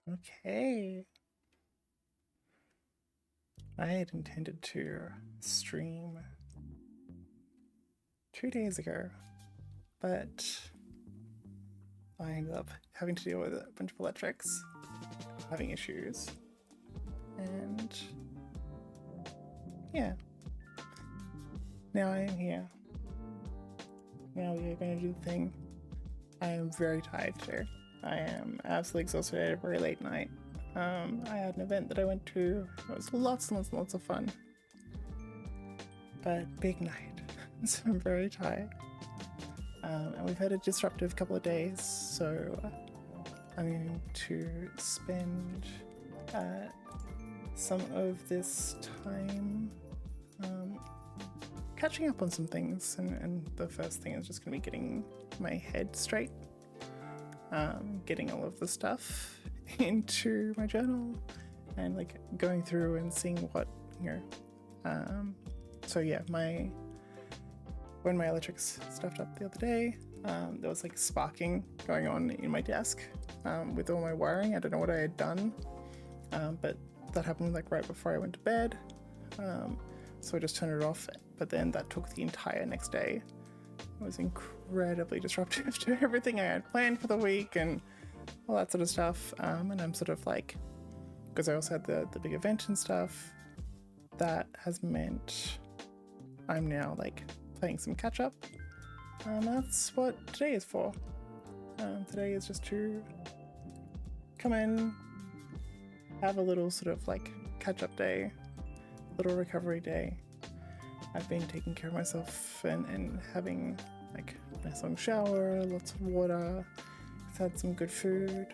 Okay. I had intended to stream 2 days ago, but I ended up having to deal with a bunch of electrics, having issues, and yeah, now I am here. Now we are going to do the thing. I am very tired today. I am absolutely exhausted at a very late night. I had an event that I went to. It was lots and lots of fun, but big night, so I'm very tired. And we've had a disruptive couple of days, so I'm going to spend some of this time catching up on some things, and the first thing is just going to be getting my head straight, getting all of the stuff into my journal, and like going through and seeing what so yeah, when my electrics stuffed up the other day, there was like sparking going on in my desk with all my wiring. I don't know what I had done, but that happened like right before I went to bed. So I just turned it off, but then that took the entire next day. It was incredibly disruptive to everything I had planned for the week and all that sort of stuff. And I'm sort of like, because I also had the big event and stuff, that has meant I'm now like playing some catch up. That's what today is for. Today is just to come in, have a little sort of like catch up day, little recovery day. I've been taking care of myself and having like a nice long shower, lots of water. I've had some good food.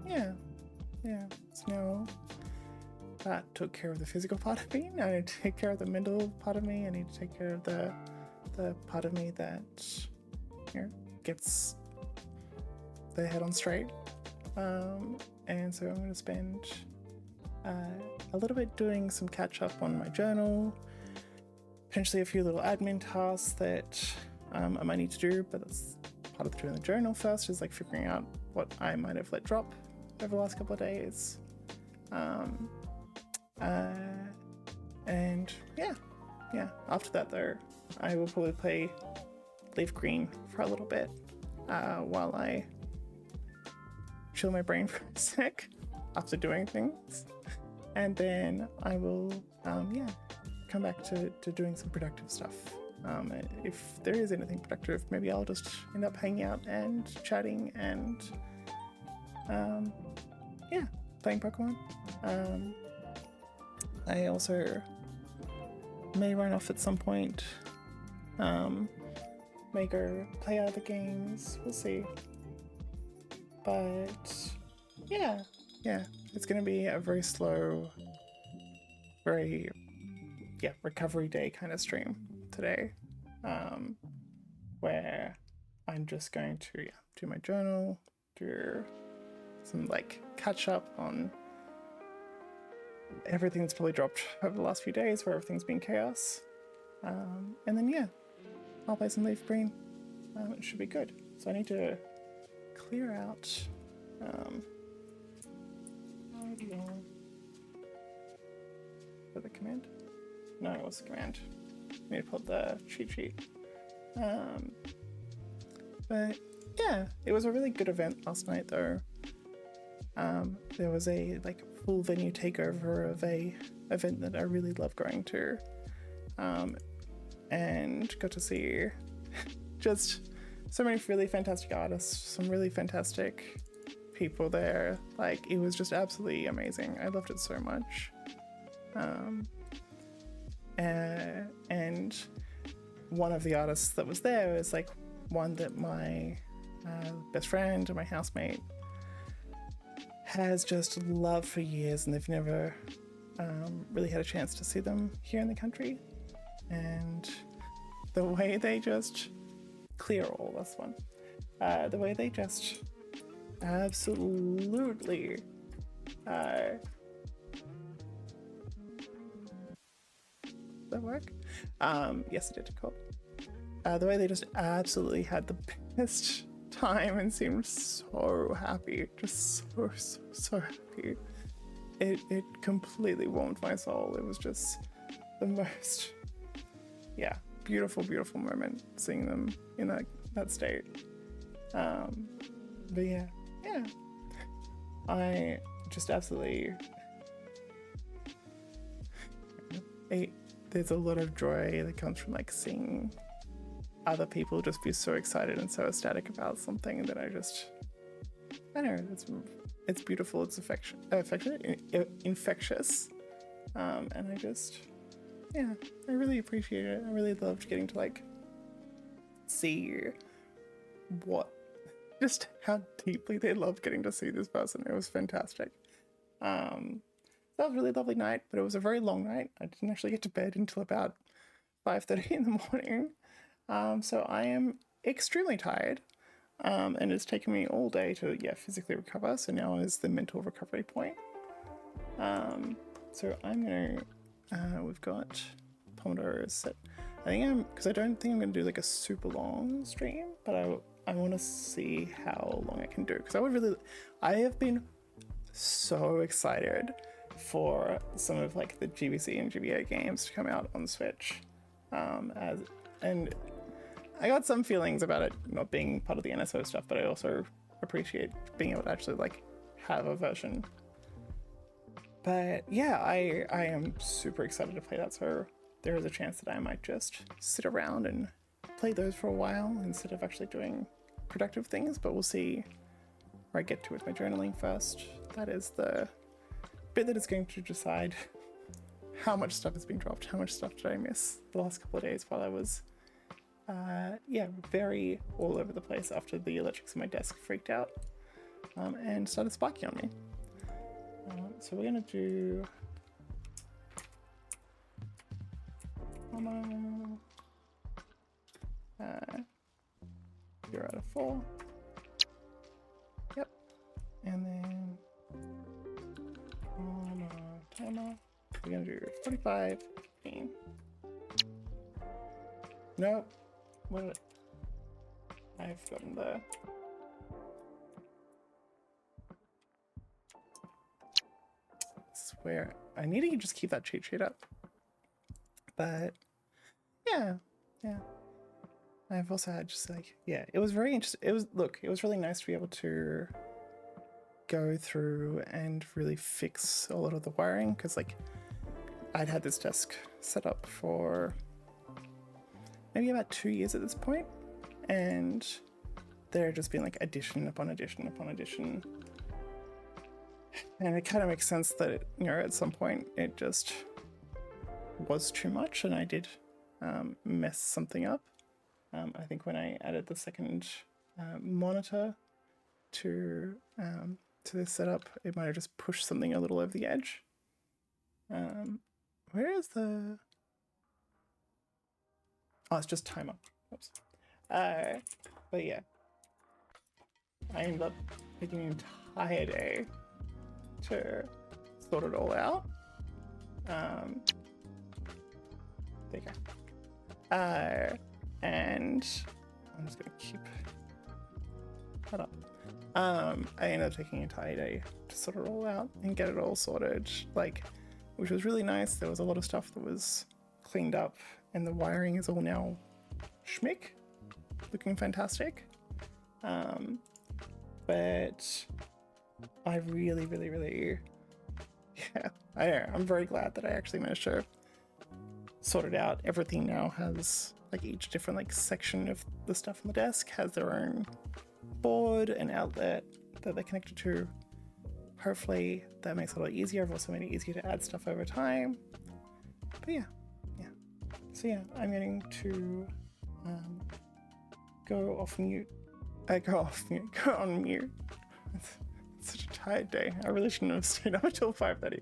Yeah. So now that took care of the physical part of me. Now I need to take care of the mental part of me. I need to take care of the part of me that gets the head on straight. And so I'm going to spend a little bit doing some catch up on my journal, potentially a few little admin tasks that I might need to do, but that's part of doing the journal first, is like figuring out what I might have let drop over the last couple of days. And yeah. After that though, I will probably play LeafGreen for a little bit while I chill my brain for a sec after doing things. And then I will, come back to doing some productive stuff. If there is anything productive, maybe I'll just end up hanging out and chatting and, playing Pokemon. I also may run off at some point, may go play other games, we'll see. But yeah, it's going to be a very slow, very, recovery day kind of stream today, where I'm just going to do my journal, do some like catch up on everything that's probably dropped over the last few days where everything's been chaos. And then I'll play some LeafGreen. It should be good. So I need to clear out for the command. No, it was the command. I need to pull up the cheat sheet. But yeah, it was a really good event last night though. There was a like full venue takeover of a event that I really love going to, and got to see just so many really fantastic artists, some really fantastic people there. Like, it was just absolutely amazing. I loved it so much. And one of the artists that was there is like one that my best friend and my housemate has just loved for years, and they've never really had a chance to see them here in the country. And the way they just clear all this one, the way they just absolutely does that work? Yes, it did. Cool. The way they just absolutely had the best time and seemed so happy, just so happy. It completely warmed my soul. It was just the most, yeah, beautiful moment seeing them in that state. But yeah, I just absolutely, there's a lot of joy that comes from like seeing other people just be so excited and so ecstatic about something that I don't know, it's beautiful, it's infectious, and I really appreciate it. I really loved getting to like see just how deeply they loved getting to see this person. It was fantastic. That was a really lovely night, but it was a very long night. I didn't actually get to bed until about 5:30 in the morning. So I am extremely tired, and it's taken me all day to physically recover. So now is the mental recovery point. So I'm gonna we've got Pomodoro set. Because I don't think I'm gonna do like a super long stream, but I want to see how long I can do, because I have been so excited for some of like the GBC and GBA games to come out on Switch, and I got some feelings about it not being part of the NSO stuff, but I also appreciate being able to actually like have a version. But yeah, I am super excited to play that, so there is a chance that I might just sit around and play those for a while instead of actually doing productive things, but we'll see where I get to with my journaling first. That is the bit that is going to decide how much stuff has been dropped, how much stuff did I miss the last couple of days while I was very all over the place after the electrics in my desk freaked out and started sparking on me. So we're gonna do 0 out of 4. Yep. And then on a timer, we're gonna do 45, 15. Nope. What? I've gotten the. Swear, I need to just keep that cheat sheet up. But yeah. I've also had just like, it was very interesting. It was really nice to be able to go through and really fix a lot of the wiring, because like I'd had this desk set up for maybe about 2 years at this point, and there had just been like addition upon addition upon addition, and it kind of makes sense that at some point it just was too much, and I did mess something up. I think when I added the second monitor to this setup, it might have just pushed something a little over the edge. Where is the... Oh, it's just timer. Oops. But yeah, I ended up taking an entire day to sort it all out. There you go. And I'm just gonna keep that up. I ended up taking an entire day to sort it all out and get it all sorted, which was really nice. There was a lot of stuff that was cleaned up, and the wiring is all now schmick, looking fantastic. But I really, I'm very glad that I actually managed to sort it out. Everything now has each different section of the stuff on the desk has their own board and outlet that they're connected to. Hopefully that makes it a lot easier. I've also made it easier to add stuff over time. But yeah. So yeah, I'm going to go on mute. It's such a tired day. I really shouldn't have stayed up until 5:30.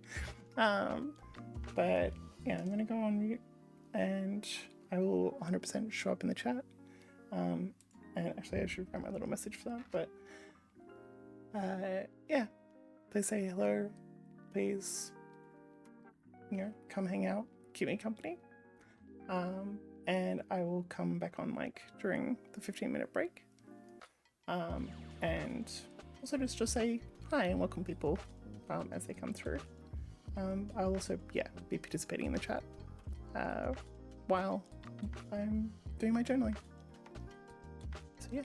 But yeah, I'm going to go on mute, and I will 100% show up in the chat. And actually I should write my little message for that, but yeah, please say hello, please come hang out, keep me company, and I will come back on mic during the 15-minute break. and also just say hi and welcome people as they come through. I'll also be participating in the chat while I'm doing my journaling. So yeah,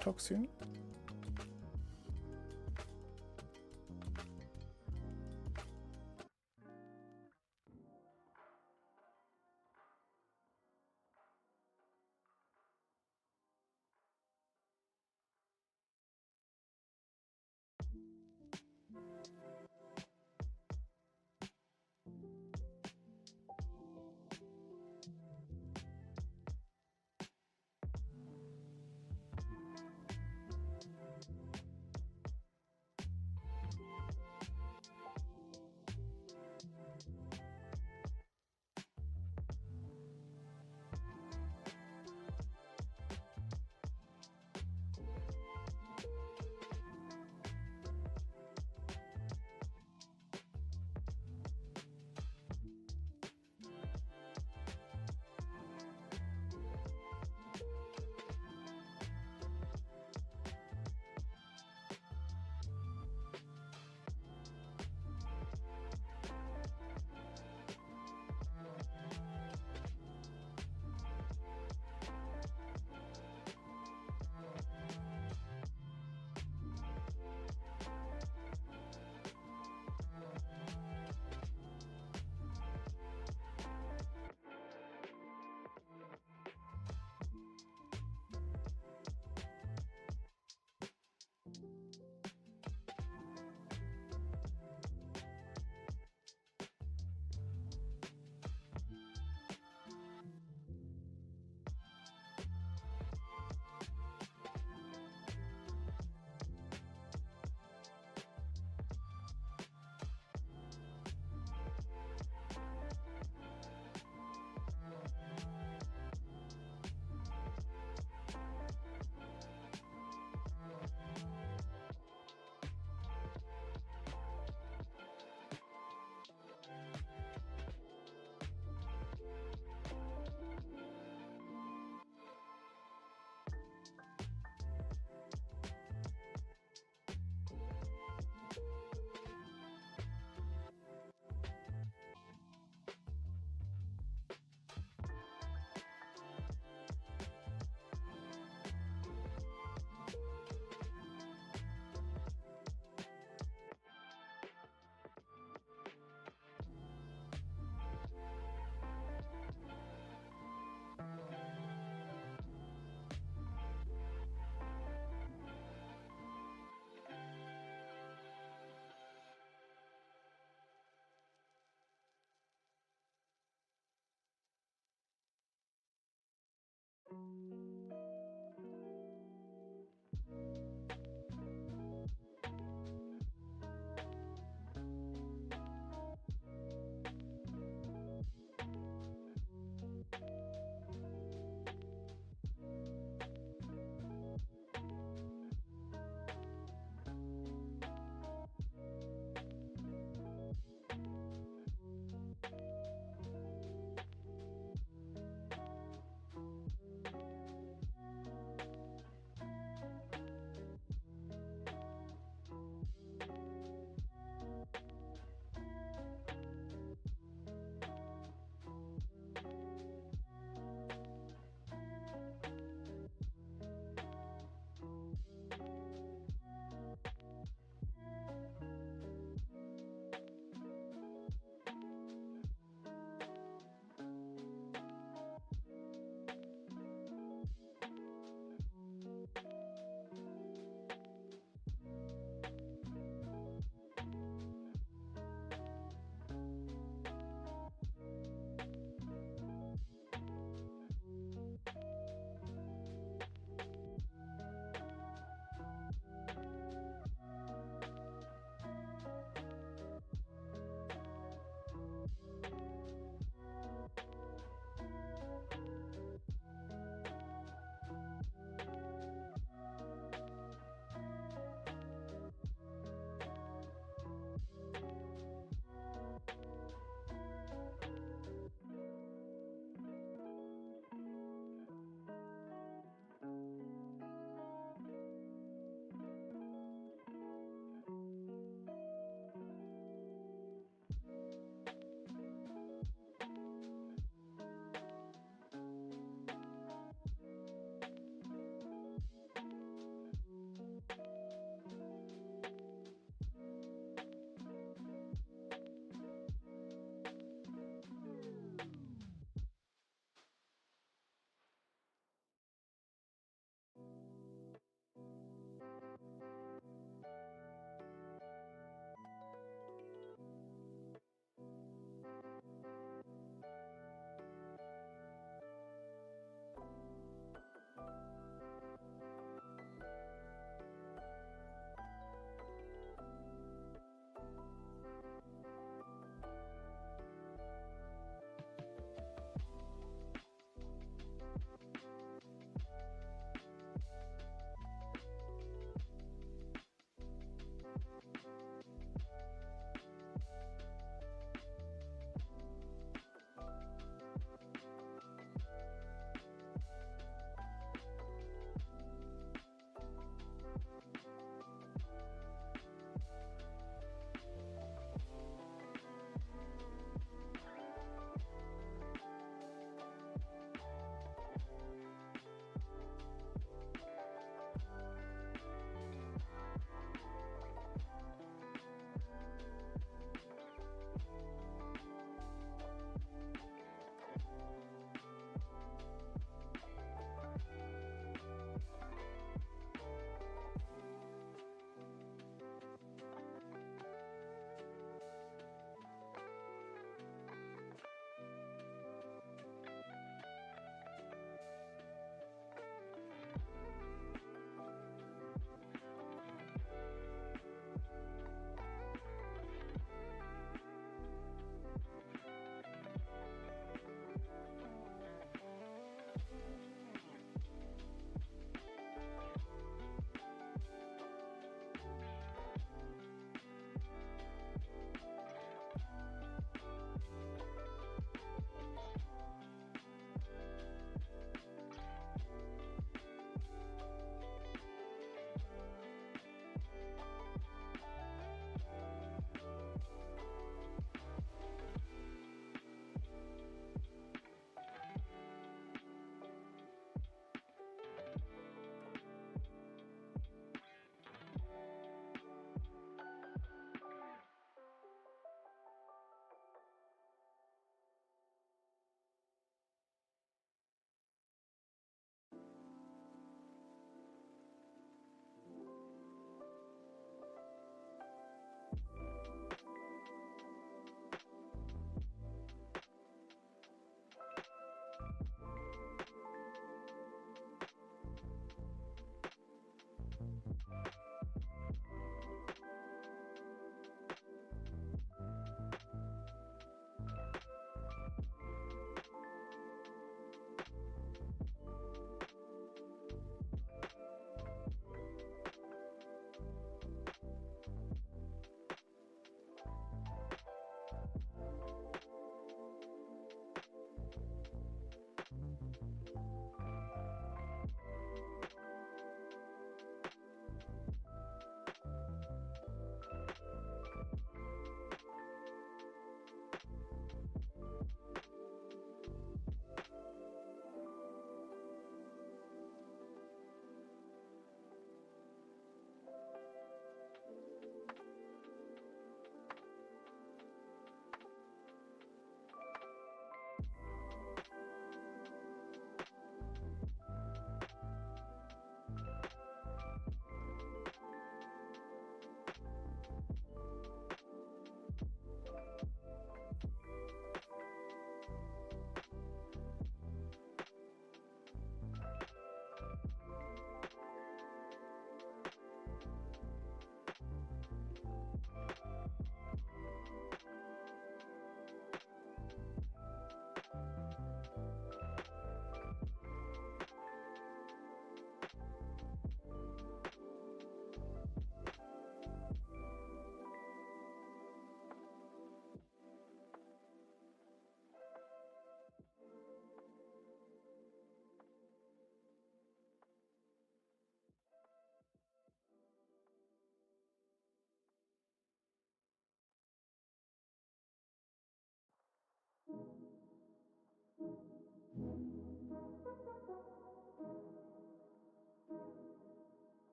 talk soon.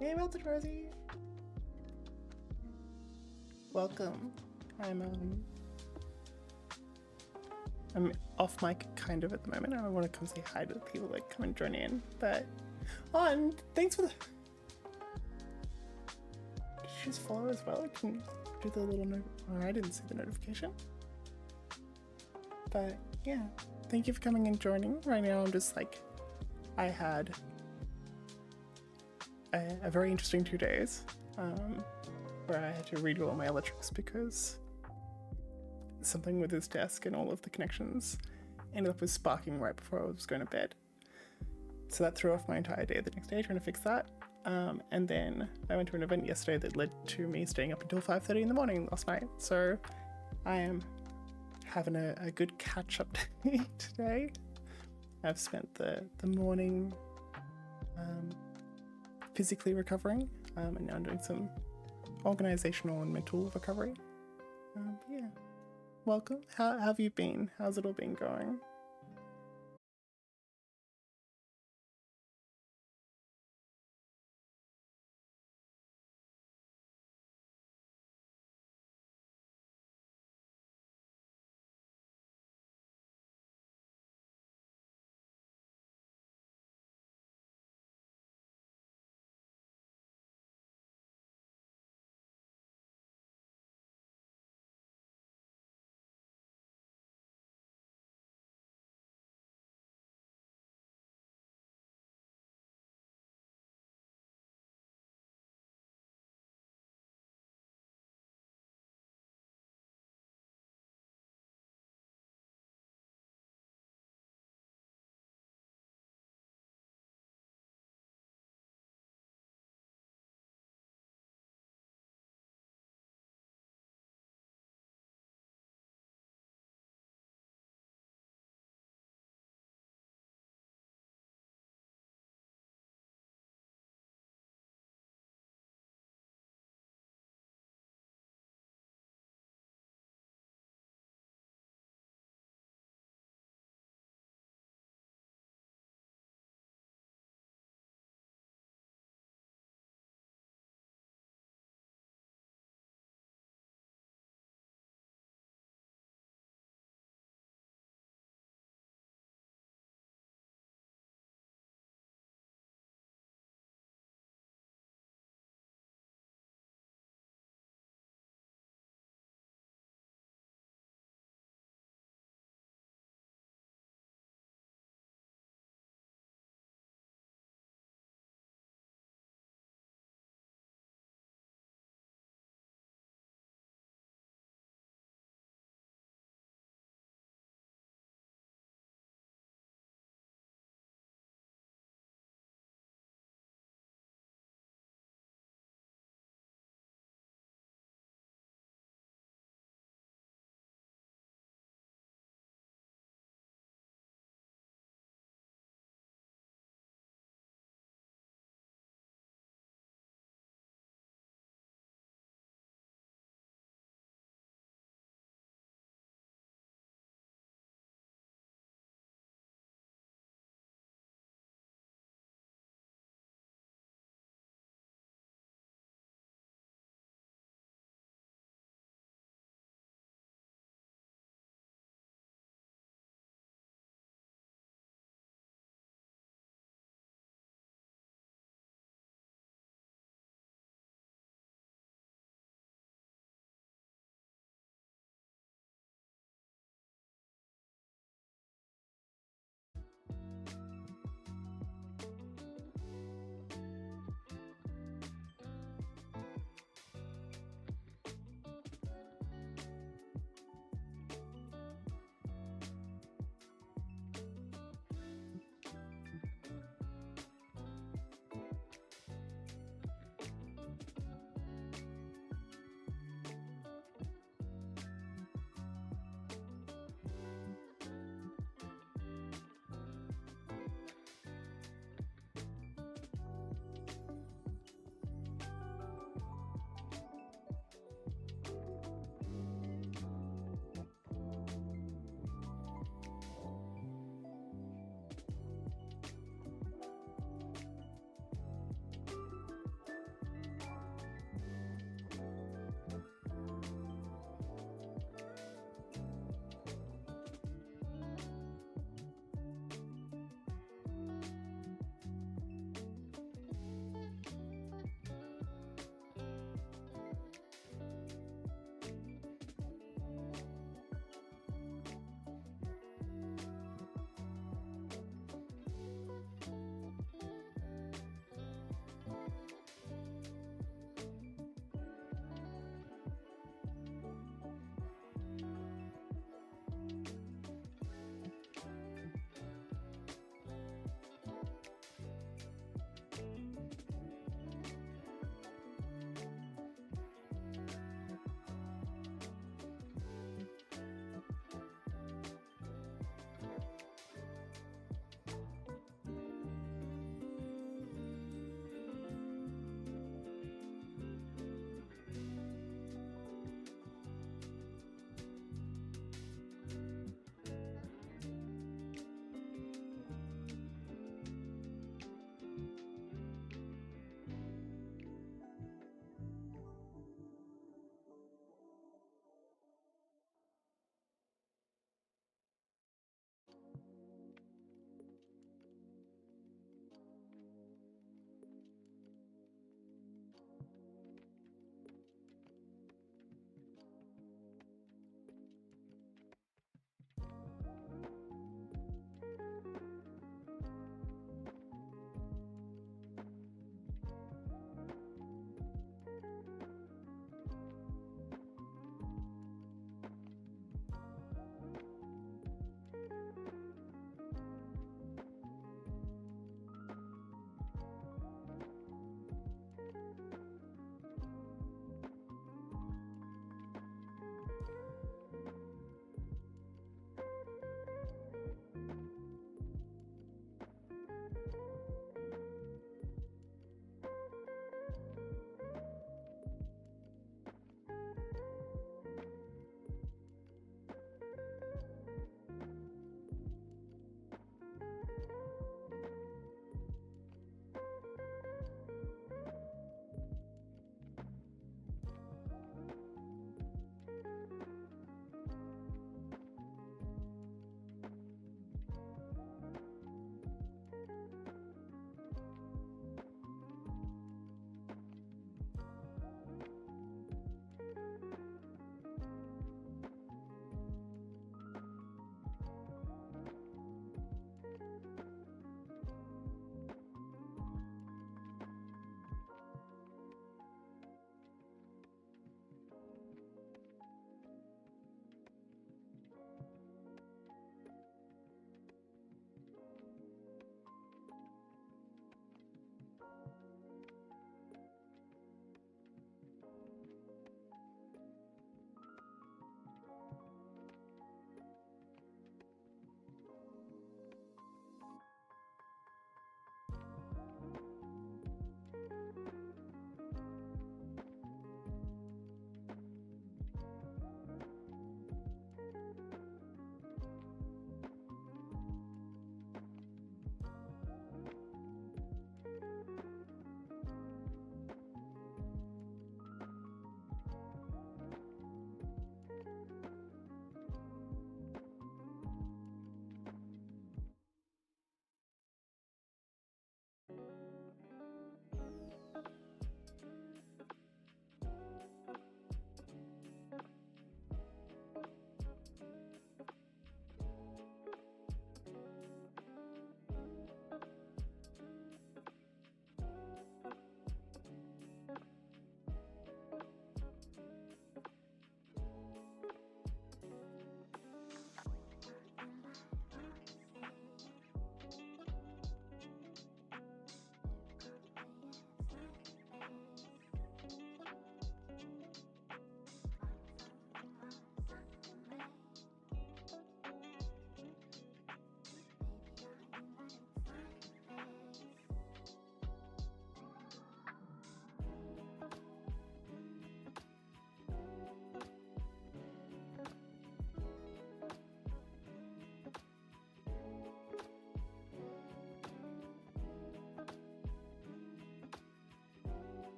Hey, Melted Rosie. Welcome. I'm off mic kind of at the moment. I want to come say hi to the people that come and join in. But and thanks for the. Did you just follow as well? I can do the little note. Oh, I didn't see the notification. But yeah, thank you for coming and joining. Right now, I'm just like, I had a very interesting 2 days where I had to redo all my electrics because something with his desk and all of the connections ended up with sparking right before I was going to bed. So that threw off my entire day the next day trying to fix that. And then I went to an event yesterday that led to me staying up until 5:30 in the morning last night. So I am having a good catch-up day today. I've spent the morning physically recovering, and now I'm doing some organizational and mental recovery. Yeah, welcome. How have you been? How's it all been going?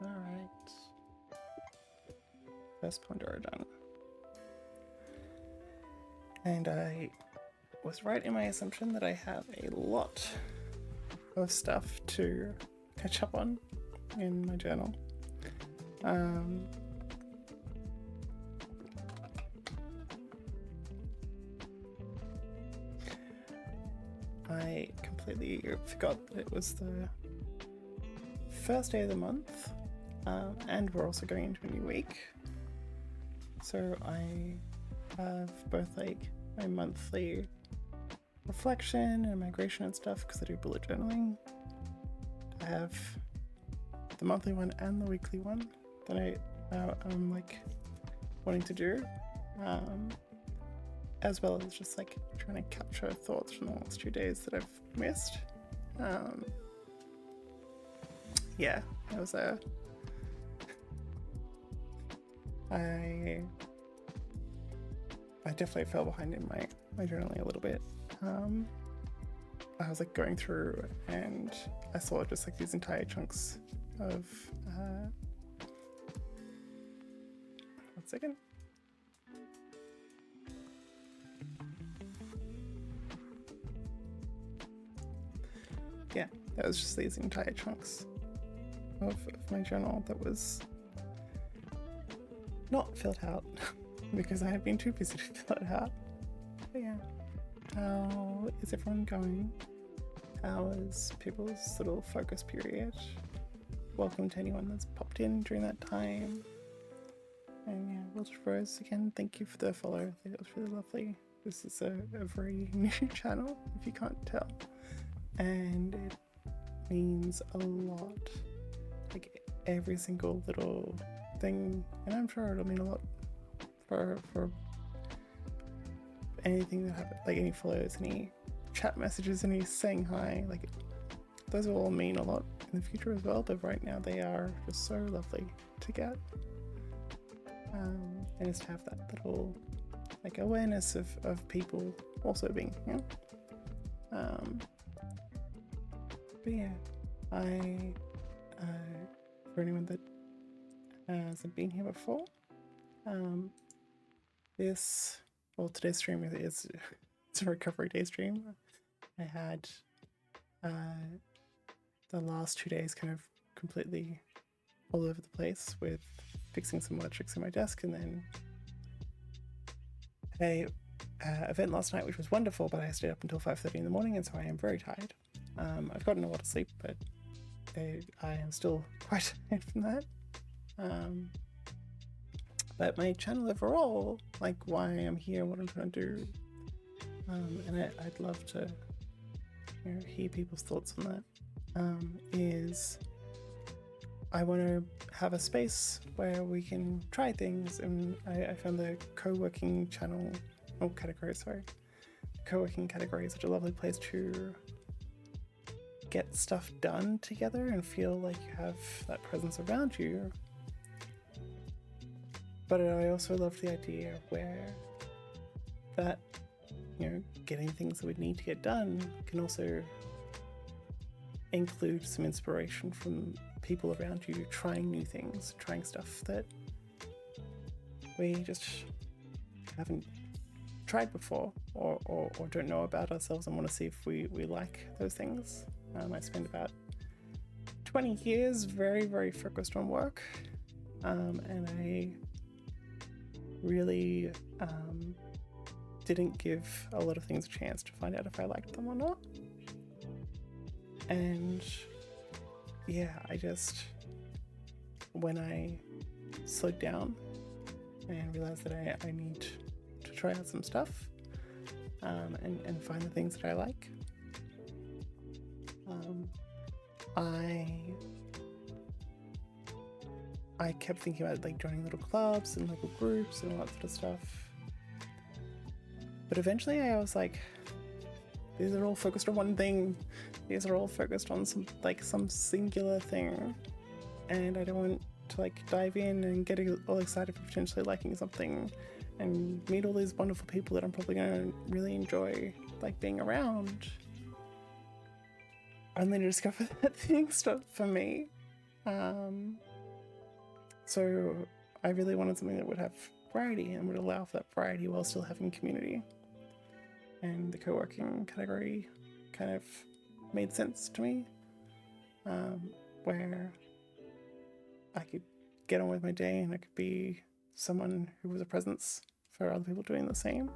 Alright. First Pomodoro done. And I was right in my assumption that I have a lot of stuff to catch up on in my journal. I completely forgot that it was the first day of the month, and we're also going into a new week. So I have both like my monthly reflection and migration and stuff because I do bullet journaling. I have the monthly one and the weekly one that I'm like wanting to do, as well as just like trying to capture thoughts from the last 2 days that I've missed. Yeah, it was I definitely fell behind in my journaling a little bit. I was like going through and I saw just like these entire chunks of 1 second. Yeah, that was just these entire chunks of my journal that was not filled out because I had been too busy to fill it out. But yeah, how is everyone going? How is people's little focus period? Welcome to anyone that's popped in during that time. And yeah, Wilted Rose, again, thank you for the follow. I think it was really lovely. This is a very new channel, if you can't tell. And it means a lot. Like every single little thing, and I'm sure it'll mean a lot for anything that happens, like any follows, any chat messages, any saying hi, like those will all mean a lot in the future as well, but right now they are just so lovely to get. And just have that little like awareness of people also being here. But yeah, for anyone that hasn't been here before, today's stream is it's a recovery day stream. I had the last 2 days kind of completely all over the place with fixing some electrics in my desk, and then a event last night which was wonderful, but I stayed up until 5:30 in the morning, and so I am very tired. I've gotten a lot of sleep, but I am still quite tired from that. But my channel overall, like why I'm here, what I'm trying to do, and I'd love to hear people's thoughts on that, is I want to have a space where we can try things, and I found the co-working channel, co-working category is such a lovely place to get stuff done together and feel like you have that presence around you. But I also love the idea where that, getting things that we need to get done can also include some inspiration from people around you trying new things, trying stuff that we just haven't tried before or don't know about ourselves and want to see if we like those things. I spent about 20 years very, very focused on work, and I really didn't give a lot of things a chance to find out if I liked them or not. And yeah, when I slowed down and realized that I need to try out some stuff, and find the things that I like, I kept thinking about like joining little clubs and local groups and all that sort of stuff. But eventually I was like, these are all focused on one thing. These are all focused on some singular thing. And I don't want to like dive in and get all excited for potentially liking something and meet all these wonderful people that I'm probably going to really enjoy like being around. only to discover that things stopped for me. So I really wanted something that would have variety and would allow for that variety while still having community. And the co-working category kind of made sense to me, where I could get on with my day and I could be someone who was a presence for other people doing the same,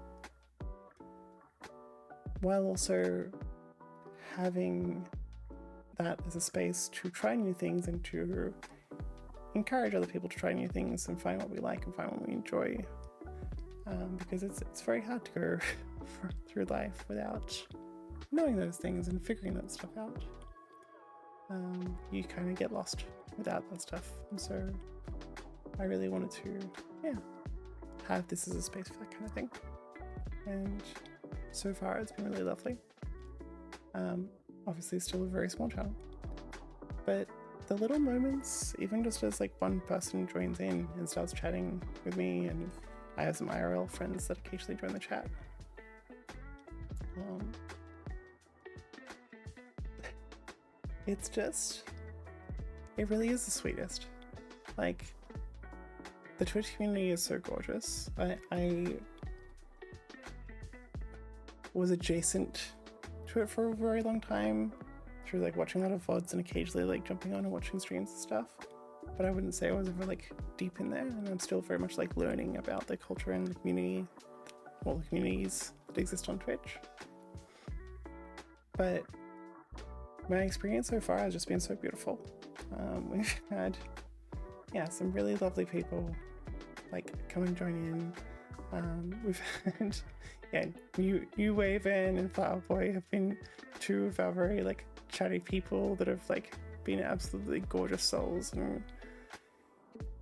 while also having that as a space to try new things and to encourage other people to try new things and find what we like and find what we enjoy, because it's very hard to go through life without knowing those things and figuring that stuff out. You kind of get lost without that stuff, and so I really wanted to have this as a space for that kind of thing, and so far it's been really lovely. Obviously still a very small channel, but the little moments, even just as like one person joins in and starts chatting with me, and I have some IRL friends that occasionally join the chat. It's just, it really is the sweetest. Like, the Twitch community is so gorgeous. I was adjacent to it for a very long time through like watching a lot of VODs and occasionally like jumping on and watching streams and stuff. But I wouldn't say I was ever like deep in there, and I'm still very much like learning about the culture and the community, all the communities that exist on Twitch. But my experience so far has just been so beautiful. We've had some really lovely people like come and join in. We've had you Waven and Flowerboy have been two of our very like chatty people that have like been absolutely gorgeous souls and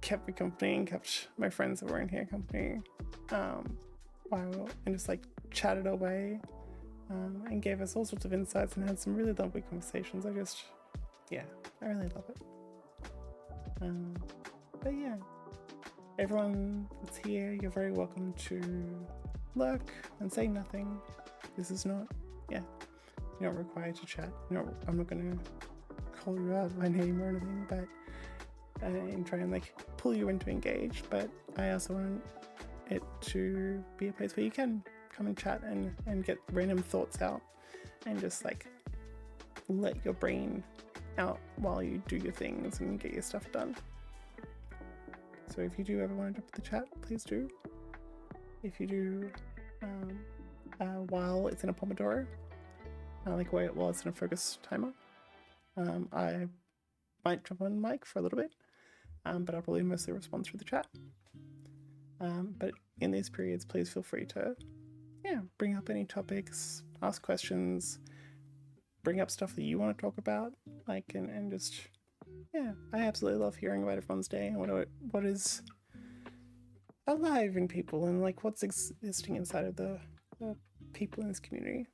kept me company and kept my friends that were in here company while and just like chatted away, and gave us all sorts of insights and had some really lovely conversations. I really love it. But yeah, everyone that's here, you're very welcome to lurk and say nothing. This is not, you're not required to chat. No, I'm not gonna call you out by name or anything, but and try and like pull you in to engage. But I also want it to be a place where you can come and chat and get random thoughts out and just like let your brain out while you do your things and get your stuff done. So if you do ever want to jump in the chat, please do. If you do while it's in a Pomodoro, while it's in a focus timer, I might jump on mic for a little bit, but I'll probably mostly respond through the chat. But in these periods, please feel free to bring up any topics, ask questions, bring up stuff that you want to talk about, and just I absolutely love hearing about everyone's day and what is alive in people and like what's existing inside of the people in this community.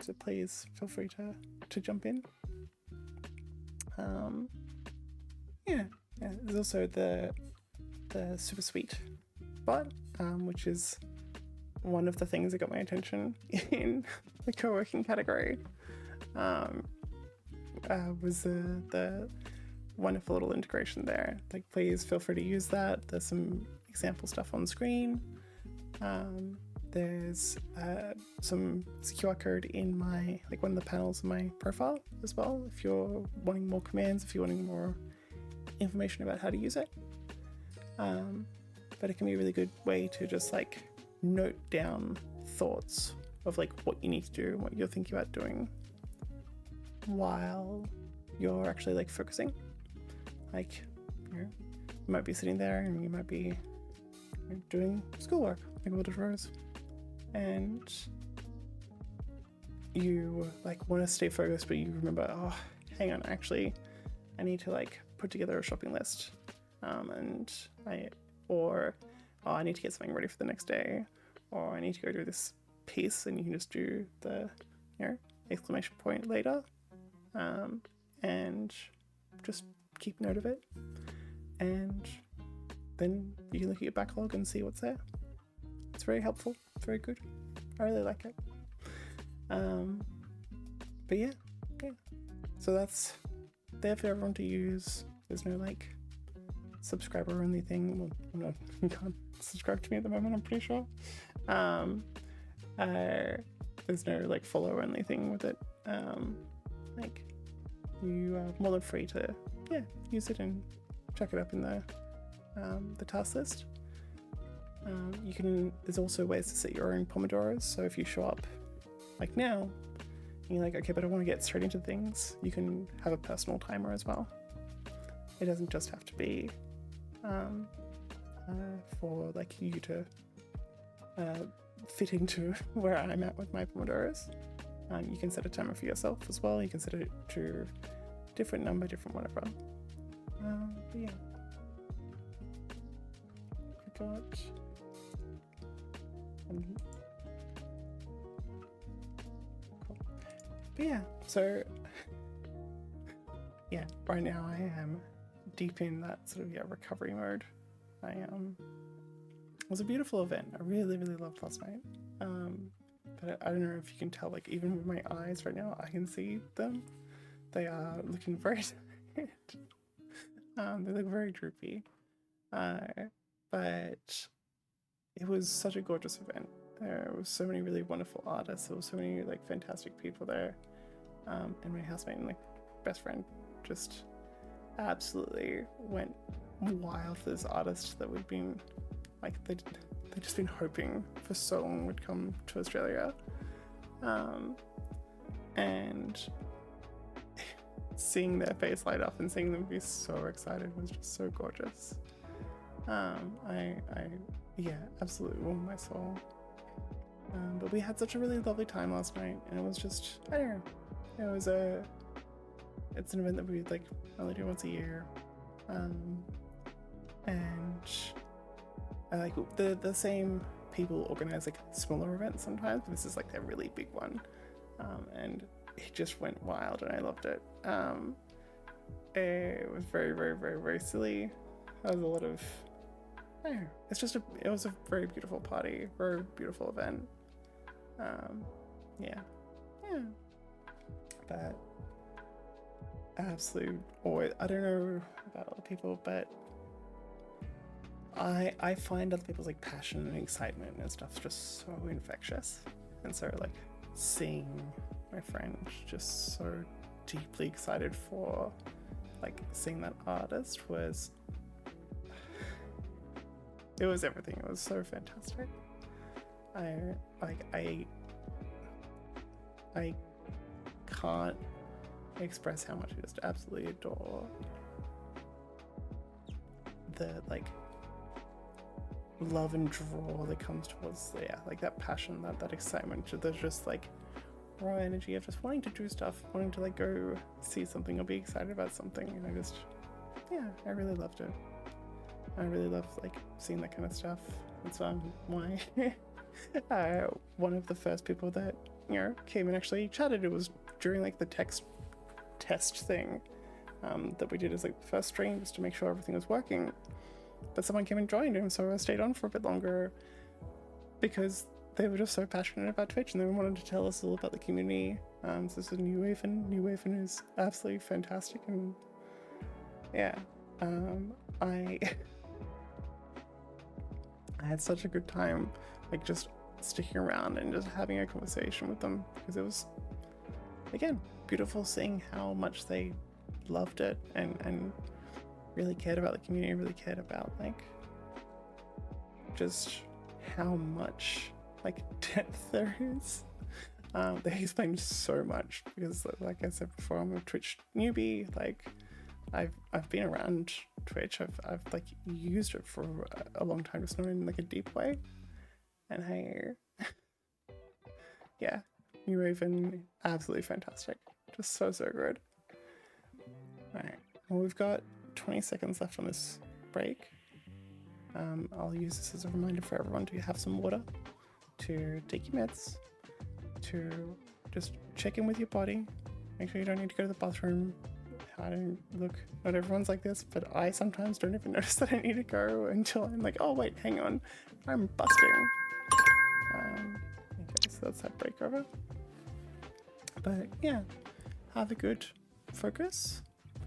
So please feel free to jump in. There's also the super sweet bot, which is one of the things that got my attention in the co-working category. Was the wonderful little integration there. Like, please feel free to use that. There's some example stuff on screen. There's some QR code in my one of the panels of my profile as well, if you're wanting more commands, if you're wanting more information about how to use it. But it can be a really good way to just like note down thoughts of like what you need to do and what you're thinking about doing while you're actually like focusing. Like, you might be sitting there and you might be doing schoolwork, like Little Rose, and you like want to stay focused, but you remember, oh, hang on, actually, I need to like put together a shopping list, and I need to get something ready for the next day, or I need to go do this piece, and you can just do the exclamation point later, and just keep note of it, and then you can look at your backlog and see what's there. It's very helpful, very good. I really like it. But yeah, So that's there for everyone to use. There's no like subscriber only thing. Well, no, you can't subscribe to me at the moment, I'm pretty sure. There's no like follow only thing with it. Like you are more than free to use it and check it up in the task list. There's also ways to set your own Pomodoros. So if you show up like now, and you're like, okay, but I want to get straight into things, you can have a personal timer as well. It doesn't just have to be for like you to fit into where I'm at with my Pomodoros. You can set a timer for yourself as well. You can set it to different number, different whatever. But yeah. I got cool. But yeah, so yeah, right now I am deep in that sort of recovery mode. It was a beautiful event. I really, really loved last night. But I don't know if you can tell, like even with my eyes right now, I can see them. They are looking very tired. They look very droopy. But it was such a gorgeous event. There was so many really wonderful artists. There were so many like fantastic people there. And my housemate and like best friend just absolutely went wild for this artist that we'd been like they'd just been hoping for so long would come to Australia. And seeing their face light up and seeing them be so excited was just so gorgeous. I absolutely warmed my soul. But we had such a really lovely time last night, and it was just, I don't know, it's an event that we like only do once a year. And like the same people organize like smaller events sometimes, but this is like a really big one. And it just went wild and I loved it. It was very, very, very, very silly. There was a lot of, I don't know, it was a very beautiful party, very beautiful event. Yeah. But absolute, I don't know about other people, but I find other people's like passion and excitement and stuff just so infectious. And so like seeing my friend just so deeply excited for like seeing that artist it was everything. It was so fantastic. I can't express how much I just absolutely adore the like love and draw that comes towards like that passion, that excitement. There's just like raw energy of just wanting to do stuff, wanting to like go see something or be excited about something, and I really loved it. I really love like seeing that kind of stuff. That's why one of the first people that came and actually chatted, it was during like the text test thing that we did as like the first stream, just to make sure everything was working. But someone came and joined him, so I stayed on for a bit longer because they were just so passionate about Twitch and they wanted to tell us all about the community. So this is New Waven is absolutely fantastic, and I had such a good time like just sticking around and just having a conversation with them, because it was again beautiful seeing how much they loved it and really cared about the community, really cared about like just how much like depth there is. They explained so much because like I said before, I'm a Twitch newbie. Like I've been around Twitch, I've like used it for a long time, just not in like a deep way. And New Raven, absolutely fantastic, just so good. Alright, well, we've got 20 seconds left on this break. I'll use this as a reminder for everyone to have some water, to take your meds, to just check in with your body, make sure you don't need to go to the bathroom. Not everyone's like this, but I sometimes don't even notice that I need to go until I'm like, oh wait, hang on, I'm busting. Okay, so that's that break over. But yeah, have a good focus,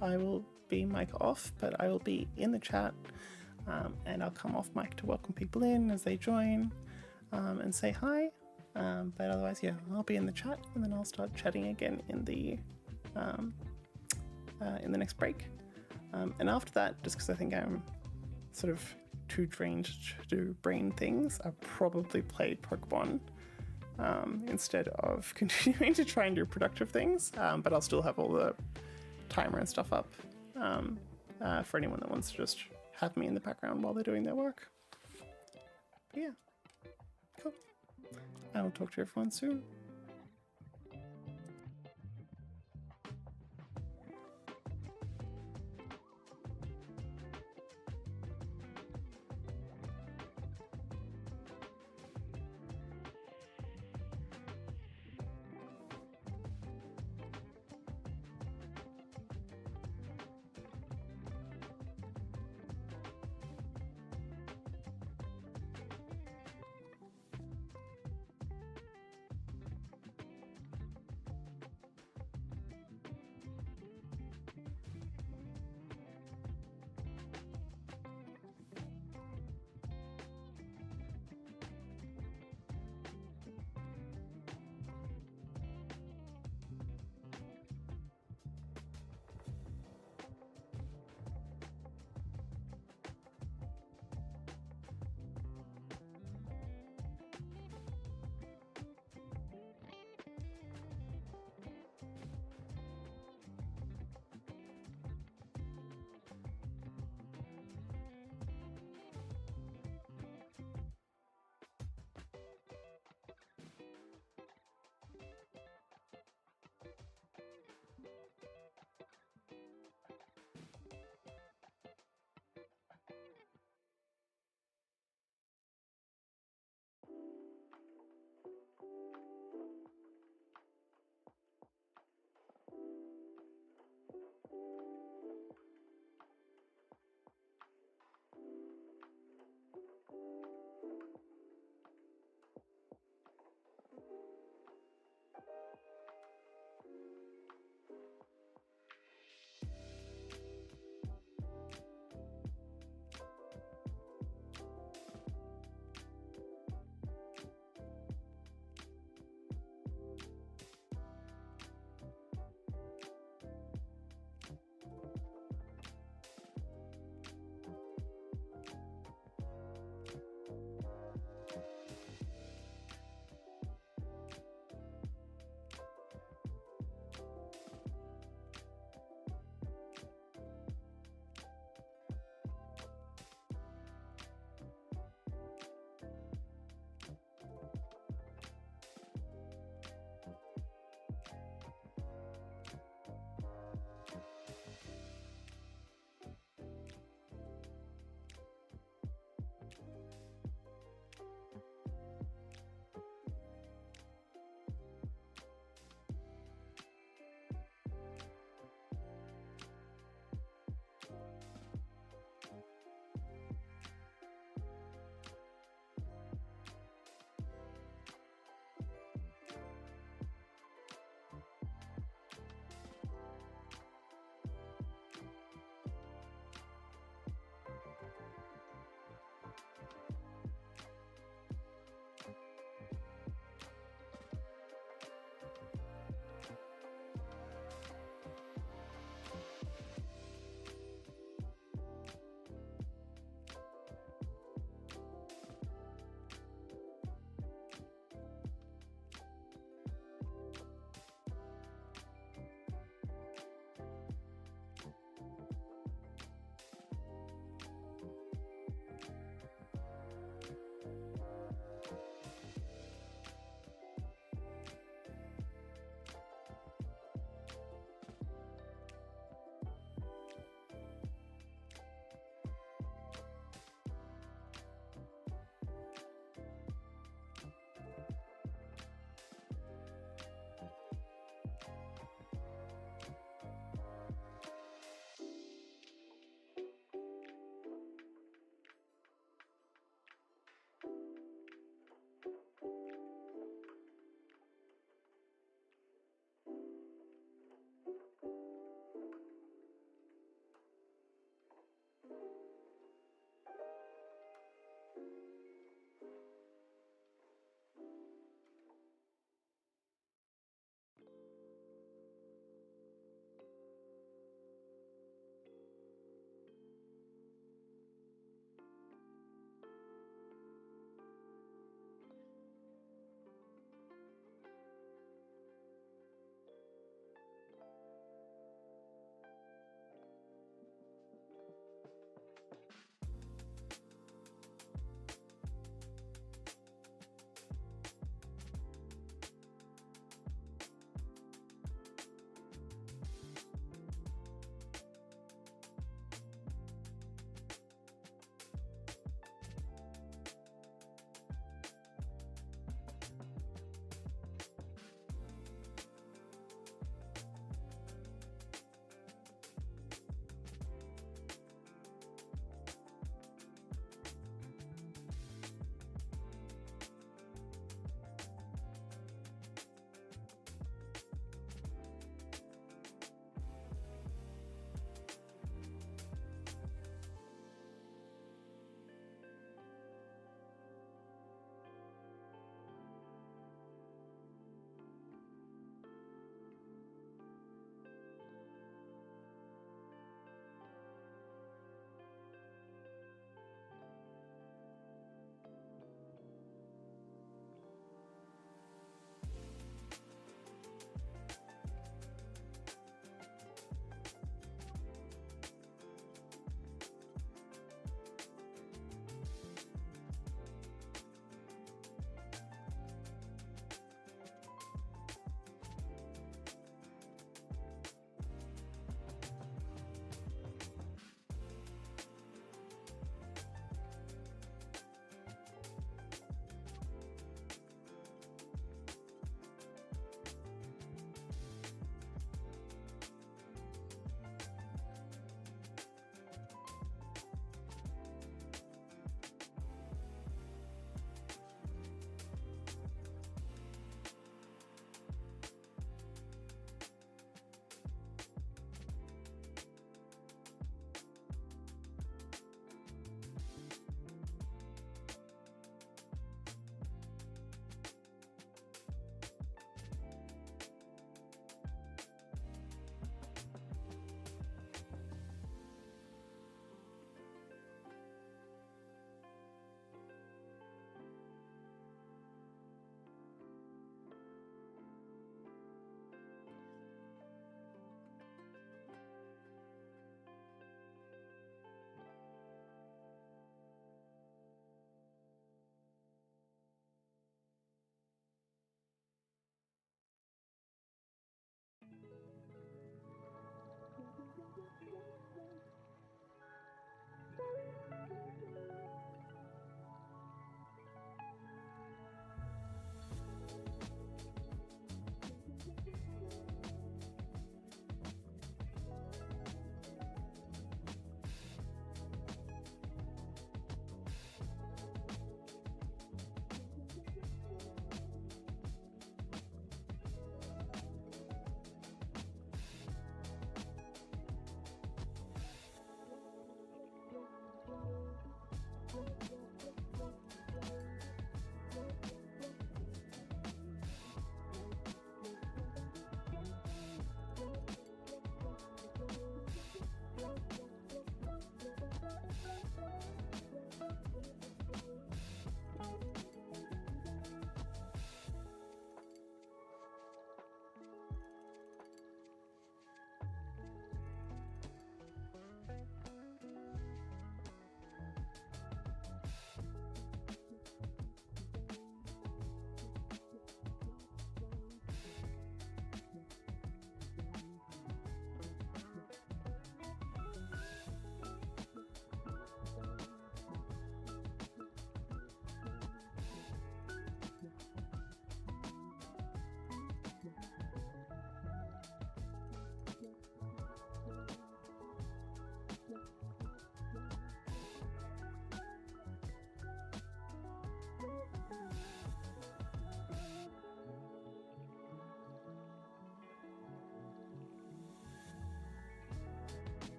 I will be mic off, but I will be in the chat, and I'll come off mic to welcome people in as they join, and say hi. But otherwise, yeah, I'll be in the chat, and then I'll start chatting again in the next break. And after that, just because I think I'm sort of too drained to do brain things, I'll probably play Pokemon instead of continuing to try and do productive things. But I'll still have all the timer and stuff up for anyone that wants to just have me in the background while they're doing their work. But yeah, cool. I will talk to everyone soon.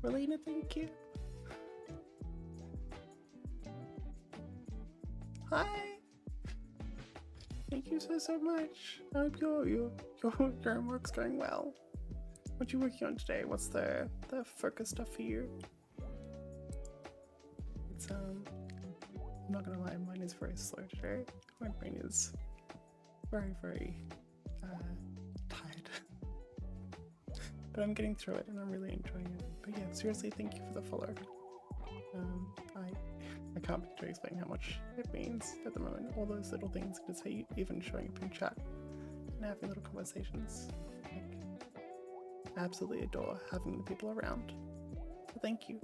Relina, thank you. Hi. Thank you so much. I hope your homework's going well. What you working on today? What's the focus stuff for you? It's I'm not gonna lie, mine is very slow today. My brain is very tired. But I'm getting through it and I'm really enjoying it. But yeah, seriously, thank you for the follow. I can't begin to explain how much it means at the moment. All those little things, just even showing up in chat and having little conversations. I absolutely adore having the people around. So thank you.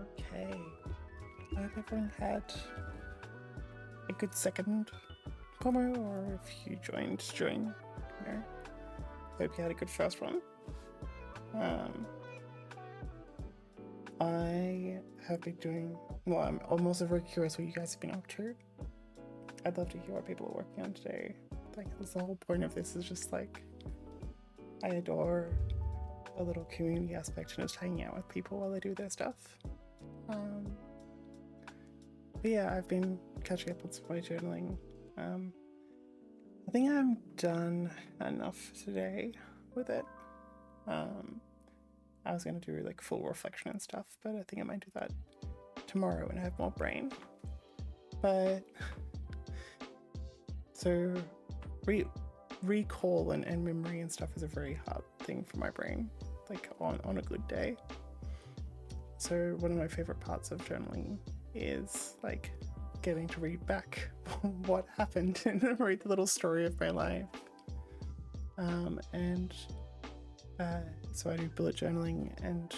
Okay. I hope everyone had a good second Pomo, or if you joined during, you know, hope you had a good first one. I have been doing, well, I'm also very curious what you guys have been up to. I'd love to hear what people are working on today. Like, that's the whole point of this, is just like, I adore a little community aspect and just hanging out with people while they do their stuff. But yeah, I've been catching up on some of my journaling. I think I'm done enough today with it. I was gonna do like full reflection and stuff, but I think I might do that tomorrow when I have more brain. But so recall and memory and stuff is a very hard thing for my brain, like on a good day. So one of my favorite parts of journaling is like getting to read back what happened and read the little story of my life. So I do bullet journaling, and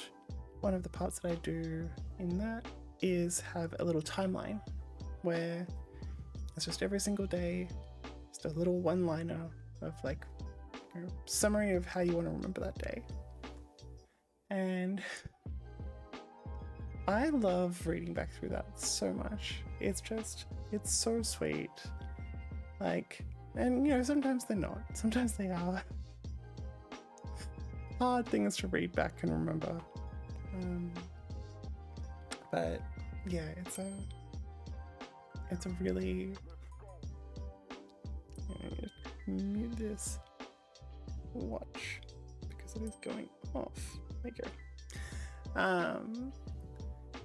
one of the parts that I do in that is have a little timeline where it's just every single day, just a little one-liner of like a summary of how you want to remember that day. And I love reading back through that so much. It's so sweet. Like, and you know, sometimes they're not. Sometimes they are hard things to read back and remember. But yeah, it's a really, mute this watch because it is going off. There you go.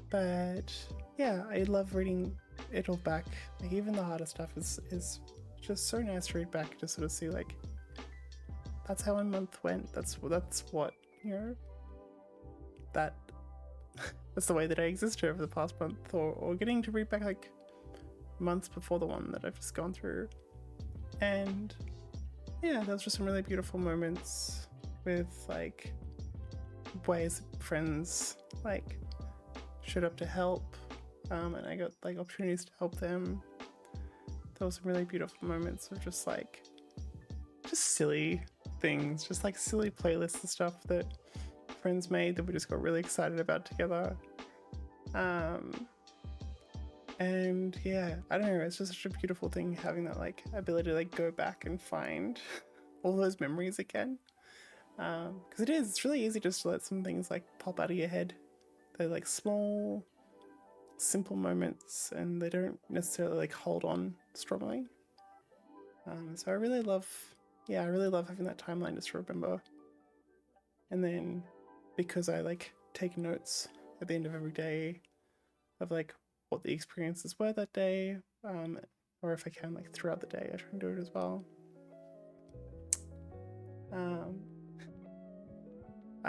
But yeah, I love reading it all back. Like, even the harder stuff is just so nice to read back, to sort of see like, that's how my month went. That's what, you know, that's the way that I existed over the past month, or getting to read back like months before the one that I've just gone through. And yeah, there was just some really beautiful moments with like ways friends like showed up to help, and I got like opportunities to help them. There was some really beautiful moments of just silly things, just like silly playlists and stuff that friends made that we just got really excited about together. And yeah, I don't know, it's just such a beautiful thing having that like ability to like go back and find all those memories again. Because it's really easy just to let some things like pop out of your head. They're like small, simple moments, and they don't necessarily like hold on strongly. So I really love having that timeline just to remember. And then because I like take notes at the end of every day of like what the experiences were that day, or if I can like throughout the day, I try and do it as well.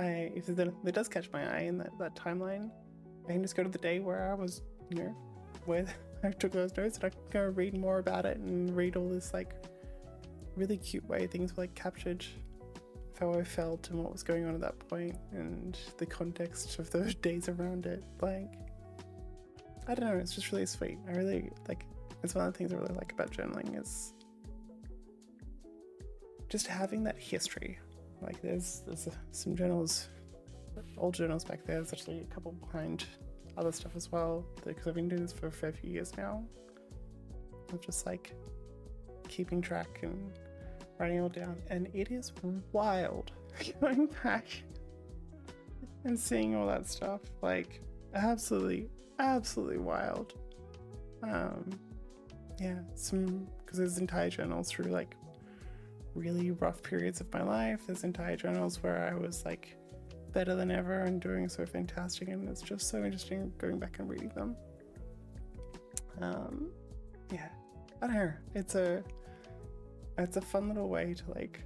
If there does catch my eye in that timeline, I can just go to the day where I was, you know, where I took those notes, and I can go read more about it and read all this like really cute way things were like captured, how I felt and what was going on at that point, and the context of those days around it. Like, I don't know, it's just really sweet. I really like, it's one of the things I really like about journaling is just having that history. Like there's some journals, old journals back there. There's actually a couple behind other stuff as well, because I've been doing this for a fair few years now. I'm just like keeping track and writing it all down, and it is wild going back and seeing all that stuff. Like absolutely wild. Yeah, because there's entire journals through like really rough periods of my life. There's entire journals where I was like better than ever and doing so fantastic, and it's just so interesting going back and reading them. Yeah, I don't know, it's a fun little way to like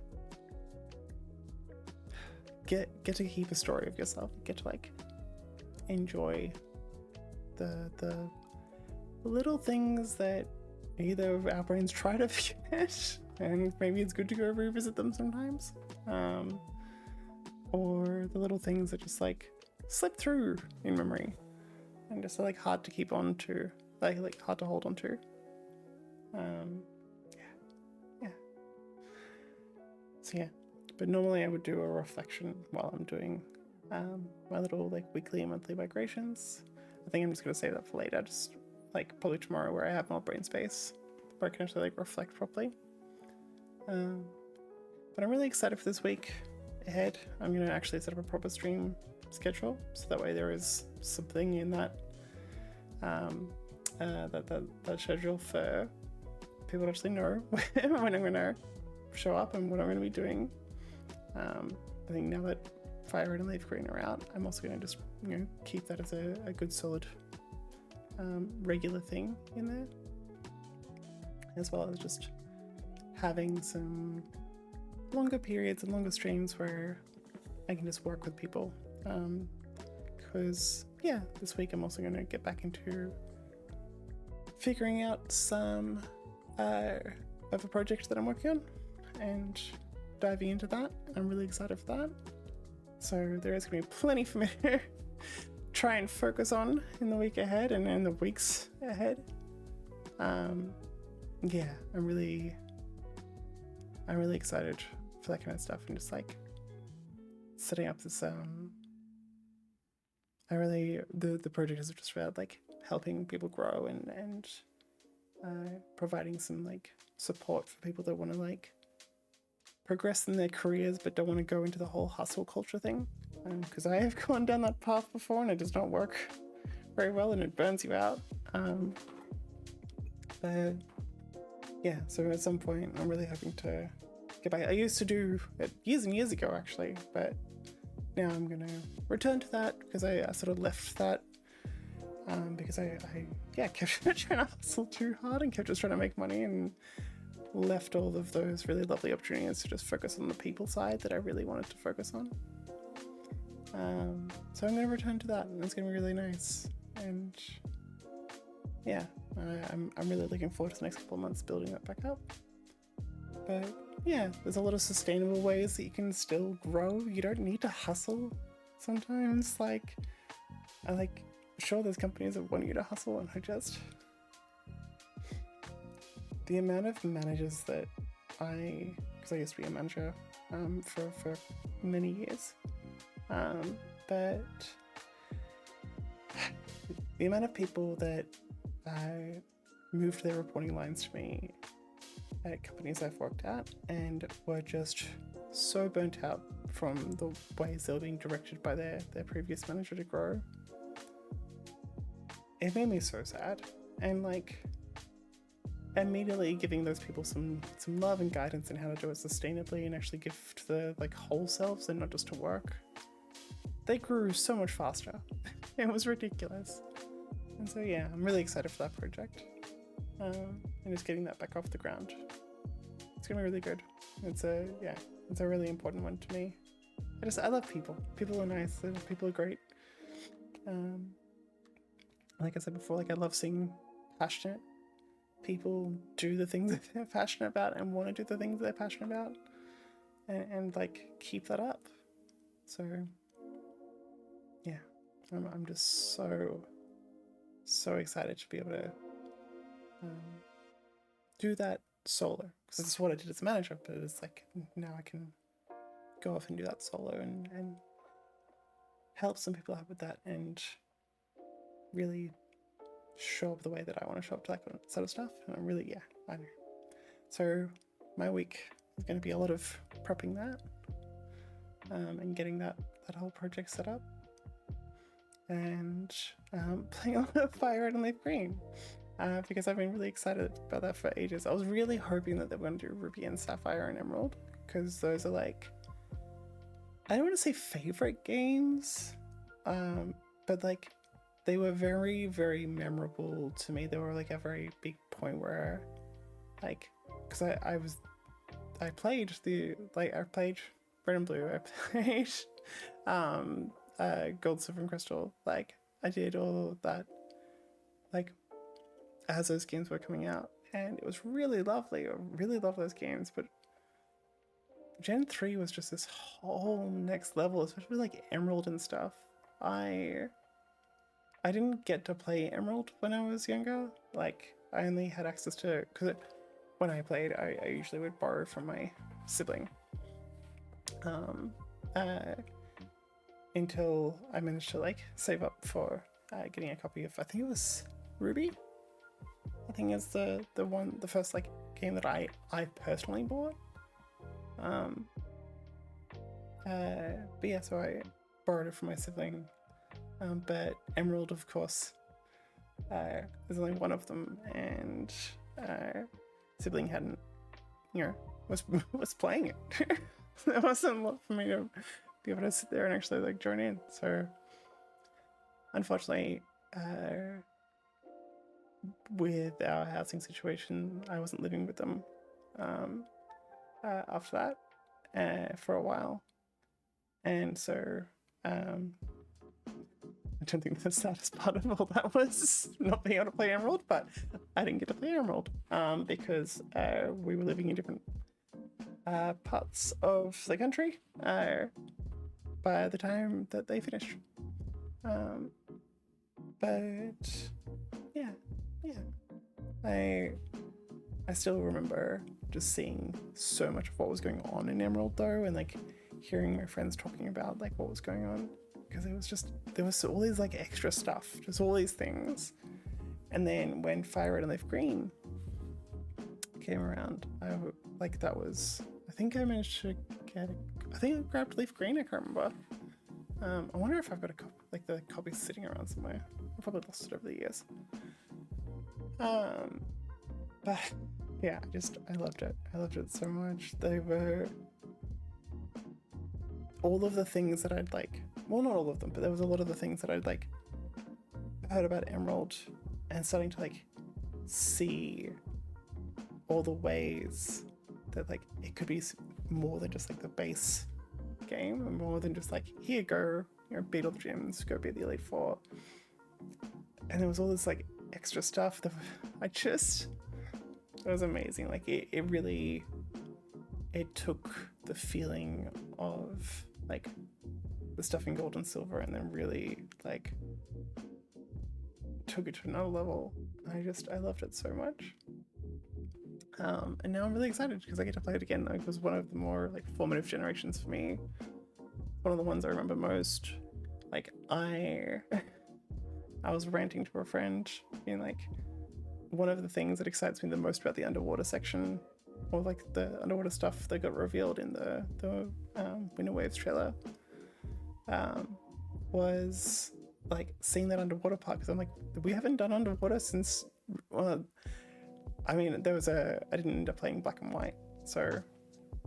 get to keep a story of yourself, get to like enjoy the little things that either our brains try to forget, and maybe it's good to go revisit them sometimes, or the little things that just like slip through in memory. and just like hard to keep on to, like hard to hold on to. Yeah. So yeah, but normally I would do a reflection while I'm doing my little like weekly and monthly migrations. I think I'm just gonna save that for later, just like probably tomorrow, where I have more brain space, where I can actually like reflect properly. But I'm really excited for this week ahead. I'm gonna actually set up a proper stream schedule, so that way there is something in that that schedule for people to actually know when I'm gonna show up and what I'm gonna be doing. I think now that Fire and LeafGreen are out, I'm also gonna just keep that as a good solid regular thing in there, as well as just having some longer periods and longer streams where I can just work with people. Because this week I'm also going to get back into figuring out some of a project that I'm working on and diving into that. I'm really excited for that. So there is going to be plenty for me to try and focus on in the week ahead and in the weeks ahead. I'm really excited for that kind of stuff, and just like setting up this the project is just about like helping people grow and providing some like support for people that want to like progress in their careers but don't want to go into the whole hustle culture thing, because I have gone down that path before and it does not work very well and it burns you out. But yeah, so at some point I'm really hoping to get back. I used to do it years and years ago actually, but now I'm gonna return to that because I sort of left that because I kept trying to hustle too hard and kept just trying to make money, and left all of those really lovely opportunities to just focus on the people side that I really wanted to focus on. So I'm gonna return to that, and it's gonna be really nice. And yeah, I'm really looking forward to the next couple of months building that back up. But yeah, there's a lot of sustainable ways that you can still grow. You don't need to hustle sometimes. Sure, there's companies that want you to hustle, and the amount of managers that because I used to be a manager for many years, but the amount of people that moved their reporting lines to me at companies I've worked at and were just so burnt out from the ways they were being directed by their previous manager to grow, it made me so sad. And like immediately giving those people some love and guidance in how to do it sustainably and actually give to the like whole selves and not just to work, they grew so much faster. It was ridiculous. And so yeah, I'm really excited for that project, and just getting that back off the ground. It's gonna be really good. It's a really important one to me. I love people. People are nice. People are great. Like I said before, like I love seeing passionate people do the things that they're passionate about and want to do the things they're passionate about, and like keep that up. So yeah, I'm just so excited to be able to do that solo, because it's what I did as a manager, but it's like now I can go off and do that solo and help some people out with that and really show up the way that I want to show up to that sort of stuff. And I'm really, I know. So my week is going to be a lot of prepping that and getting that whole project set up, and playing a lot of Fire and LeafGreen. Because I've been really excited about that for ages. I was really hoping that they were going to do Ruby and Sapphire and Emerald, because those are like, I don't want to say favorite games, but like they were very, very memorable to me. They were like a very big point where, like, because I played Red and Blue, I played Gold, Silver and Crystal. Like I did all of that, like, as those games were coming out, and it was really lovely. I really love those games, but Gen 3 was just this whole next level, especially like Emerald and stuff. I I didn't get to play Emerald when I was younger. Like, I only had access to, because when I played, I usually would borrow from my sibling. Uh, until I managed to like save up for getting a copy of, I think it was Ruby. I think it's the first like game that I personally bought. But yeah, so I borrowed it from my sibling. But Emerald, of course, there's only one of them, and sibling hadn't, was playing it. There wasn't a lot for me to be able to sit there and actually like join in. So unfortunately, with our housing situation, I wasn't living with them after that for a while, and so I don't think the saddest part of all that was not being able to play Emerald, but I didn't get to play Emerald because we were living in different parts of the country by the time that they finished. But yeah, I still remember just seeing so much of what was going on in Emerald though, and like hearing my friends talking about like what was going on, because it was just, there was all these like extra stuff, just all these things. And then when Fire Red and Leaf Green came around, that was, I think I managed to get I think I grabbed Leaf Green, I can't remember. I wonder if I've got a copy, like the copy sitting around somewhere. I've probably lost it over the years. But yeah, I loved it. I loved it so much. They were all of the things that I'd like, well, not all of them, but there was a lot of the things that I'd like heard about Emerald, and starting to like see all the ways that like it could be more than just like the base game, and more than just like, here, go, beat all the gyms, go beat the Elite Four. And there was all this like extra stuff that it was amazing. Like it really, it took the feeling of like the stuff in Gold and Silver and then really like took it to another level. I loved it so much. And now I'm really excited because I get to play it again. It was one of the more like formative generations for me. One of the ones I remember most. Like I was ranting to a friend, being like, one of the things that excites me the most about the underwater section, or like the underwater stuff that got revealed in the Winter Waves trailer, was like seeing that underwater part, because I'm like, we haven't done underwater since, well, I mean, I didn't end up playing Black and White, so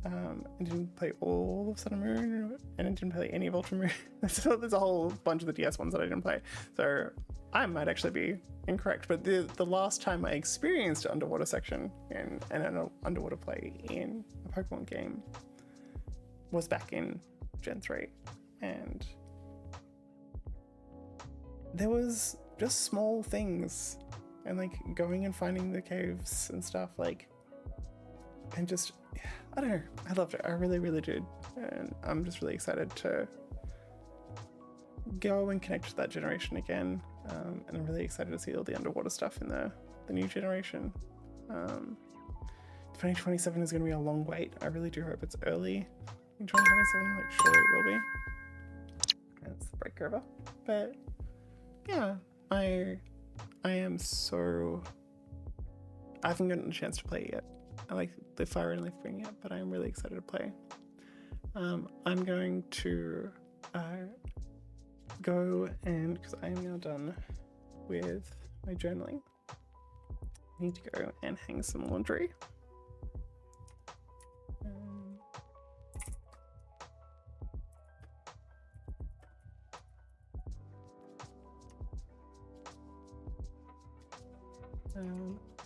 I didn't play all of Sun and Moon, and I didn't play any of Ultramoon. So there's a whole bunch of the DS ones that I didn't play. So I might actually be incorrect, but the last time I experienced underwater section and an underwater play in a Pokemon game was back in Gen 3. And there was just small things, and like going and finding the caves and stuff, like, and just, I don't know, I loved it. I really, really did. And I'm just really excited to go and connect with that generation again. And I'm really excited to see all the underwater stuff in the new generation. 2027 is going to be a long wait. I really do hope it's early in 2027, like surely it will be. That's the break over. But yeah, I am so, I haven't gotten a chance to play it yet. I like the Fire and Leaf Green yet, but I'm really excited to play. I'm going to go, and because I am now done with my journaling, I need to go and hang some laundry.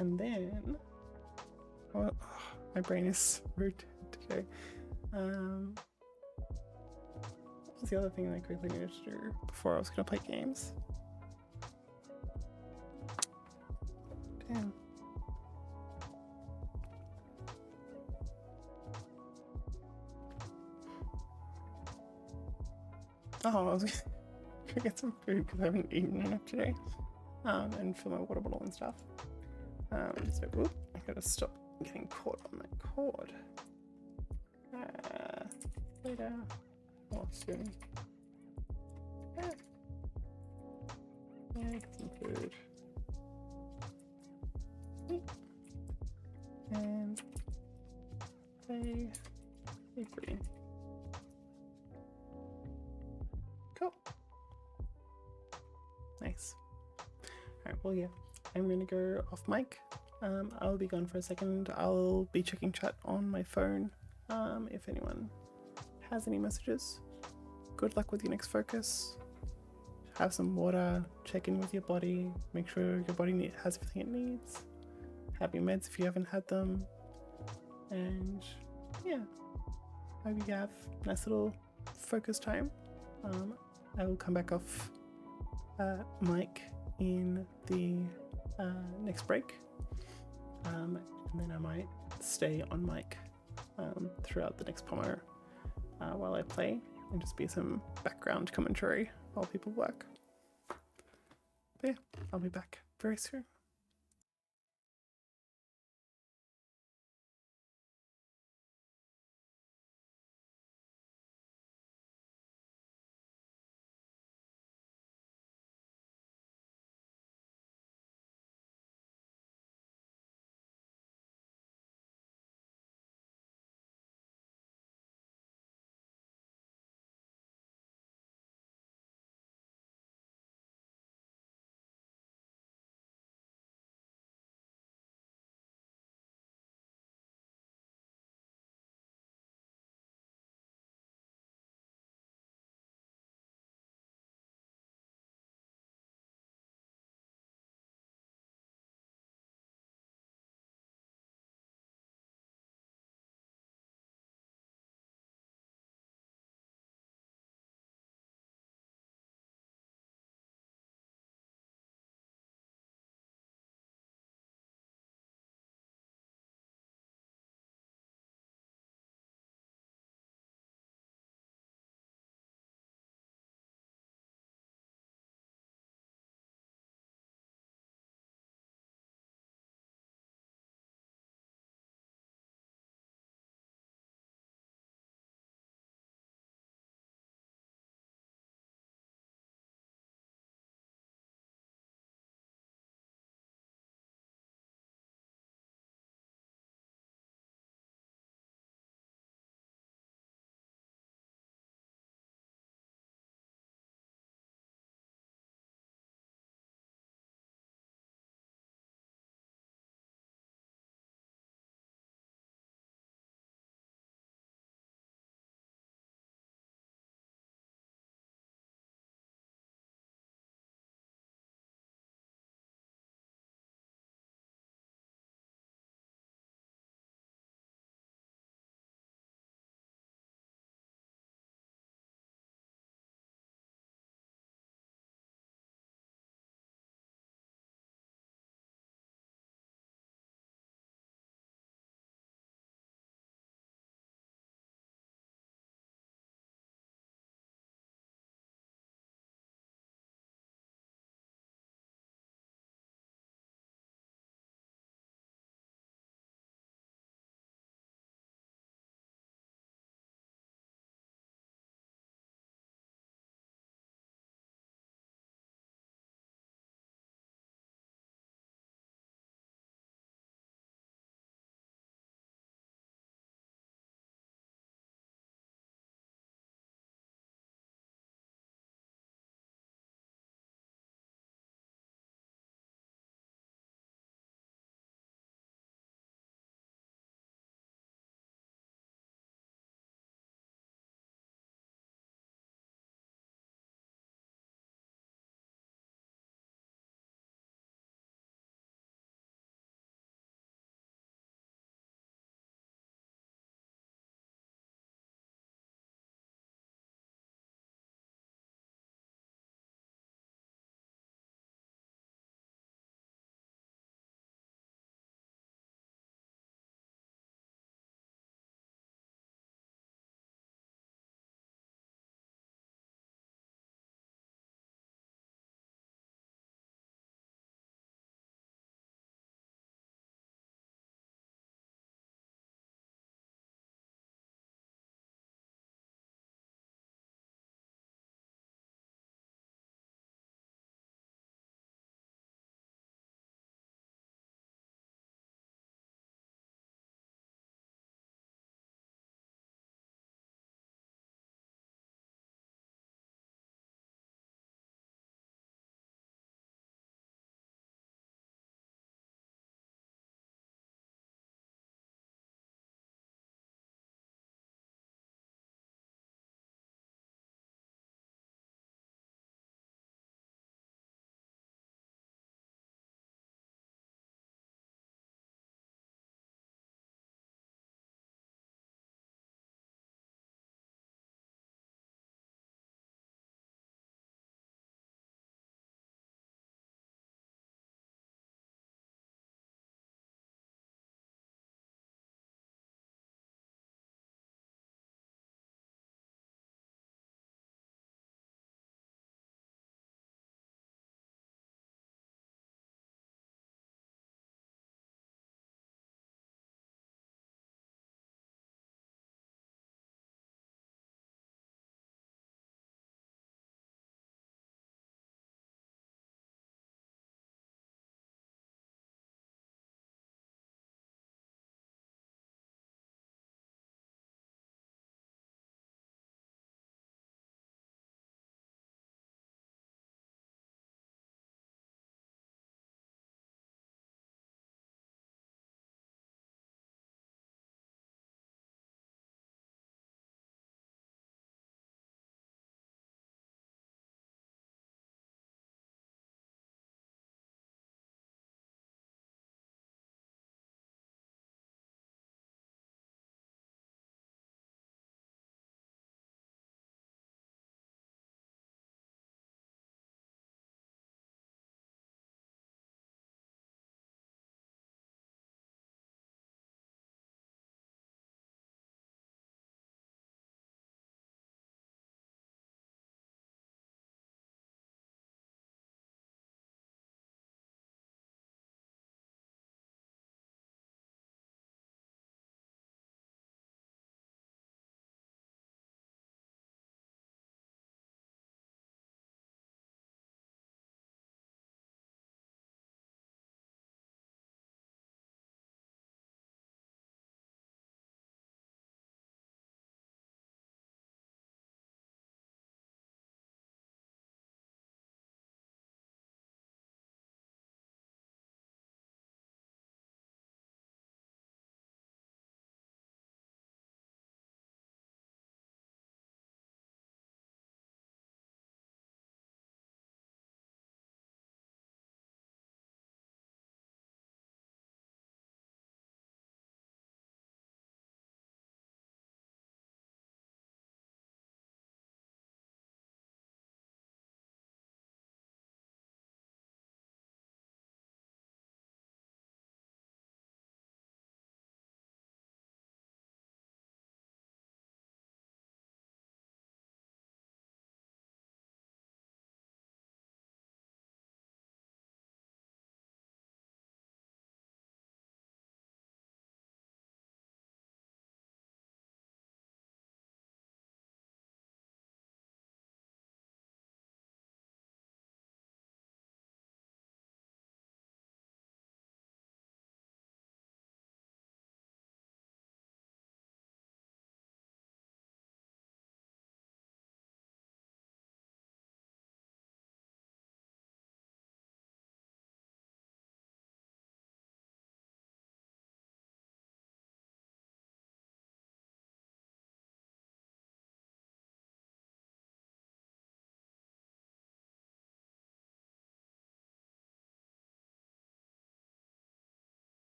And then, oh, my brain is rude today. What was the other thing I quickly needed to do before I was going to play games? Damn. Oh, go get some food because I haven't eaten enough today. And fill my water bottle and stuff. So, whoop, I gotta stop getting caught on that cord. Later. Or soon. Yeah. Yeah, get some food. And play LeafGreen. Cool. Nice. Alright, well, yeah, I'm gonna go off mic. I'll be gone for a second. I'll be checking chat on my phone. If anyone has any messages. Good luck with your next focus. Have some water, check in with your body, make sure your body has everything it needs. Have your meds if you haven't had them. And yeah, hope you have a nice little focus time. I will come back off mic in the next break. And then I might stay on mic throughout the next Pomodoro while I play, and just be some background commentary while people work. But yeah, I'll be back very soon.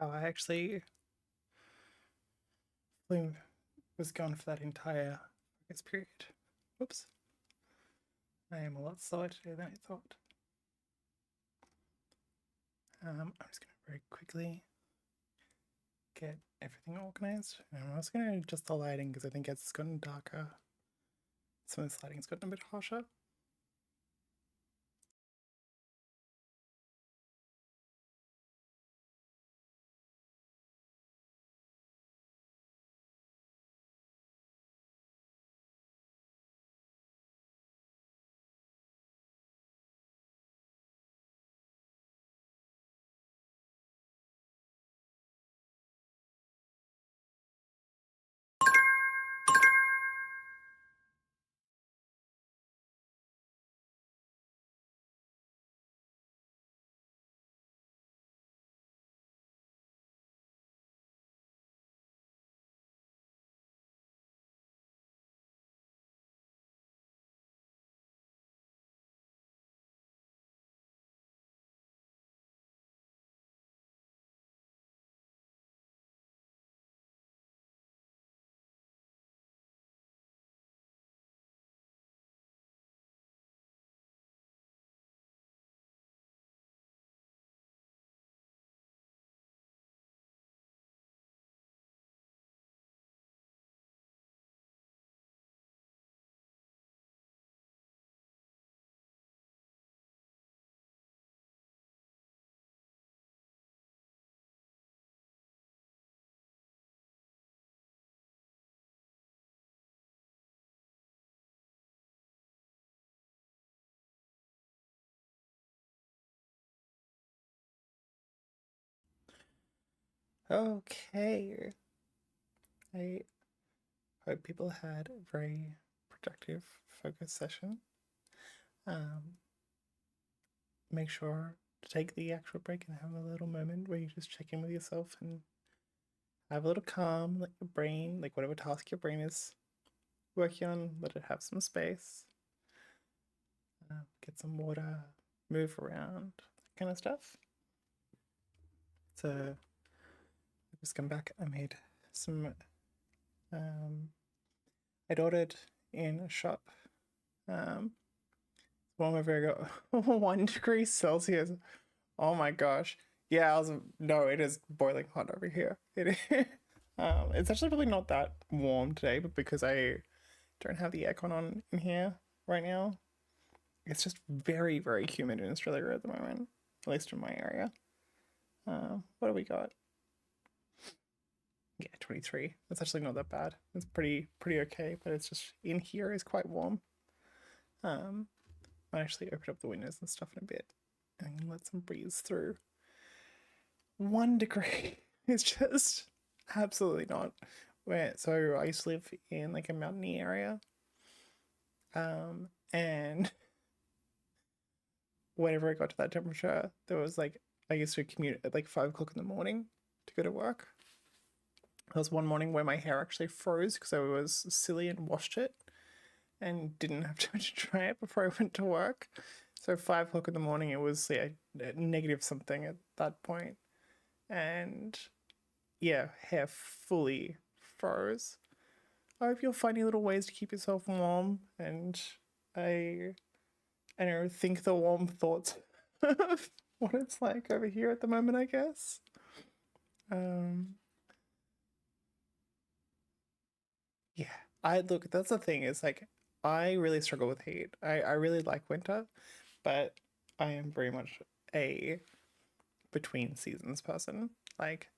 how I actually was gone for that entire focus period. Whoops. I am a lot slower today than I thought. I'm just going to very quickly get everything organized. And I'm also going to adjust the lighting because I think it's gotten darker. Some of this lighting's gotten a bit harsher. Okay. I hope people had a very productive focus session. Make sure to take the actual break and have a little moment where you just check in with yourself and have a little calm, let your brain, like whatever task your brain is working on, let it have some space. Get some water, move around, that kind of stuff. So I just come back. I made some. I'd ordered in a shop. One over I got 1 degree Celsius. Oh my gosh. Yeah, no, it is boiling hot over here. It's actually probably not that warm today, but because I don't have the aircon on in here right now, it's just very, very humid in Australia at the moment, at least in my area. What do we got? Yeah, 23. That's actually not that bad. It's pretty okay, but it's just in here is quite warm. I actually open up the windows and stuff in a bit and let some breeze through. 1 degree is just absolutely not. So I used to live in like a mountainy area, and whenever I got to that temperature, there was like I used to commute at like 5 o'clock in the morning to go to work. There was one morning where my hair actually froze because I was silly and washed it and didn't have time to dry it before I went to work. So 5 o'clock in the morning, it was negative something at that point, and yeah, hair fully froze. I hope you're finding little ways to keep yourself warm, and I don't think the warm thoughts of what it's like over here at the moment, I guess. Yeah, I look. That's the thing is like I really struggle with heat. I really like winter, but I am very much a between seasons person. Like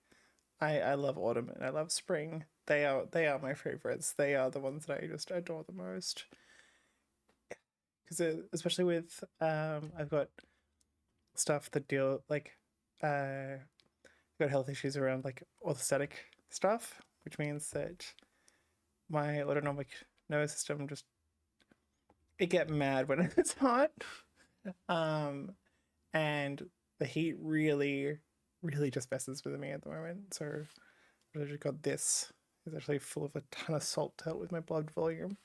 I love autumn and I love spring. They are my favorites. They are the ones that I just adore the most. Because especially with I've got stuff that deal like got health issues around like orthostatic stuff, which means that my autonomic nervous system just it get mad when it's hot. And the heat really just messes with me at the moment. So I just got this. It's actually full of a ton of salt to help with my blood volume.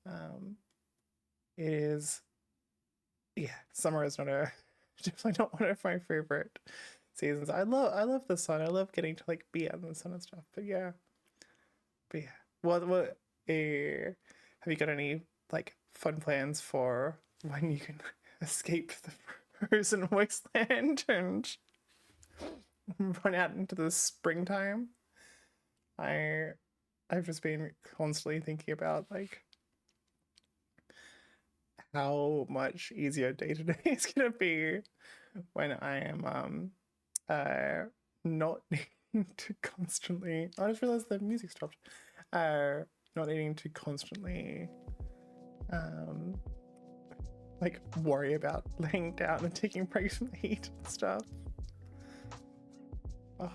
It is, yeah, summer is not a definitely not one of my favorite seasons. I love the sun. I love getting to like be out in the sun and stuff. But yeah. What have you got any like fun plans for when you can escape the frozen wasteland and run out into the springtime? I've just been constantly thinking about like how much easier day to day is gonna be when I am not needing to constantly. I just realized the music stopped. Not needing to constantly like worry about laying down and taking breaks from the heat and stuff. Oh,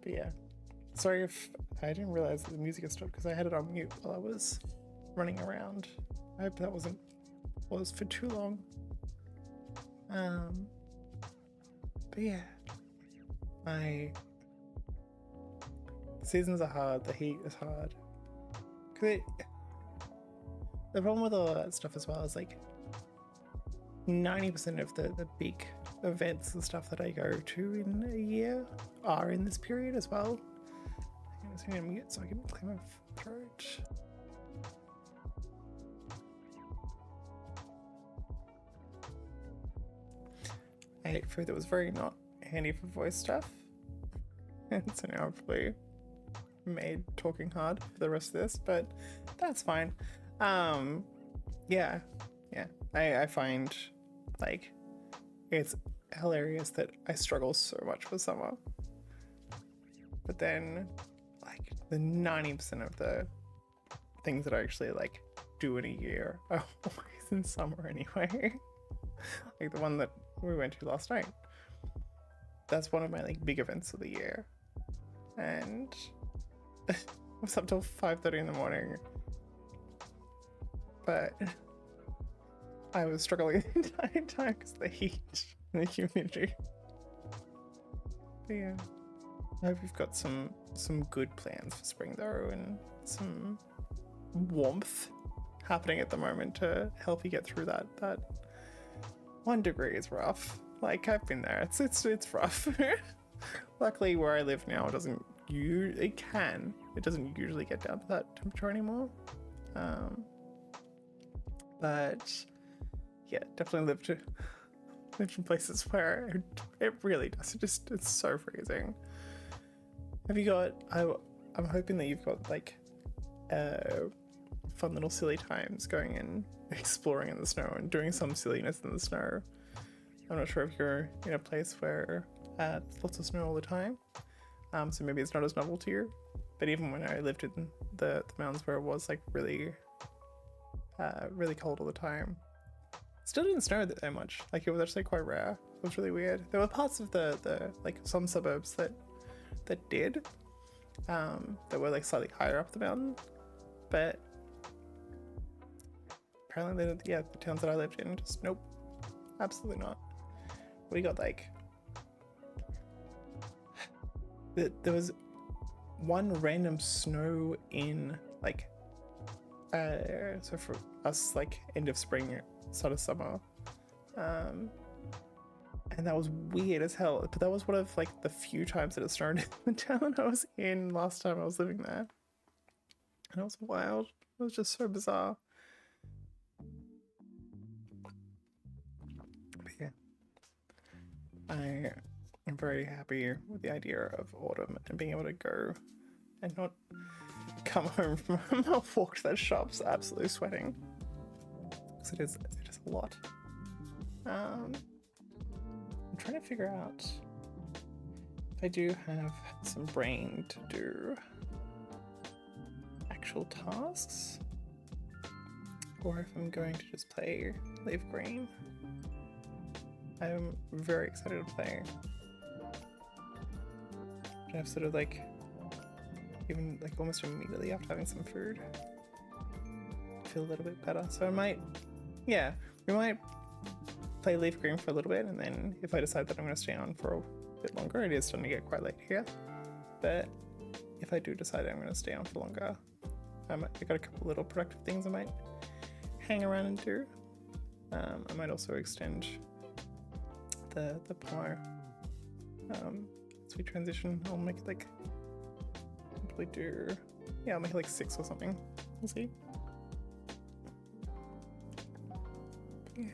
but yeah, sorry if I didn't realize that the music had stopped because I had it on mute while I was running around. I hope that wasn't for too long. But yeah, seasons are hard. The heat is hard. The problem with all that stuff as well is like 90% of the big events and stuff that I go to in a year are in this period as well. I'm just gonna mute so I can clear my throat. I ate food that was very not handy for voice stuff. And so now I've probably made talking hard for the rest of this, but that's fine. Yeah. I find like it's hilarious that I struggle so much with summer. But then like the 90% of the things that I actually like do in a year are always in summer anyway. Like the one that we went to last night. That's one of my like big events of the year. And I was up till 5:30 in the morning. But I was struggling the entire time because of the heat and the humidity. But yeah. I hope you've got some good plans for spring though, and some warmth happening at the moment to help you get through that. That 1 degree is rough. Like I've been there. It's rough. Luckily where I live now it doesn't usually get down to that temperature anymore. But yeah, definitely lived in places where it really does. It's so freezing. Have you got? I'm hoping that you've got like fun little silly times going and exploring in the snow and doing some silliness in the snow. I'm not sure if you're in a place where there's lots of snow all the time, so maybe it's not as novel to you. But even when I lived in the mountains where it was like really cold all the time, it still didn't snow that much. Like it was actually quite rare. It was really weird. There were parts of the like some suburbs that did that were like slightly higher up the mountain, but apparently the towns that I lived in just nope, absolutely not. We got like there was one random snow in like so for us like end of spring start of summer, and that was weird as hell, but that was one of like the few times that it snowed in the town I was in last time I was living there, and it was wild. It was just so bizarre. But yeah, I am very happy with the idea of autumn and being able to go and not come home from a walk to the shops absolutely sweating, because it is a lot. I'm trying to figure out if I do have some brain to do actual tasks, or if I'm going to just play LeafGreen. I'm very excited to play. I've sort of like, even like almost immediately after having some food, feel a little bit better. So we might play LeafGreen for a little bit, and then if I decide that I'm going to stay on for a bit longer, it is starting to get quite late here, but if I do decide I'm going to stay on for longer, I got a couple little productive things I might hang around and do. I might also extend the As we transition, I'll make it like probably do, yeah, I'll make it like 6 or something. We'll see. Yeah.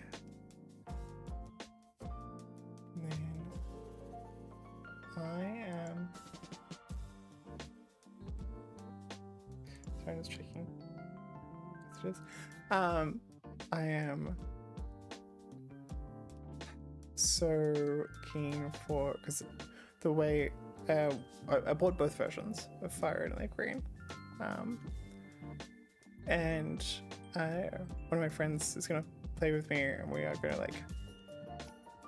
And then I am. Sorry, I'm just checking. Yes, it is. I am so keen for, because the way I bought both versions of Fire and LeafGreen, and one of my friends is gonna play with me, and we are gonna like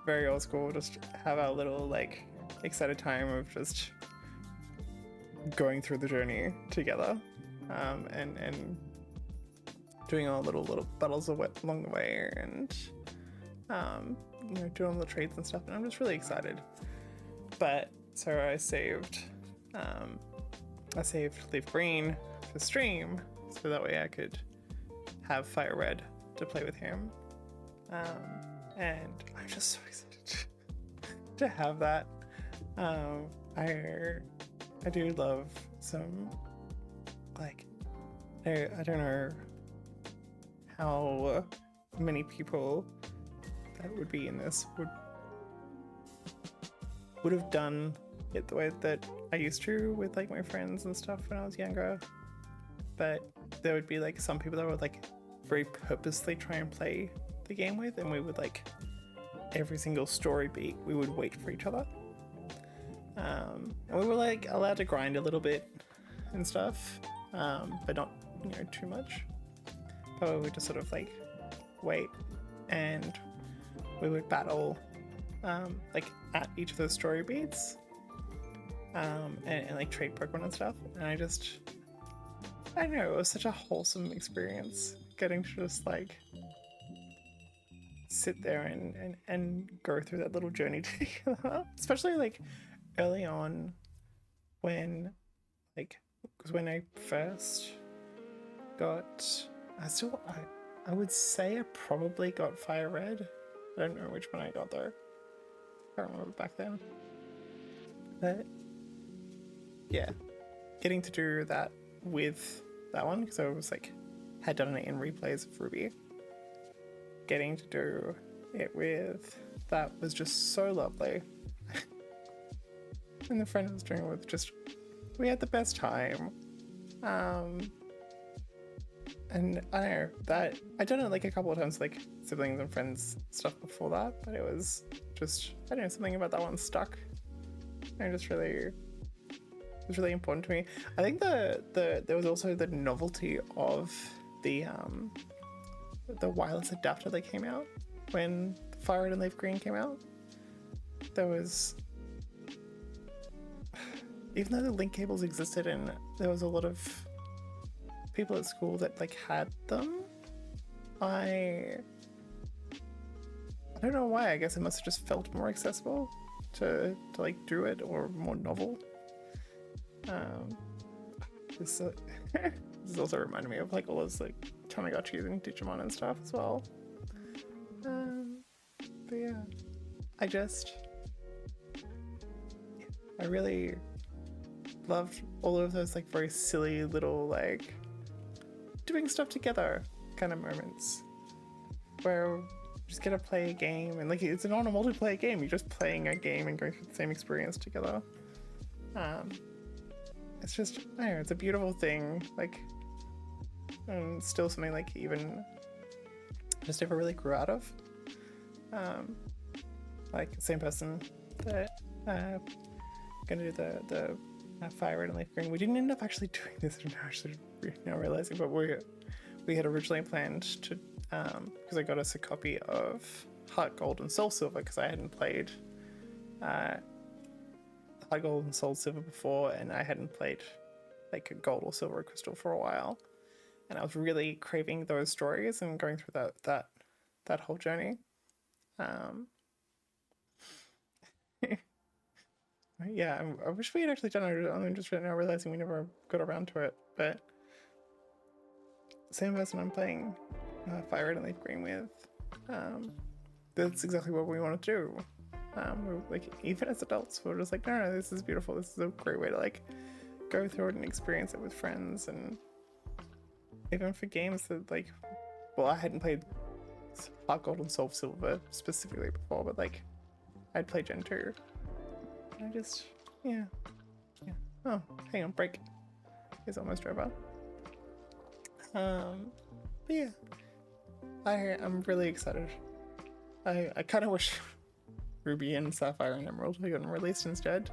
very old school, just have our little like excited time of just going through the journey together, and doing all little battles along the way, and you know, doing all the trades and stuff, and I'm just really excited. But so I saved LeafGreen for stream, so that way I could have Fire Red to play with him, and I'm just so excited to have that. I do love some, like, I don't know how many people that would be in this would have done it the way that I used to with like my friends and stuff when I was younger, but there would be like some people that would like very purposely try and play the game with, and we would like every single story beat we would wait for each other, and we were like allowed to grind a little bit and stuff, but not, you know, too much, but we would just sort of like wait, and we would battle like at each of those story beats, and like trade Pokemon and stuff, and I don't know, it was such a wholesome experience getting to just like sit there and go through that little journey together, especially like early on when, like, because when I first got, I would say I probably got Fire Red. I don't know which one I got though. I can't remember back then. But yeah, getting to do that with that one, because I was like had done it in replays of Ruby. Getting to do it with that was just so lovely. And the friend I was doing it with, just, we had the best time. And I don't know, that I'd done it like a couple of times, like siblings and friends stuff before that, but it was just, I don't know, something about that one stuck. And just really, it was really important to me. I think there was also the novelty of the wireless adapter that came out when Fire Red and LeafGreen came out. There was, even though the link cables existed and there was a lot of people at school that like had them, I don't know why. I guess it must have just felt more accessible to like do it, or more novel. This this also reminded me of like all those like Tamagotchis and Digimon and stuff as well. But yeah, I really loved all of those like very silly little like doing stuff together kind of moments where you just get to play a game, and like it's not a multiplayer game, you're just playing a game and going through the same experience together. It's just, I don't know, it's a beautiful thing, like, and still something like even just never really grew out of. Like same person that gonna do the Fire Red and LeafGreen. We didn't end up actually doing this now realizing, but we had originally planned to, because I got us a copy of Heart Gold and Soul Silver, because I hadn't played Heart Gold and Soul Silver before, and I hadn't played like Gold or Silver or Crystal for a while, and I was really craving those stories and going through that whole journey. Yeah, I wish we had actually done it. I'm just right now realizing we never got around to it, but same person I'm playing Fire Red and LeafGreen with, that's exactly what we want to do. like even as adults, we're just like, no, this is beautiful. This is a great way to like go through it and experience it with friends, and even for games that like, well, I hadn't played Heart Gold and Soul Silver specifically before, but like I'd play Gen 2. I just, yeah. Oh, hang on, break is almost over. But yeah, I'm really excited. I kind of wish Ruby and Sapphire and Emerald had gotten released instead.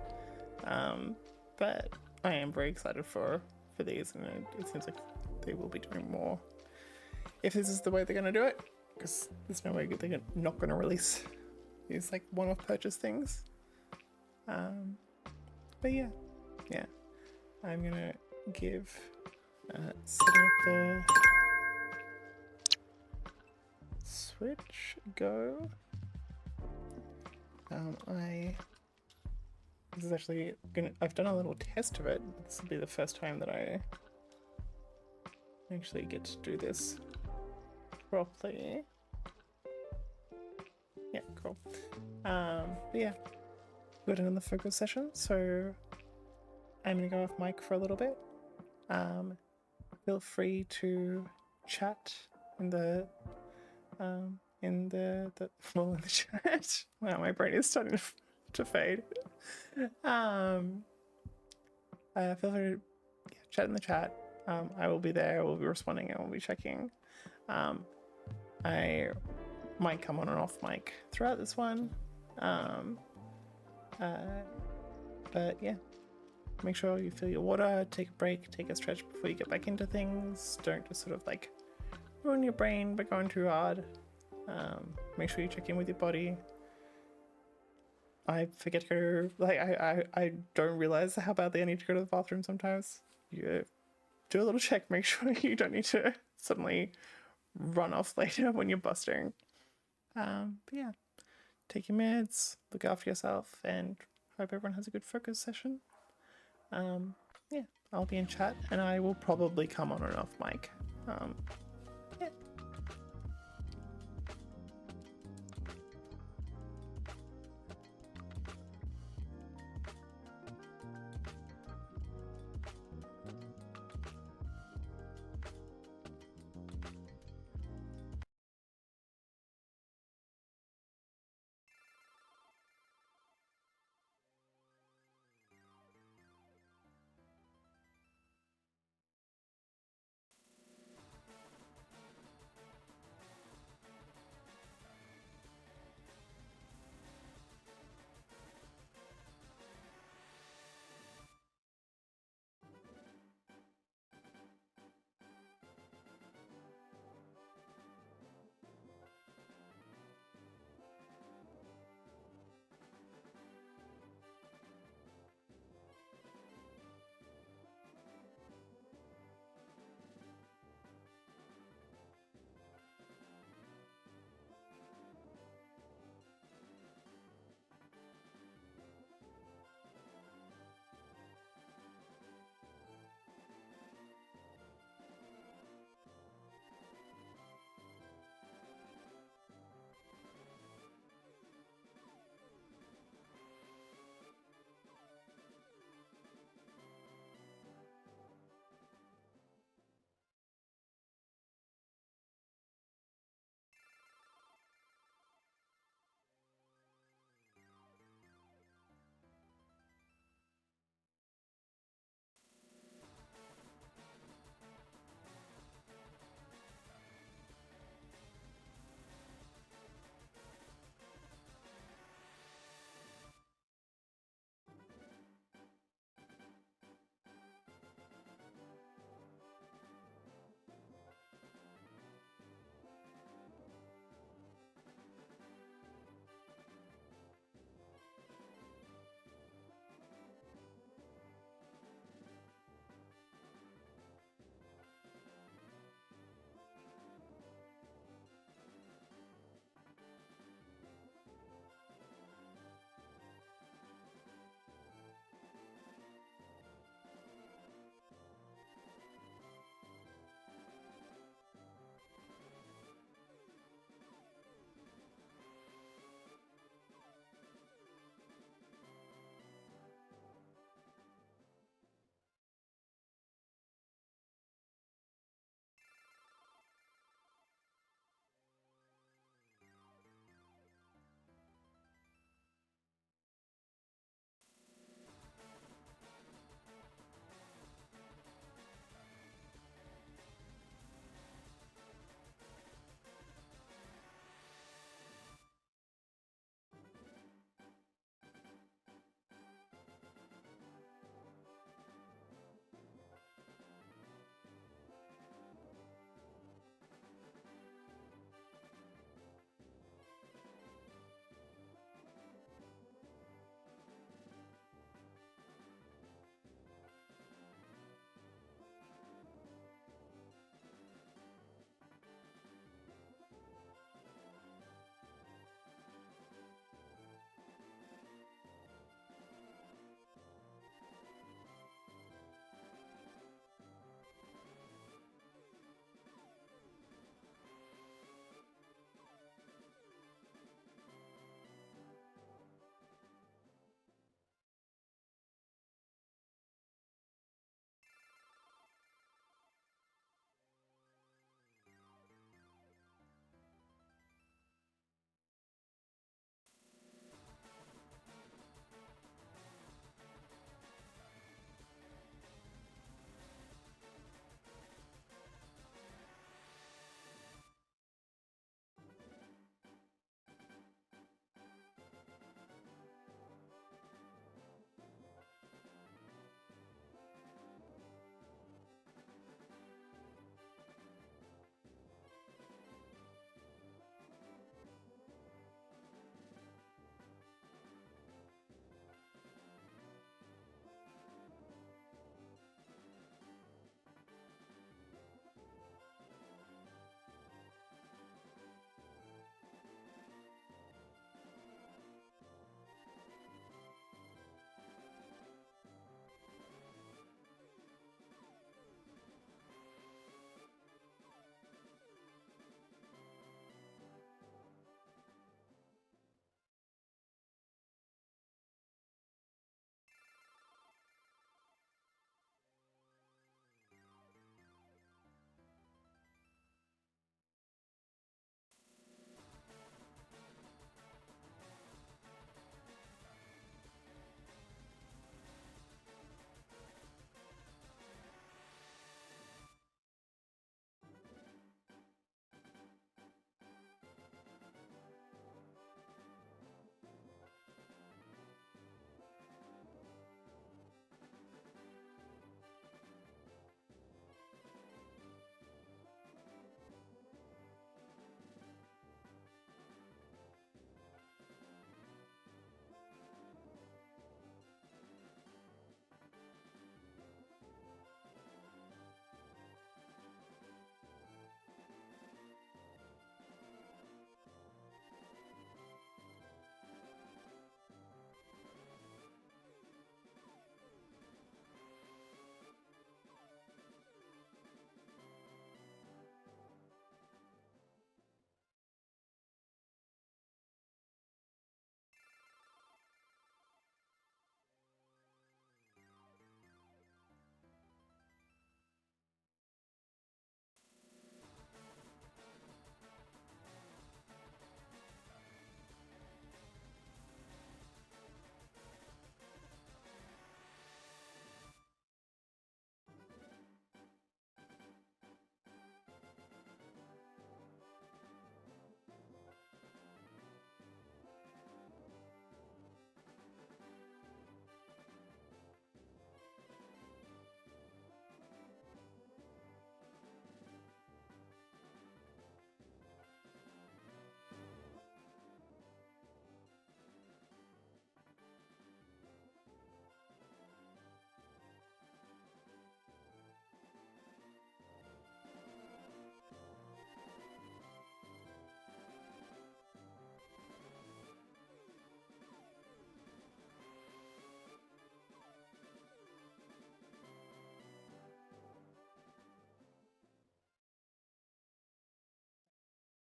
But I am very excited for these, and it seems like they will be doing more if this is the way they're going to do it, because there's no way they're not going to release these like one-off purchase things. But yeah, I'm gonna give setting up the Switch go. This is actually I've done a little test of it. This will be the first time that I actually get to do this properly. Yeah, cool. But yeah, we're doing the focus session, so I'm gonna go off mic for a little bit. Feel free to chat in the chat. Wow, my brain is starting to fade. Feel free to chat in the chat. I will be there. I will be responding. I will be checking. I might come on and off mic throughout this one. But yeah, make sure you fill your water, take a break, take a stretch before you get back into things. Don't just sort of like ruin your brain by going too hard. Make sure you check in with your body. I forget to go, like, I don't realize how badly I need to go to the bathroom sometimes. You do a little check, make sure you don't need to suddenly run off later when you're busting. But yeah, take your meds, look after yourself, and hope everyone has a good focus session. Yeah, I'll be in chat, and I will probably come on and off mic. Yeah.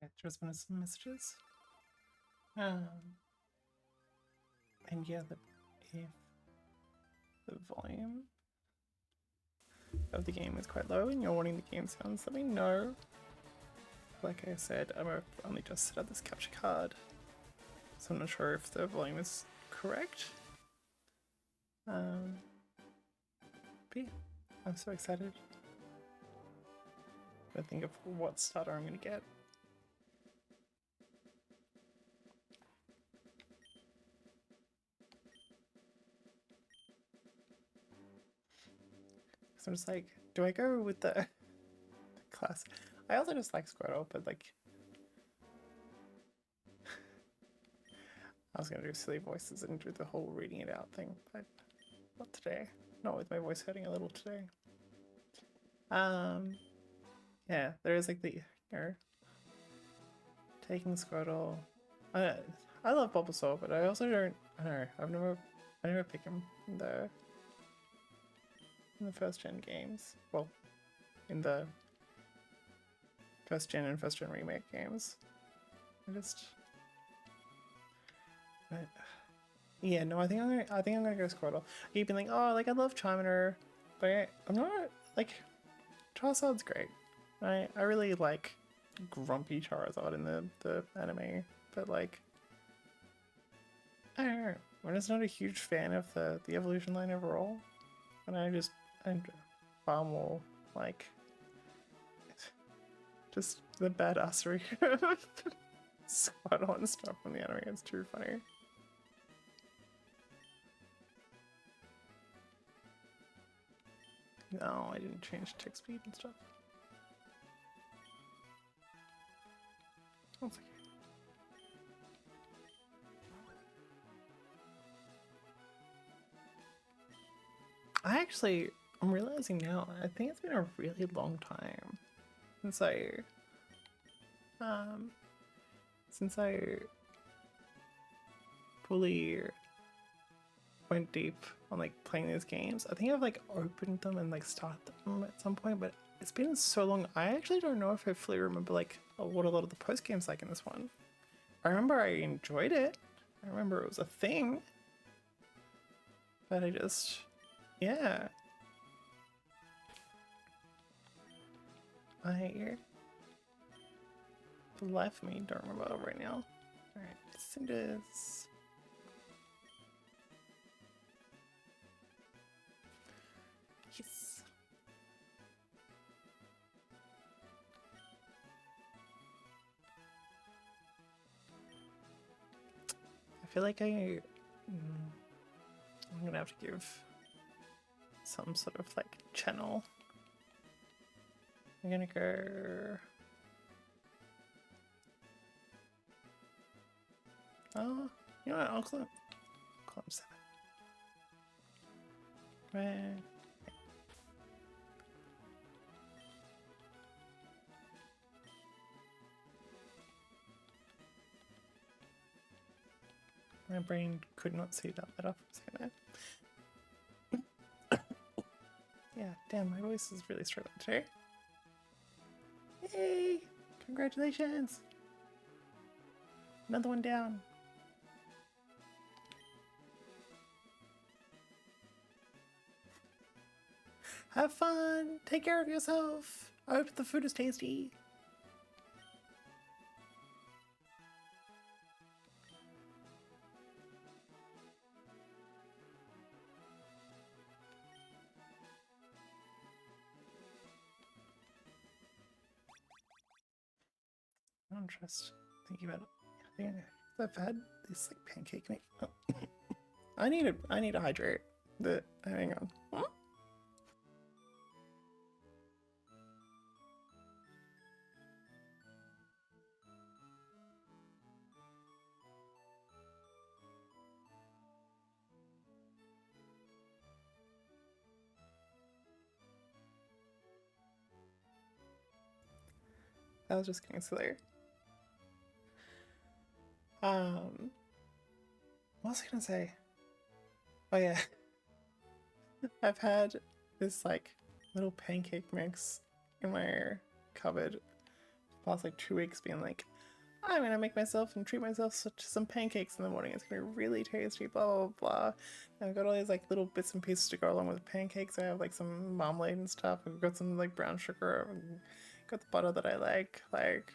Okay, there's been some messages. And yeah, if the volume of the game is quite low and you're wanting the game sounds, let me know. Like I said, I'm only just set up this capture card, so I'm not sure if the volume is correct. But yeah, I'm so excited. I think of what starter I'm gonna get. So I'm just like, do I go with the class? I also just like Squirtle, but like, I was gonna do silly voices and do the whole reading it out thing, but not today. Not with my voice hurting a little today. Yeah, there is like the, you know, taking Squirtle. I love Bulbasaur, but I also don't. I don't know. I never pick him in the first gen games. Well, in the first gen and first gen remake games. But, yeah, no, I think I'm gonna go Squirtle. You've been like, oh, like I love Charmander, but I'm not like Charizard's great. I really like grumpy Charizard in the anime, but like I don't know. I'm just not a huge fan of the evolution line overall, and I'm far more like just the badassery of Squirtle and stuff from the anime. It's too funny. No, I didn't change tick speed and stuff. That's okay. I'm realizing now, I think it's been a really long time since um, I fully went deep on like playing these games. I think I've like opened them and like started them at some point, but it's been so long. I actually don't know if I fully remember like what a lot of the post games like in this one. I remember I enjoyed it. I remember it was a thing, but yeah. I, the life of me, don't remember right now. Alright, Cinders. Yes. I feel like I'm gonna have to give some sort of like channel. I'm gonna go. Oh, you know what? I'll climb 7. Where? My brain could not see that letter for a second. Yeah, damn, my voice is really struggling today. Yay! Congratulations! Another one down. Have fun! Take care of yourself! I hope the food is tasty. I don't trust thinking about it. I think I've had this like pancake make. Oh. I need to hydrate. Hang on. Huh? I was just getting silly. What was I gonna say? Oh yeah, I've had this like little pancake mix in my cupboard past like 2 weeks being like, I'm gonna make myself and treat myself to some pancakes in the morning. It's gonna be really tasty, blah blah blah. And I've got all these like little bits and pieces to go along with the pancakes. I have like some marmalade and stuff. I've got some like brown sugar and got the butter that I like. Like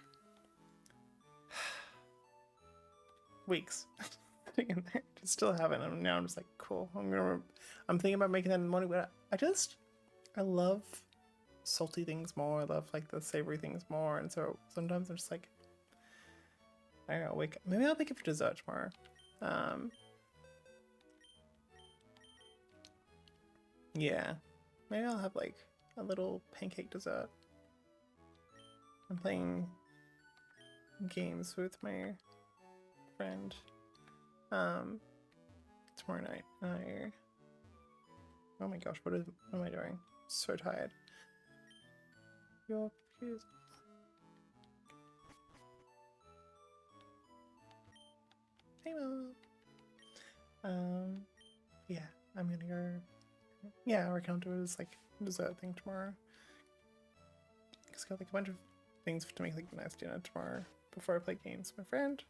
weeks sitting in there, just still haven't. And now I'm just like, cool. I'm thinking about making that in the morning, but I love salty things more. I love like the savory things more, and so sometimes I'm just like, I don't know, maybe I'll make it for dessert tomorrow. Yeah, maybe I'll have like a little pancake dessert. I'm playing games with my friend tomorrow night. Oh my gosh, what am I doing? So tired. Your computer's hey Mom. Yeah, I'm gonna go. Yeah, we're gonna do this like dessert thing tomorrow. Just got like a bunch of things to make like a nice dinner tomorrow before I play games with my friend.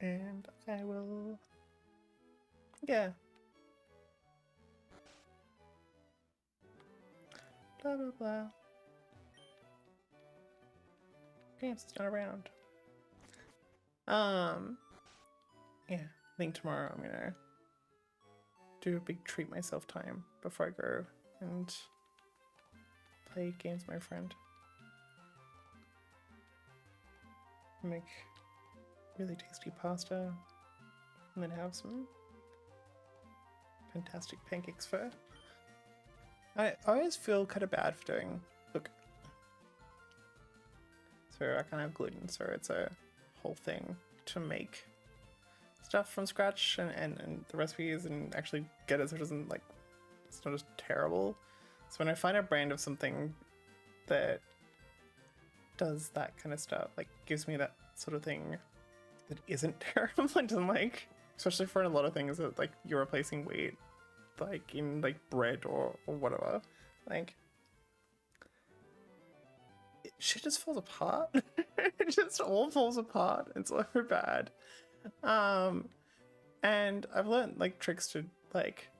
And I will, yeah. Blah blah blah. Games is not around. Yeah, I think tomorrow I'm gonna do a big treat myself time before I go and play games with my friend. Make really tasty pasta and then have some fantastic pancakes for. I always feel kind of bad for doing, look, so I can't have gluten, so it's a whole thing to make stuff from scratch and the recipes and actually get it so it doesn't like, it's not just terrible. So when I find a brand of something that does that kind of stuff, like gives me that sort of thing that isn't terrible, I don't like, especially for a lot of things that like you're replacing wheat, like in like bread or whatever, like shit just falls apart. It just all falls apart. It's so bad. And I've learned like tricks to like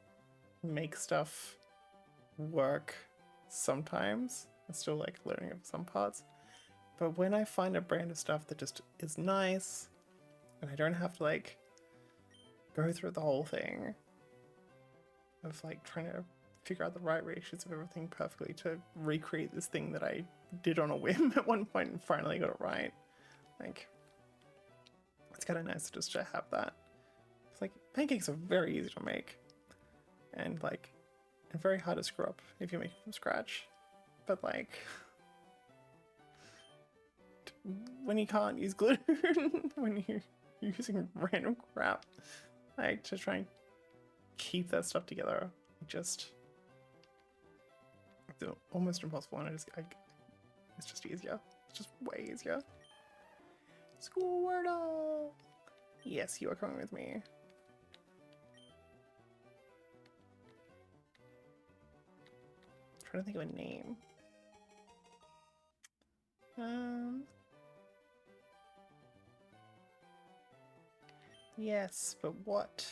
make stuff work sometimes. I'm still like learning of some parts. But when I find a brand of stuff that just is nice and I don't have to like go through the whole thing of like trying to figure out the right ratios of everything perfectly to recreate this thing that I did on a whim at one point and finally got it right. Like, it's kind of nice just to have that. It's like, pancakes are very easy to make and like, and very hard to screw up if you make it from scratch. But like, when you can't use gluten, when you're using random crap, like to try and keep that stuff together, just it's almost impossible. And it's just easier. It's just way easier. Squirtle! Yes, you are coming with me. I'm trying to think of a name. Yes, but what?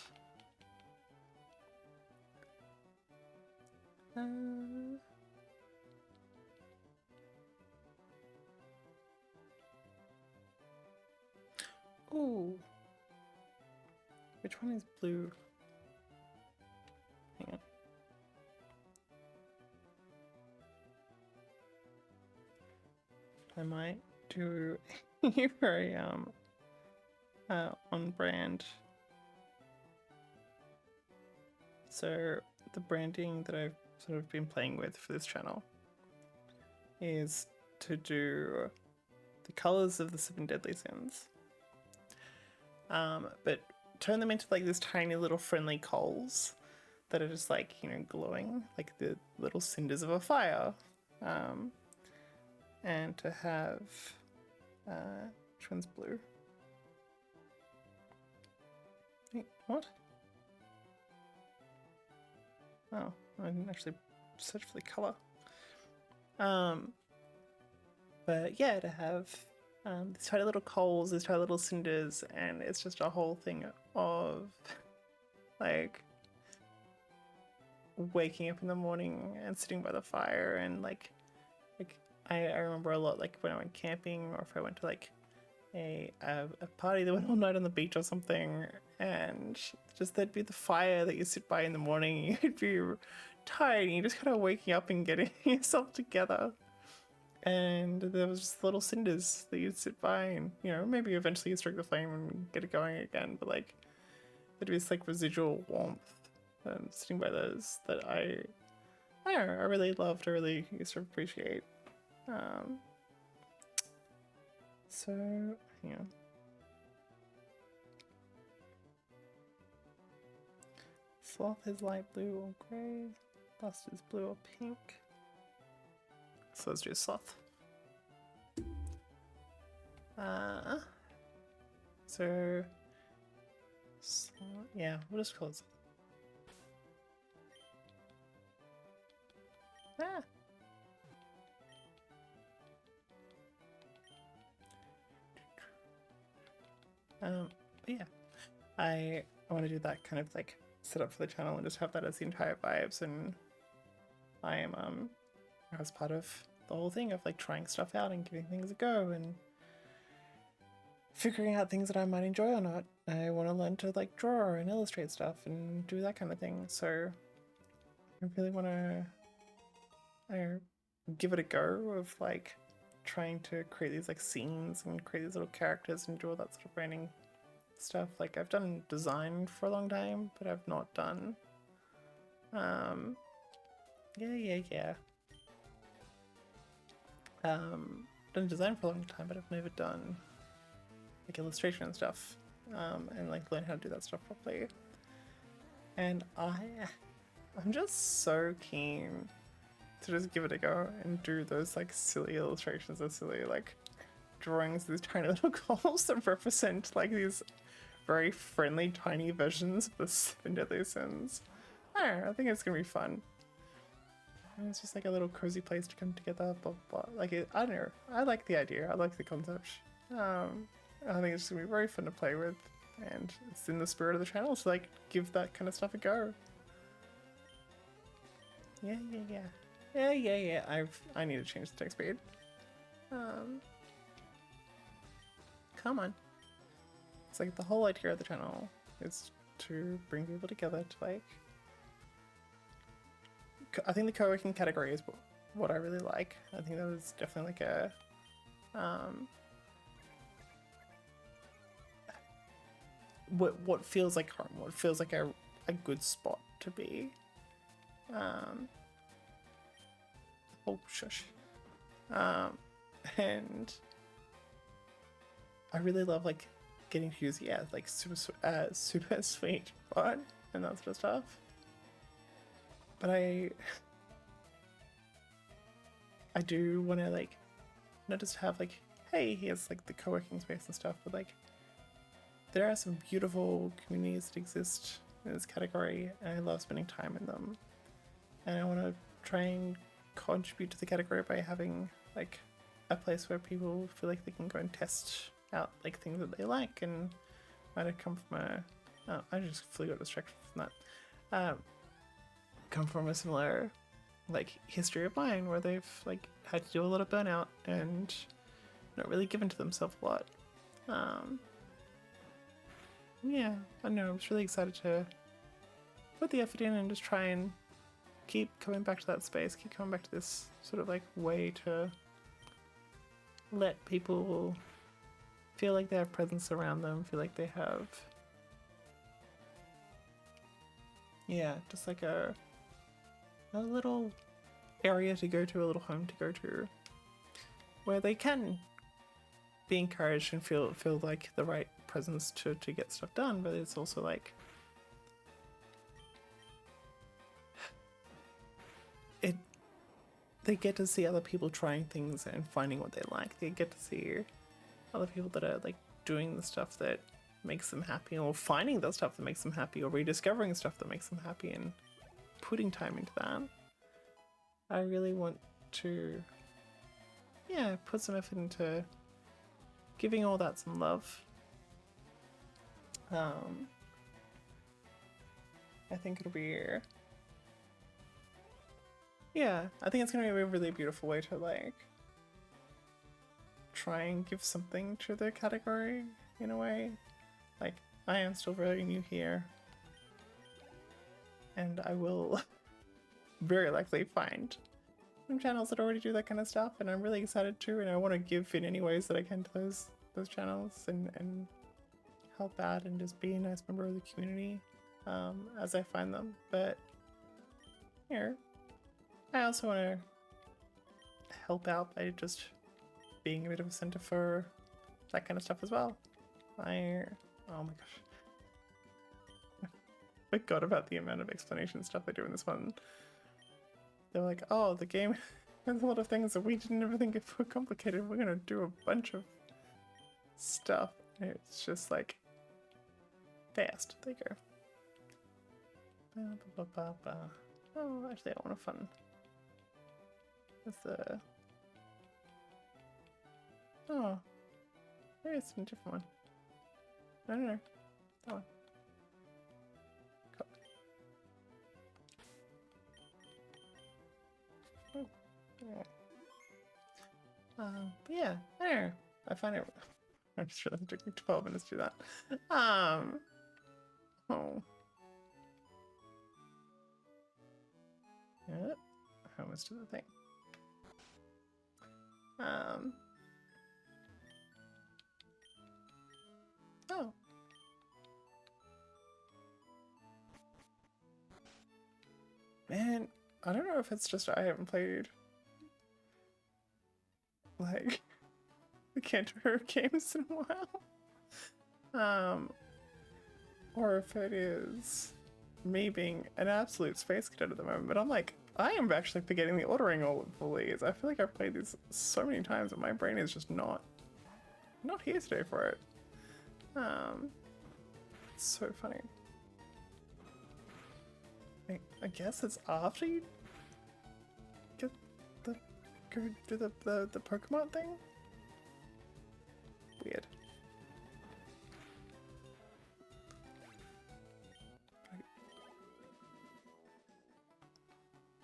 Ooh. Which one is blue? Hang on. I might do a very on brand. So the branding that I've sort of been playing with for this channel is to do the colors of the 7 deadly sins, but turn them into like this tiny little friendly coals that are just like, you know, glowing like the little cinders of a fire, and to have which one's blue? Wait, what? Oh, I didn't actually search for the color. But yeah, to have these tiny little coals, these tiny little cinders, and it's just a whole thing of like waking up in the morning and sitting by the fire, and like I remember a lot like when I went camping, or if I went to like a party that went all night on the beach or something, and just there'd be the fire that you sit by in the morning. You'd be tired and you're just kind of waking up and getting yourself together, and there was just little cinders that you'd sit by, and you know, maybe eventually you stroke the flame and get it going again, but like there'd be this like residual warmth sitting by those that I don't know, I really loved, I really used to appreciate. So yeah. Sloth is light blue or grey. Bust is blue or pink. So let's do sloth. So yeah, we'll just call it sloth. But yeah, I want to do that kind of like set up for the channel and just have that as the entire vibes, and I am as part of the whole thing of like trying stuff out and giving things a go and figuring out things that I might enjoy or not. I want to learn to like draw and illustrate stuff and do that kind of thing, so I really want to give it a go of like trying to create these like scenes and create these little characters and do all that sort of branding stuff. Like I've done design for a long time, but I've not done done design for a long time, but I've never done like illustration and stuff, and like learn how to do that stuff properly. And I'm just so keen to just give it a go and do those like silly illustrations or silly like drawings, these tiny little goals that represent like these very friendly tiny versions of the 7 deadly sins. I don't know, I think it's gonna be fun. And it's just like a little cozy place to come together, blah blah. Like I don't know, I like the idea, I like the concept. I think it's gonna be very fun to play with, and it's in the spirit of the channel to like give that kind of stuff a go. Yeah. I need to change the text speed. Come on. It's like the whole idea of the channel is to bring people together to like. I think the co-working category is what I really like. I think that was definitely like a what feels like home, what feels like a good spot to be. Oh shush. And I really love like getting to use like super sweet fun and that sort of stuff. But I do want to like not just have like, hey, here's like the co-working space and stuff, but like there are some beautiful communities that exist in this category, and I love spending time in them. And I want to try and contribute to the category by having like a place where people feel like they can go and test out like things that they like, and might have come from I just fully got distracted from that. Come from a similar like history of mine where they've like had to do a lot of burnout and not really given to themselves a lot. Yeah, I know, I'm just really excited to put the effort in and just try and keep coming back to that space, keep coming back to this sort of like way to let people feel like they have presence around them, feel like they have, yeah, just like a little area to go to, a little home to go to, where they can be encouraged and feel like the right presence to get stuff done, but it's also like they get to see other people trying things and finding what they like. They get to see other people that are like doing the stuff that makes them happy, or finding the stuff that makes them happy, or rediscovering stuff that makes them happy, and putting time into that. I really want to, yeah, put some effort into giving all that some love. I think it'll be, yeah, I think it's gonna be a really beautiful way to like try and give something to the category in a way. Like, I am still very new here, and I will very likely find some channels that already do that kind of stuff, and I'm really excited to, and I want to give in any ways that I can to those channels and help out and just be a nice member of the community as I find them. But here, I also want to help out by just being a bit of a center for that kind of stuff as well. Oh my gosh. I forgot about the amount of explanation stuff they do in this one. They're like, oh, the game has a lot of things that we didn't ever think if were complicated. We're gonna do a bunch of stuff. And it's just like fast. There you go. Oh, actually, I want a fun. What's the? Oh, maybe it's a different one. I don't know. That one. Cool. Oh, yeah. But yeah, I don't know. I find it. I'm just sure that took me 12 minutes to do that. Oh. Yep. Almost to the thing. Oh. Man, I don't know if it's just I haven't played like the Canter games in a while. Or if it is me being an absolute space cadet at the moment, but I'm like, I am actually forgetting the ordering all of these. I feel like I've played these so many times that my brain is just not here today for it. It's so funny. I guess it's after you get go do the Pokemon thing? Weird.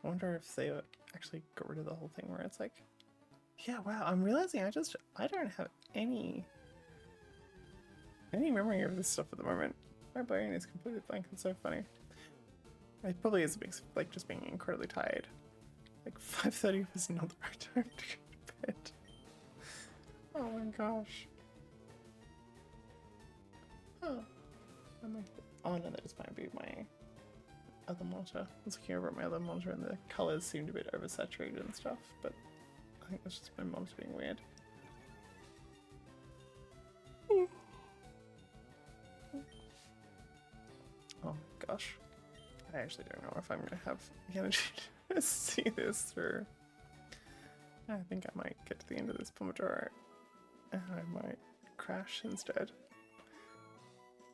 I wonder if they actually got rid of the whole thing where it's like, yeah, wow, I'm realizing I don't have any memory of this stuff at the moment. My brain is completely blank. It's so funny. It probably is a mix of like just being incredibly tired. Like 5:30 was not the right time to go to bed. Oh my gosh. Oh, oh no, that just might be my other monitor. I was looking over at my other monitor and the colors seemed a bit oversaturated and stuff, but I think that's just my monitor being weird. Oh my gosh. I actually don't know if I'm gonna have the energy to see this through. I think I might get to the end of this Pomodoro and I might crash instead.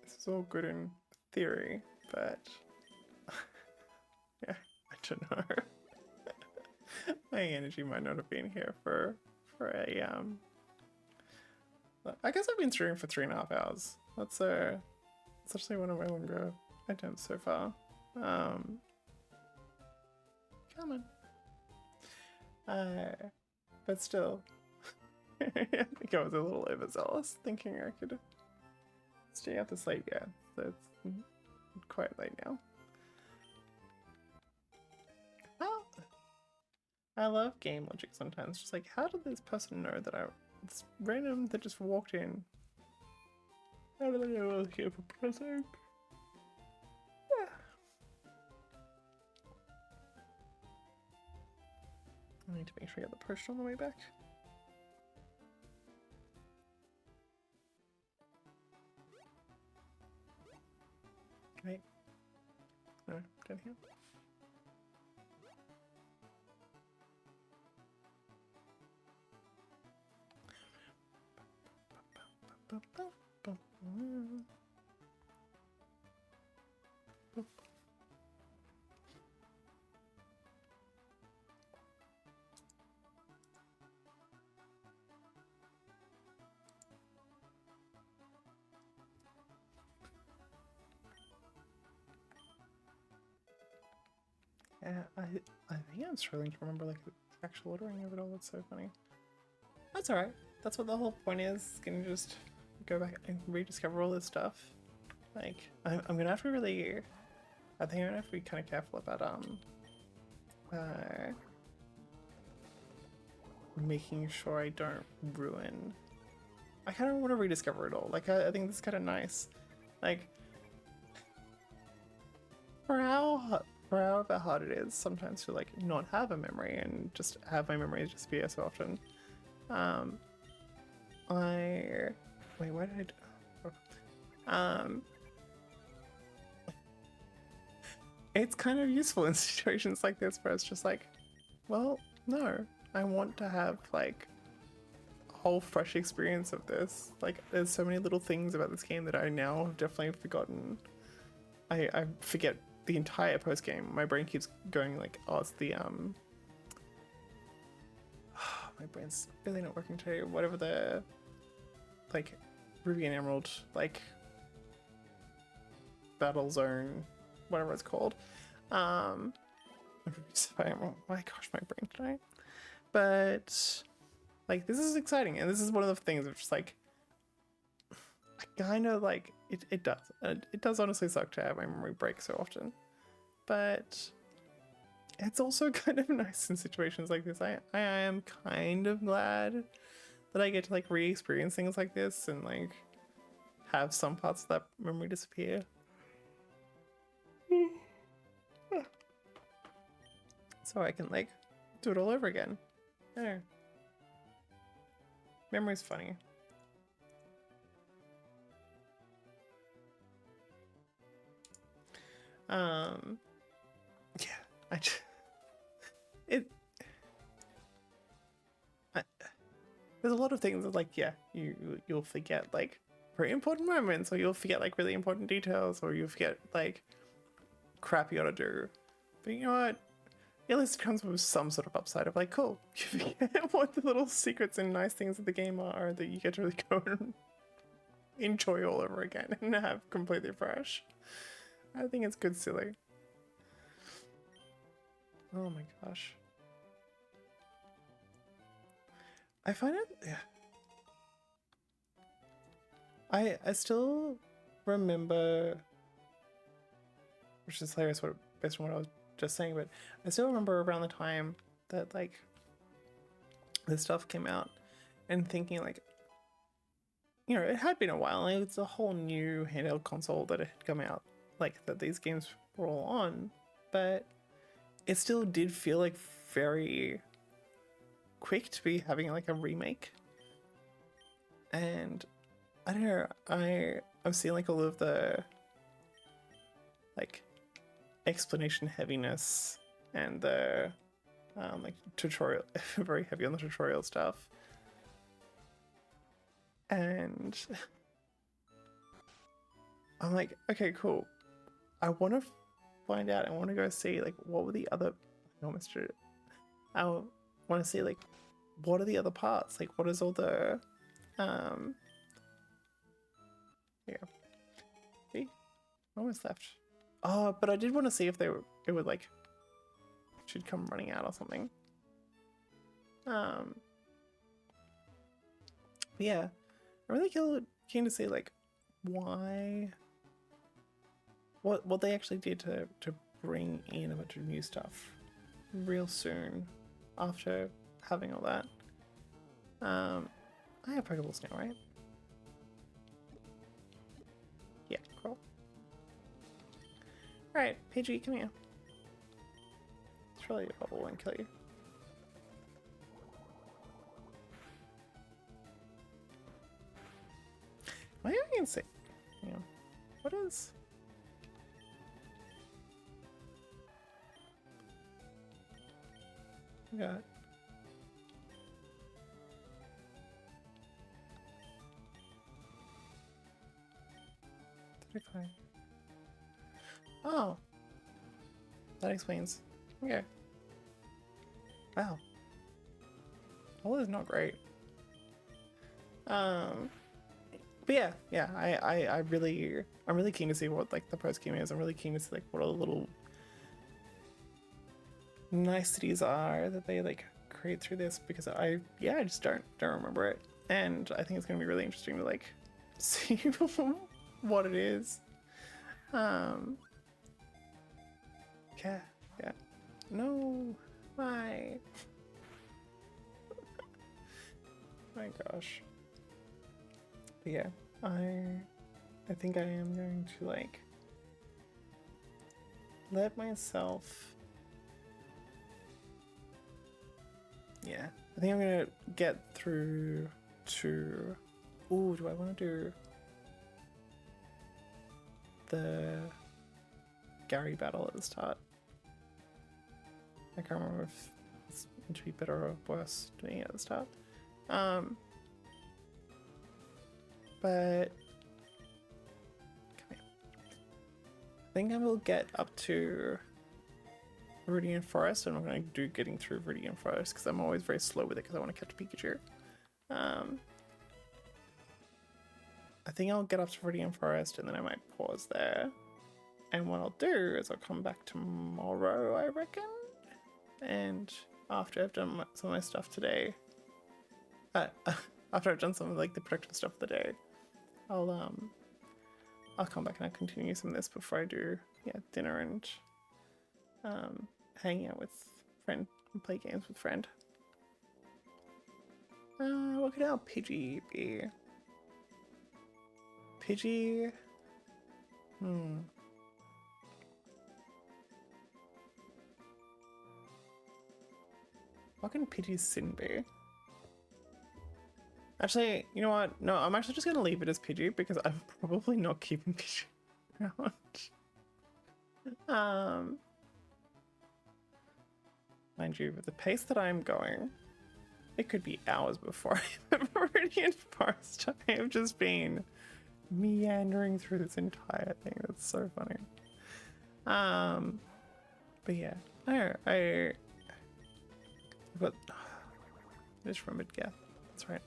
This is all good in theory, but yeah, I don't know. My energy might not have been here for a I guess I've been streaming for 3.5 hours. That's actually one of my longer attempts so far. Come on. But still, I think I was a little overzealous, thinking I could stay up this late. Yeah, so it's quite late now. Well, I love game logic sometimes. Just like, how did this person know that it's random that just walked in? How do they know I was here for present? I need to make sure I get the potion on the way back. Right. No, down here. I think I'm struggling to remember like the actual ordering of it all. That's so funny. That's alright. That's what the whole point is. Can you just go back and rediscover all this stuff? Like, I'm gonna have to really. I think I'm gonna have to be kind of careful about making sure I don't ruin. I kind of want to rediscover it all. Like, I think this is kind of nice. Like, for however hard it is sometimes to like not have a memory and just have my memories just be so often. Wait, why did it's kind of useful in situations like this where it's just like, well, no, I want to have like a whole fresh experience of this. Like, there's so many little things about this game that I now have definitely forgotten. I forget the entire post game. My brain keeps going like, oh, it's the my brain's really not working today. Whatever the like Ruby and Emerald like battle zone, whatever it's called. My gosh, my brain tonight. But like, this is exciting, and this is one of the things of just like, I kind of like it does honestly suck to have my memory break so often, but it's also kind of nice in situations like this. I am kind of glad that I get to like re-experience things like this and like have some parts of that memory disappear. So I can like do it all over again. Yeah. Memory's funny. Yeah, there's a lot of things that like, yeah, you'll forget like very important moments, or you'll forget like really important details, or you'll forget like crap you gotta do. But you know what? At least it comes with some sort of upside of like, cool, you forget what the little secrets and nice things of the game are that you get to really go and enjoy all over again and have completely fresh. I think it's good silly. Oh my gosh. I find it, yeah. I still remember, which is hilarious based on what I was just saying, but I still remember around the time that like this stuff came out and thinking like, you know, it had been a while, and it's a whole new handheld console that had come out, like that these games were all on, but it still did feel like very quick to be having like a remake. And I don't know, I'm seeing like all of the like explanation heaviness and the like tutorial, very heavy on the tutorial stuff, and I'm like, okay, cool, I want to find out, I want to go see like what were the other, I almost did it, I want to see like what are the other parts, like what is all the yeah, see, almost left. Oh, but I did want to see if it would like should come running out or something. Yeah, I'm really keen to see like why, what they actually did to bring in a bunch of new stuff real soon after having all that. I have Pokeballs now, right? Yeah, cool. Alright, Pidgey, come here. Surely a bubble won't kill you. Am I even see? Hang on. What is? I got. Oh, that explains. Okay. Wow. All is not great. But yeah, I'm really keen to see what like the post game is. I'm really keen to see like what all the little niceties are that they like create through this, because I just don't remember it, and I think it's gonna be really interesting to like see what it is. Yeah, no, why? My gosh. But yeah, I think I am going to like let myself. Yeah, I think I'm gonna get through to. Ooh, do I want to do the Gary battle at the start? I can't remember if it's going to be better or worse doing it at the start. But I think I will get up to Viridian Forest, and I'm going to do getting through Viridian Forest because I'm always very slow with it because I want to catch Pikachu. I think I'll get up to Viridian Forest and then I might pause there. And what I'll do is I'll come back tomorrow, I reckon. And after I've done some of my stuff today, after I've done some of like the productive stuff of the day, I'll come back and I'll continue some of this before I do dinner and hanging out with friend and play games with friend. What could our Pidgey be? Pidgey. What can Pidgey's sin be? Actually, you know what? No, I'm actually just gonna leave it as Pidgey because I'm probably not keeping Pidgey around. Mind you, with the pace that I'm going, it could be hours before I hit Viridian Forest. I have just been meandering through this entire thing. That's so funny. But yeah, I just remembered Geth. That's right.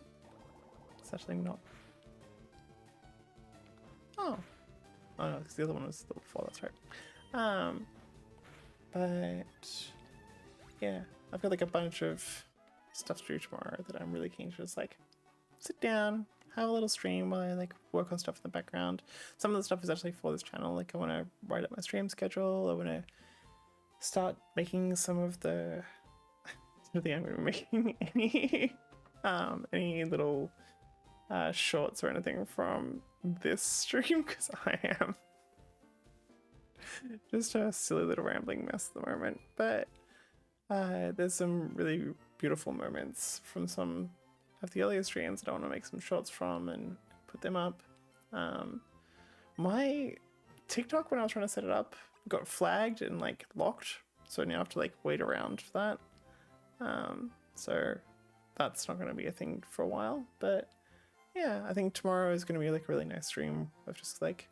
It's actually not. Oh no, because the other one was still before. That's right. But yeah, I've got like a bunch of stuff to do tomorrow that I'm really keen to just like sit down, have a little stream while I like work on stuff in the background. Some of the stuff is actually for this channel. Like I want to write up my stream schedule. I want to start making some of the. I don't think I'm going to be making any little shorts or anything from this stream because I am just a silly little rambling mess at the moment. But there's some really beautiful moments from some of the earlier streams that I want to make some shorts from and put them up. My TikTok, when I was trying to set it up, got flagged and like locked, so now I have to like wait around for that. So that's not going to be a thing for a while, but yeah, I think tomorrow is going to be like a really nice stream of just like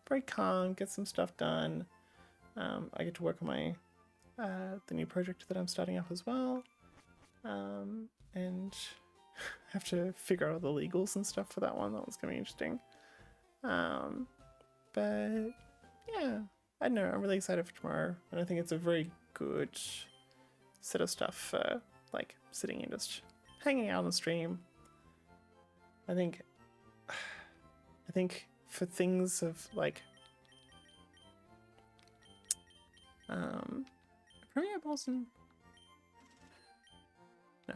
very calm, get some stuff done. I get to work on my the new project that I'm starting up as well, and have to figure out all the legals and stuff for that one. That was going to be interesting. But yeah, I don't know, I'm really excited for tomorrow, and I think it's a very good set of stuff for like sitting and just hanging out on the stream. I think for things of like Premier Boston. No.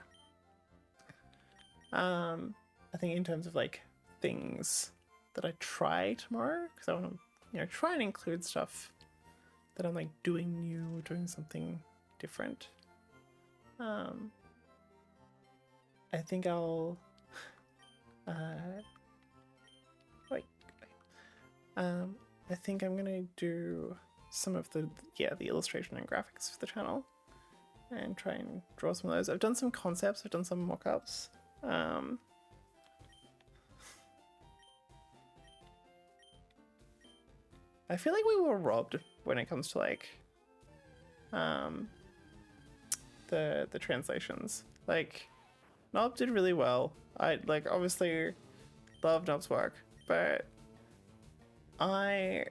I think in terms of like things that I try tomorrow, because I want to try and include stuff that I'm like doing new or doing something different. I think I'll I think I'm gonna do some of the illustration and graphics for the channel and try and draw some of those. I've done some concepts, I've done some mock-ups. I feel like we were robbed when it comes to like the translations. Like Nob did really well. I like obviously love Nob's work, but I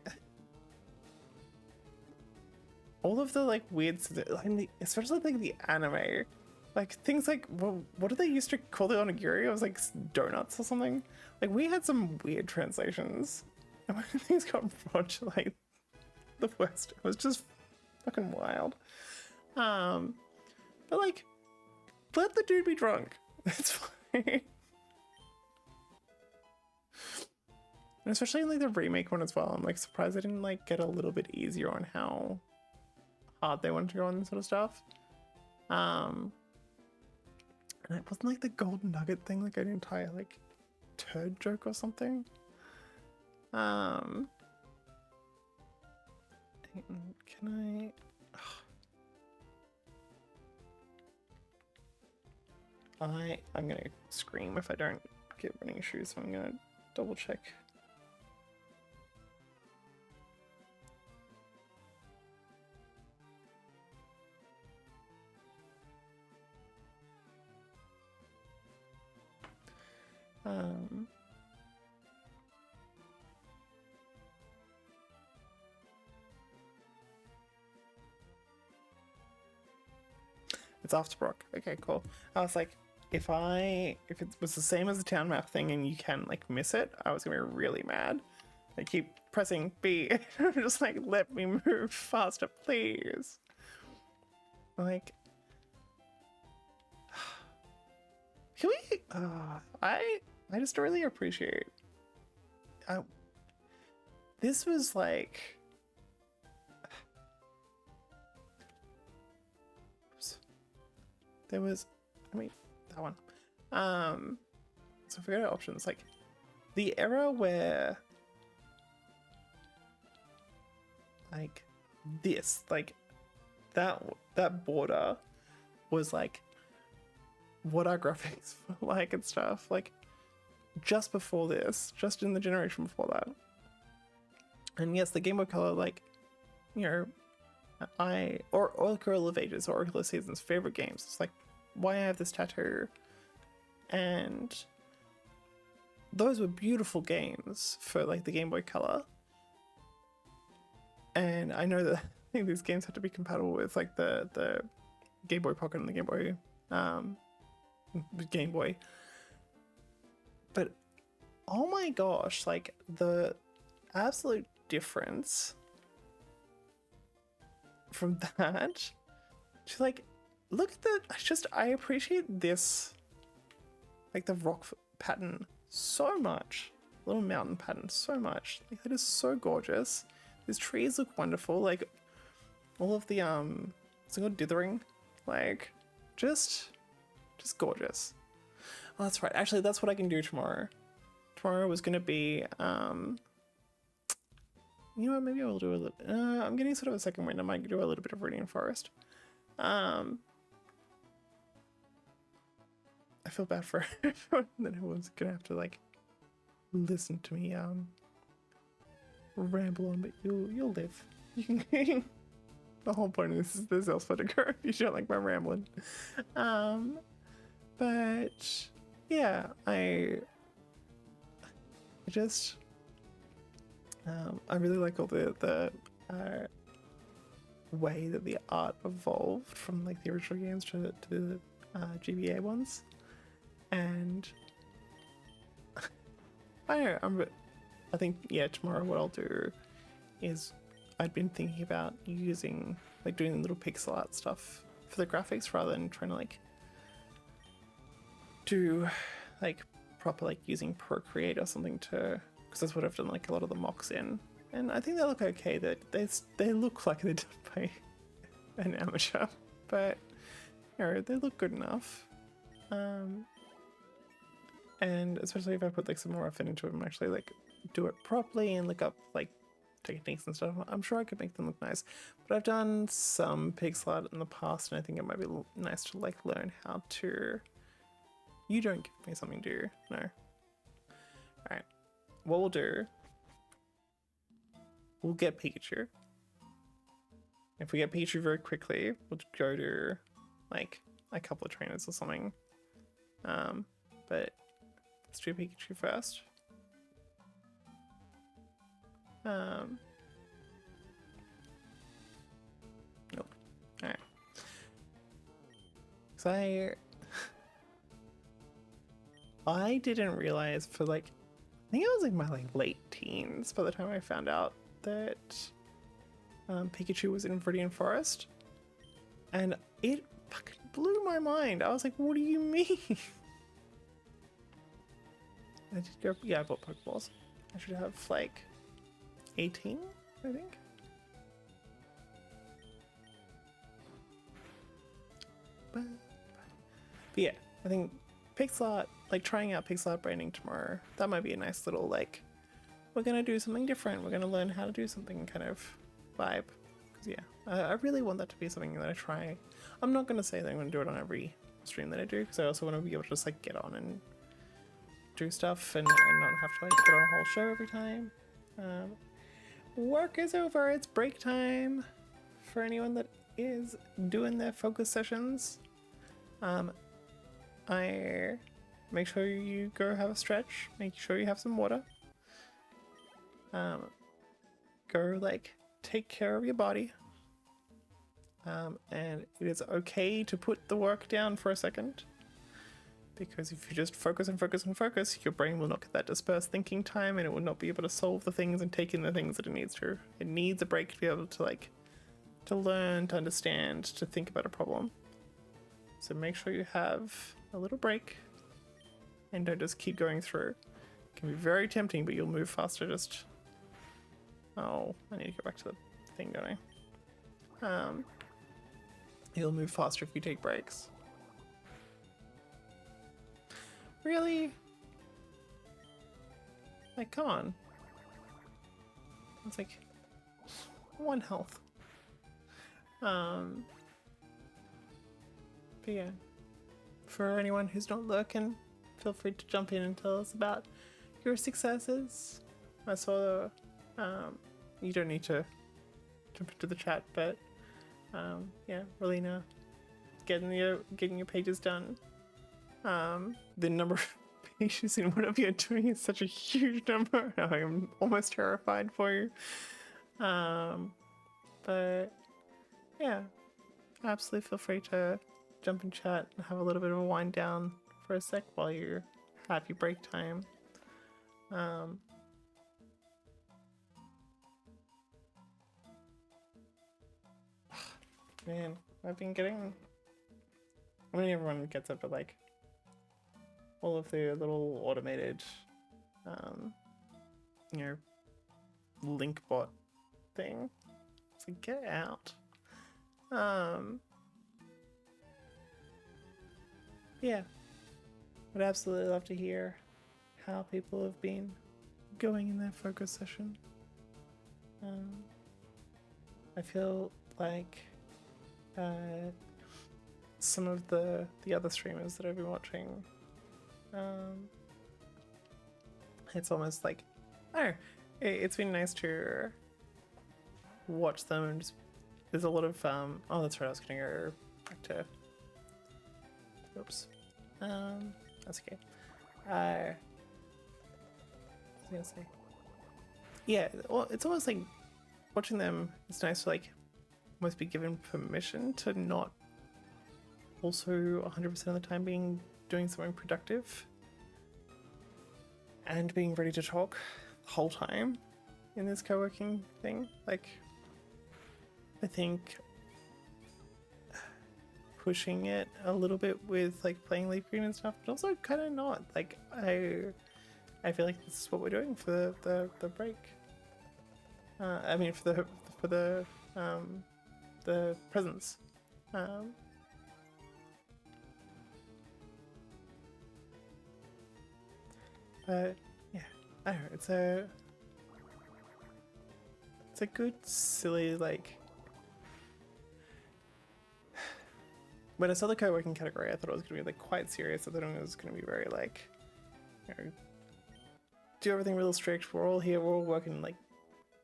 all of the like weird, like, especially like the anime, like things like, well, what did they used to call the onigiri? It was like donuts or something. Like we had some weird translations, and when things got brought to like the West, it was just fucking wild. But like, let the dude be drunk. It's fine. And especially in like the remake one as well, I'm like surprised they didn't like get a little bit easier on how hard they wanted to go on this sort of stuff. And it wasn't like the golden nugget thing, like an entire like turd joke or something. Can I? I'm gonna scream if I don't get running shoes, so I'm gonna double check. It's after Brock. Okay, cool. I was like, if it was the same as the town map thing and you can like miss it, I was gonna be really mad. I keep pressing B. Just like, let me move faster, please. Like, can we? I just really appreciate. This was like. There was, I mean, that one. So if we go to options, like the era where like this, like that border was like what our graphics were like and stuff, like just before this, just in the generation before that. And yes, the Game Boy Color, like, you know, Oracle of Ages or Oracle of Seasons favorite games. It's like why I have this tattoo, and those were beautiful games for like the Game Boy Color. And I know that I think these games have to be compatible with like the Game Boy Pocket and the Game Boy. But oh my gosh, like the absolute difference from that to like, look at the, I appreciate this, like the rock pattern so much, little mountain pattern so much. Like that is so gorgeous. These trees look wonderful. Like all of the it's called dithering, like just gorgeous. Oh, that's right. Actually, that's what I can do tomorrow. Tomorrow was gonna be you know what, maybe I will do a little, I'm getting sort of a second wind. I might do a little bit of Radiant Forest. I feel bad for everyone that everyone's gonna have to like listen to me ramble on, but you'll live. You can the whole point of this is there's elsewhere to go if you don't like my rambling. But yeah, I just I really like all the way that the art evolved from like the original games to the GBA ones, and I think yeah, tomorrow what I'll do is I'd been thinking about using like doing little pixel art stuff for the graphics rather than trying to like do like proper like using Procreate or something to, because that's what I've done like a lot of the mocks in, and I think they look okay. That they look like they're done by an amateur, but you know they look good enough. And especially if I put like some more effort into it and actually like do it properly and look up like techniques and stuff, I'm sure I could make them look nice. But I've done some pixel art in the past, and I think it might be nice to like learn how to. You don't give me something, do you? No. Alright. What we'll do, we'll get Pikachu. If we get Pikachu very quickly, we'll go to like a couple of trainers or something. But let's do Pikachu first. So I didn't realize for like, I think it was like my like late teens by the time I found out that Pikachu was in Viridian Forest, and it fucking blew my mind. I was like, what do you mean? I did go, yeah, I bought Pokeballs. I should have like 18, I think. But yeah, I think pixel art, like trying out pixel art branding tomorrow, that might be a nice little like, we're gonna do something different, we're gonna learn how to do something kind of vibe. Because yeah, I really want that to be something that I try. I'm not gonna say that I'm gonna do it on every stream that I do, because I also want to be able to just like get on and do stuff and not have to like put on a whole show every time. Work is over, it's break time for anyone that is doing their focus sessions. I make sure you go have a stretch, make sure you have some water. Go like take care of your body. And it is okay to put the work down for a second, because if you just focus and focus and focus, your brain will not get that dispersed thinking time, and it will not be able to solve the things and take in the things that it needs to. It needs a break to be able to like, to learn, to understand, to think about a problem. So make sure you have a little break and don't just keep going through. It can be very tempting, but you'll move faster just... Oh, I need to go back to the thing, don't I? You'll move faster if you take breaks. Really? Like, come on. It's like 1 health. But yeah, for anyone who's not lurking, feel free to jump in and tell us about your successes. I saw you don't need to jump into the chat, but yeah, Relina, getting your pages done. The number of pages in whatever you're doing is such a huge number. I am almost terrified for you. But yeah, absolutely feel free to jump in chat and have a little bit of a wind down for a sec while you have your break time. Man, I've been getting... I mean, everyone gets it, but like all of the little automated, you know, link bot thing. It's like, get out. Yeah, would absolutely love to hear how people have been going in their focus session. I feel like some of the other streamers that I've been watching, it's almost like, I don't know, it's been nice to watch them, and just, there's a lot of oh, that's right, I was gonna go back to, oops, that's okay. I was gonna say, yeah, well, it's almost like watching them, it's nice to like almost be given permission to not also 100% of the time doing something productive and being ready to talk the whole time in this co-working thing. Like, I think pushing it a little bit with like playing LeafGreen and stuff, but also kind of not. Like, I feel like this is what we're doing for the break. I mean, for the presents. But yeah, I don't know, it's a good silly, like, when I saw the co-working category, I thought it was gonna be like quite serious. I thought it was gonna be very like, you know, do everything real strict, we're all here, we're all working, like,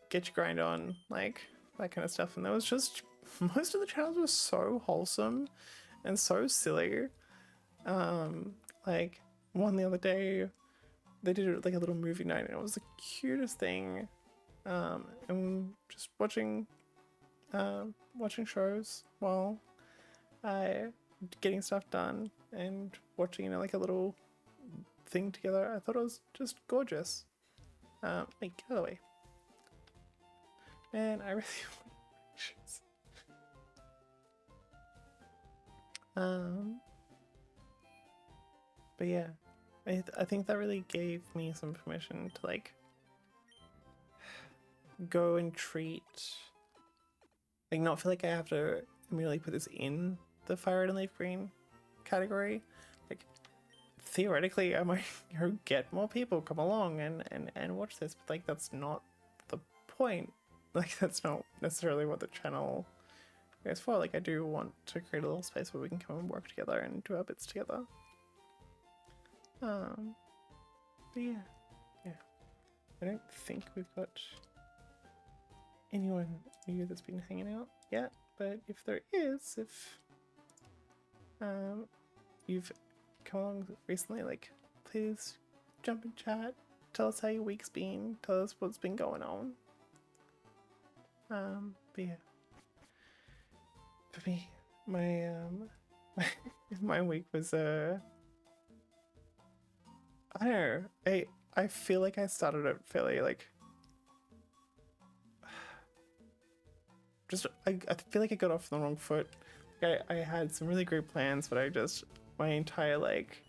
get your grind on, like that kind of stuff. And there was just, most of the channels were so wholesome and so silly. Like one the other day, they did like a little movie night, and it was the cutest thing. And just watching shows while getting stuff done and watching, you know, like a little thing together. I thought it was just gorgeous. Wait, get out of the way. Man, I really but yeah, I think that really gave me some permission to like go and treat, like not feel like I have to immediately put this in the Fire Red and Leaf Green category. Like theoretically I might get more people come along and watch this, but like that's not the point. Like that's not necessarily what the channel is for. Like I do want to create a little space where we can come and work together and do our bits together. But yeah. I don't think we've got anyone new that's been hanging out yet, but if there is, if you've come along recently, like please jump in chat, tell us how your week's been, tell us what's been going on. But yeah, for me, my my week was I don't know, I feel like I started it fairly like I feel like I got off on the wrong foot. I had some really great plans, but my entire like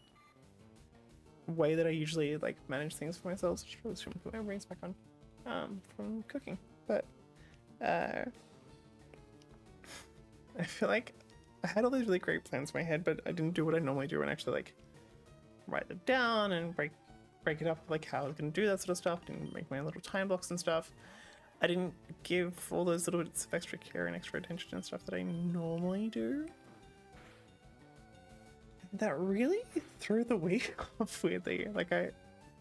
way that I usually like manage things for myself, so I should probably put my rings back on from cooking. But I feel like I had all these really great plans in my head, but I didn't do what I normally do and actually like write them down and break it up like how I was gonna do that sort of stuff. Didn't make my little time blocks and stuff. I didn't give all those little bits of extra care and extra attention and stuff that I normally do. And that really threw the week off weirdly. Like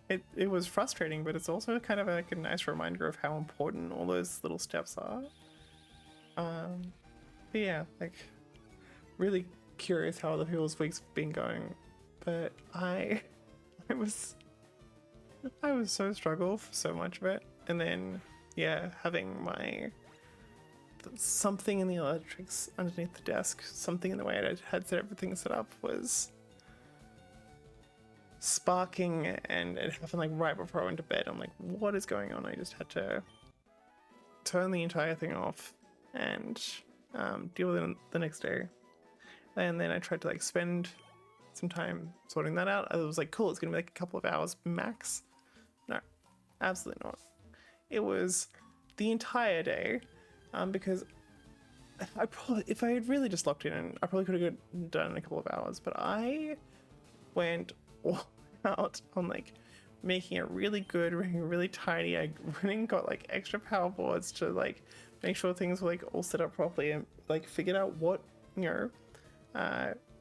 it was frustrating, but it's also kind of like a nice reminder of how important all those little steps are. But yeah, like really curious how other people's weeks have been going. But I was so struggle for so much of it, and then yeah, having something in the electrics underneath the desk, something in the way I had set everything set up was sparking, and it happened like right before I went to bed. I'm like, what is going on? I just had to turn the entire thing off and deal with it the next day. And then I tried to like spend some time sorting that out. I was like, cool, it's gonna be like a couple of hours max. No, absolutely not. It was the entire day, because I probably, if I had really just locked in, I probably could have done in a couple of hours, but I went all out on like making it really good, making it really tidy. I went and got like extra power boards to like make sure things were like all set up properly, and like figured out what, you know,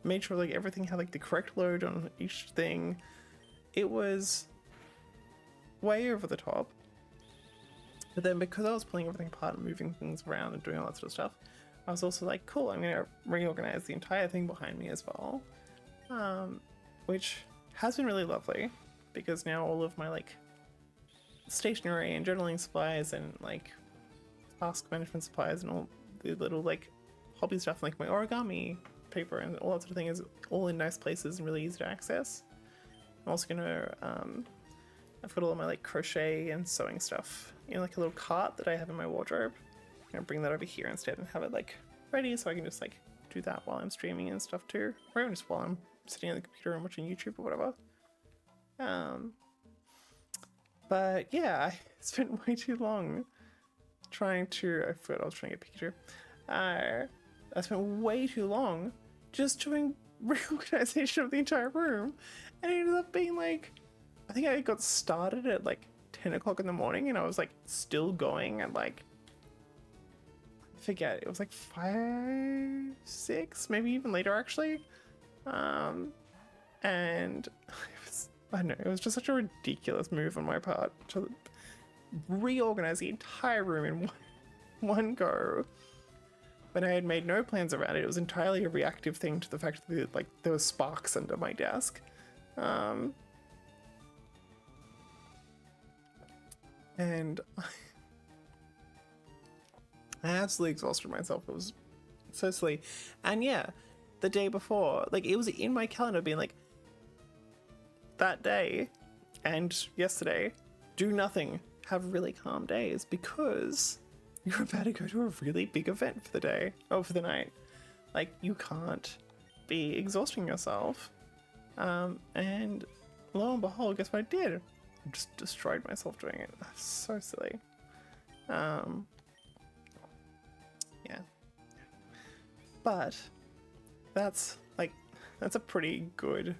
made sure like everything had like the correct load on each thing. It was way over the top. But then because I was pulling everything apart and moving things around and doing all that sort of stuff, I was also like, cool, I'm going to reorganize the entire thing behind me as well. Which has been really lovely, because now all of my like stationery and journaling supplies and like task management supplies and all the little like hobby stuff, like my origami paper and all that sort of thing, is all in nice places and really easy to access. I'm also going to I've got all of my like crochet and sewing stuff in like a little cart that I have in my wardrobe. I'm gonna bring that over here instead and have it like ready, so I can just like do that while I'm streaming and stuff too, or even just while I'm sitting at the computer and watching YouTube or whatever. But yeah, I spent way too long trying to, I forgot I was trying to get a picture. I spent way too long just doing reorganization of the entire room, and it ended up being like, I think I got started at like 10 o'clock in the morning, and I was like still going at like, I forget, it was like 5, 6, maybe even later actually. And it was, I don't know, it was just such a ridiculous move on my part to reorganize the entire room in one go. But I had made no plans around it. It was entirely a reactive thing to the fact that like there was sparks under my desk. And I absolutely exhausted myself. It was so silly. And yeah, the day before. Like, it was in my calendar being like, that day and yesterday, do nothing, have really calm days, because you're about to go to a really big event for the day, or for the night. Like, you can't be exhausting yourself. And lo and behold, guess what I did? I just destroyed myself doing it. That's so silly. Yeah. But that's a pretty good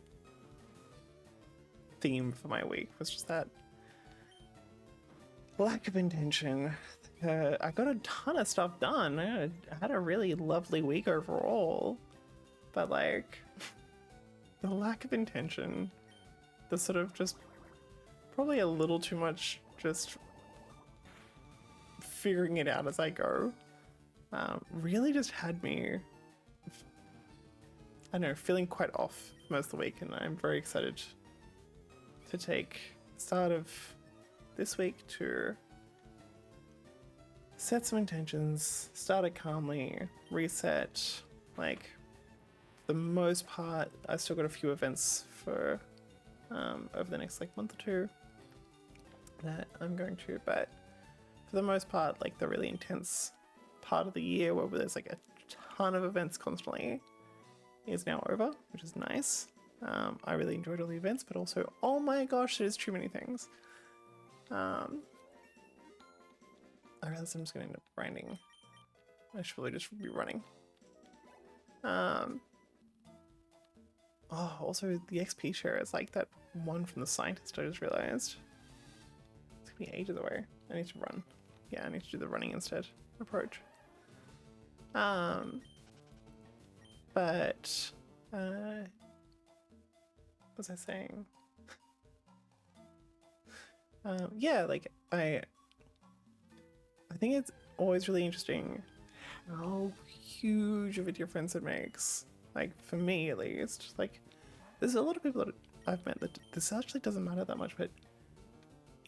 theme for my week, was just that lack of intention. I got a ton of stuff done. I had a really lovely week overall, but like the lack of intention, the sort of just probably a little too much just figuring it out as I go, really just had me, I don't know, feeling quite off most of the week, and I'm very excited to take the start of this week to set some intentions, start it calmly, reset. Like, for the most part, I've still got a few events for over the next like month or two that I'm going to, but for the most part, like the really intense part of the year where there's like a ton of events constantly is now over, which is nice. I really enjoyed all the events, but also, oh my gosh, there's too many things. I realize I'm just going to end up grinding. I should probably just be running. Oh, also the XP share is like that one from the scientist, I just realized. It's gonna be ages away. I need to run. Yeah, I need to do the running instead approach. But what was I saying? Yeah, like I think it's always really interesting how huge of a difference it makes. Like, for me at least, like, there's a lot of people that I've met that this actually doesn't matter that much, but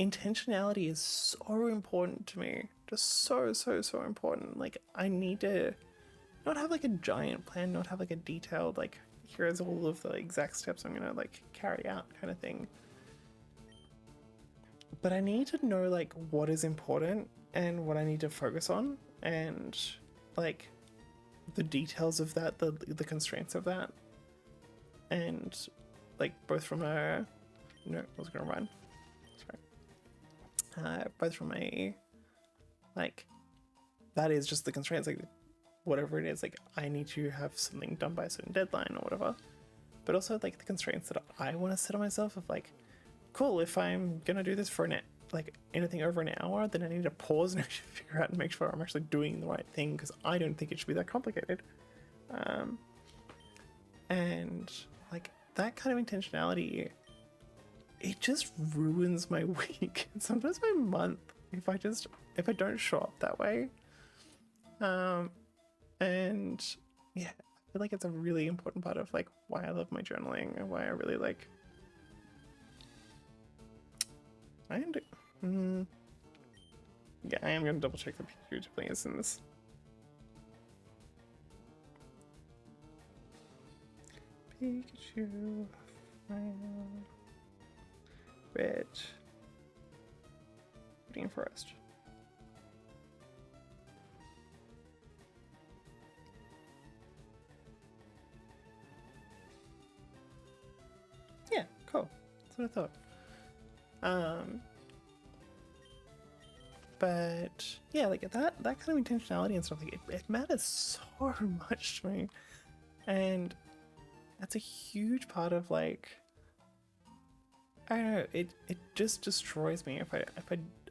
intentionality is so important to me. Just so important. Like, I need to not have like a giant plan, not have like a detailed, like, here's all of the exact steps I'm gonna like carry out kind of thing. But I need to know like what is important and what I need to focus on, and like the details of that, the constraints of that, and like both from a no, I was gonna run. Sorry. Both from a like that is just the constraints, like whatever it is, like I need to have something done by a certain deadline or whatever. But also like the constraints that I want to set on myself of like, cool, if I'm gonna do this for like anything over an hour, then I need to pause and actually figure out and make sure I'm actually doing the right thing, because I don't think it should be that complicated. And like that kind of intentionality, it just ruins my week and sometimes my month if I don't show up that way. And yeah, I feel like it's a really important part of like why I love my journaling and why I really like yeah, I am gonna double check the Pikachu please in this. Pikachu, red, green forest. Yeah, cool. That's what I thought. But yeah, like that kind of intentionality and stuff, like it matters so much to me, and that's a huge part of like, I don't know, it just destroys me if I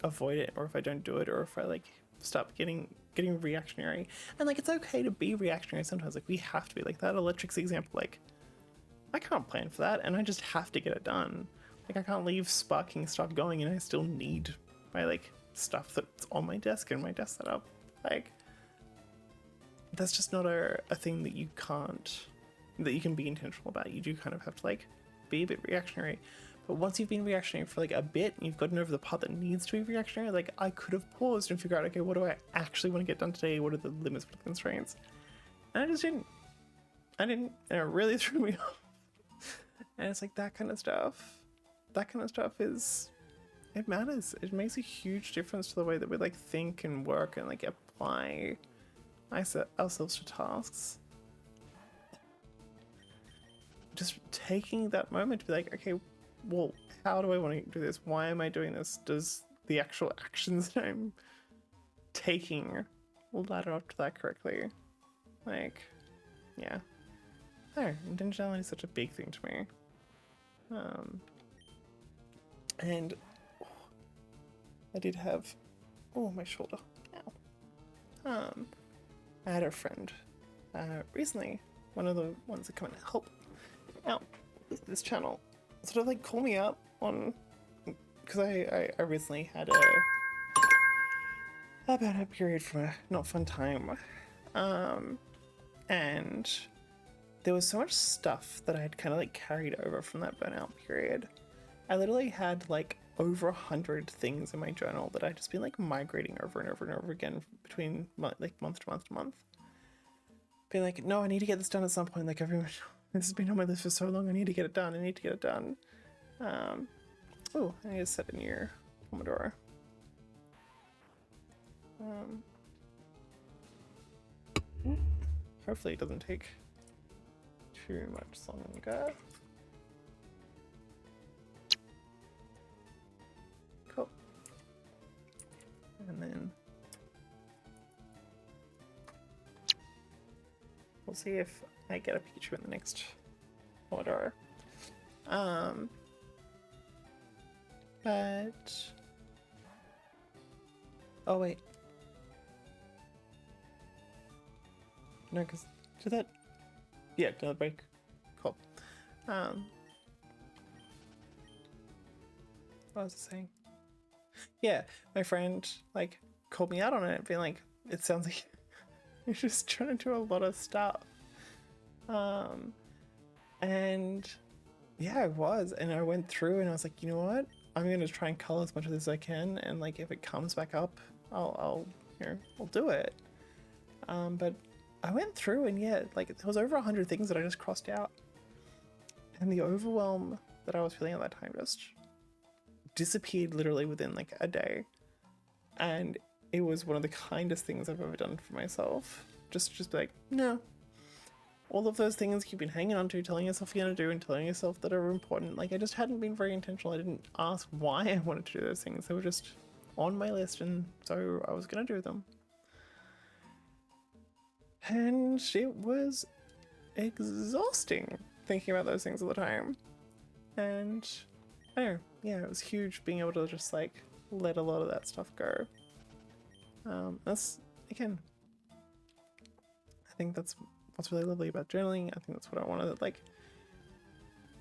avoid it, or if I don't do it, or if I like stop getting reactionary. And like, it's okay to be reactionary sometimes. Like, we have to be. Like that electrics example, like I can't plan for that, and I just have to get it done. Like, I can't leave sparking stuff going, and I still need my like stuff that's on my desk and my desk setup. Like, that's just not a thing that you can be intentional about. You do kind of have to like be a bit reactionary. But once you've been reactionary for like a bit and you've gotten over the part that needs to be reactionary, like I could have paused and figured out, okay, what do I actually want to get done today? What are the limits, what are the constraints? And I just didn't. I didn't, and it really threw me off. And it's like that kind of stuff is, it matters. It makes a huge difference to the way that we like think and work and like apply ourselves to tasks. Just taking that moment to be like, okay, well, how do I want to do this? Why am I doing this? Does the actual actions that I'm taking ladder up to that correctly? Like, yeah. No, intentionality is such a big thing to me. And I did have, my shoulder. Ow. I had a friend recently, one of the ones that come and help out with this channel, sort of like call me up on, because I recently had a burnout period from a not fun time, and there was so much stuff that I had kind of like carried over from that burnout period. I literally had like over 100 things in my journal that I'd just been like migrating over and over and over again between like month to month to month. Being like, no, I need to get this done at some point. Like everyone, this has been on my list for so long. I need to get it done. I need to get it done. Oh, I need to set a new Pomodoro. Hopefully it doesn't take too much longer. Cool. And then we'll see if I get a Pikachu in the next order. But oh wait, no, because did that? Yeah, did that break? Cool. What was I saying? Yeah, my friend like called me out on it, being like, "It sounds like you're just trying to do a lot of stuff." And yeah, I was, and I went through, and I was like, you know what? I'm gonna try and cull as much of this as I can, and like if it comes back up, I'll do it. But I went through, and yeah, like there was over 100 things that I just crossed out, and the overwhelm that I was feeling at that time just disappeared literally within like a day, and it was one of the kindest things I've ever done for myself. Just be like, no. All of those things you've been hanging on to, telling yourself you're gonna do, and telling yourself that are important. Like I just hadn't been very intentional. I didn't ask why I wanted to do those things. They were just on my list, and so I was gonna do them. And it was exhausting thinking about those things all the time. And I don't know, yeah, it was huge being able to just like let a lot of that stuff go. That's, again, I think that's what's really lovely about journaling. I think that's what I want to like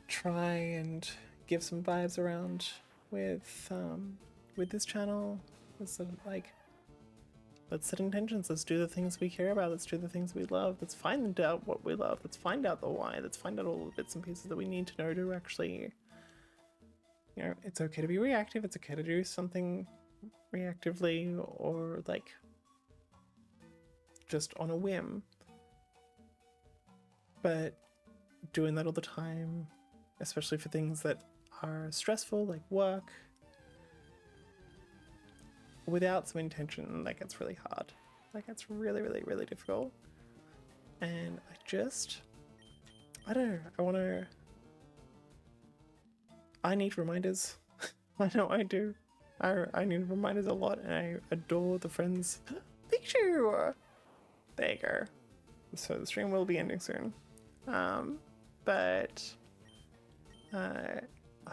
try and give some vibes around with this channel. It's sort of like, let's set intentions. Let's do the things we care about. Let's do the things we love. Let's find out what we love. Let's find out the why. Let's find out all the bits and pieces that we need to know to actually, you know, it's okay to be reactive. It's okay to do something reactively or like just on a whim. But doing that all the time, especially for things that are stressful, like work, without some intention, that gets really hard. Like it's really, really, really difficult. And I don't know, I need reminders. I know I do. I need reminders a lot, and I adore the friends. Pikachu! There you go. So the stream will be ending soon. But I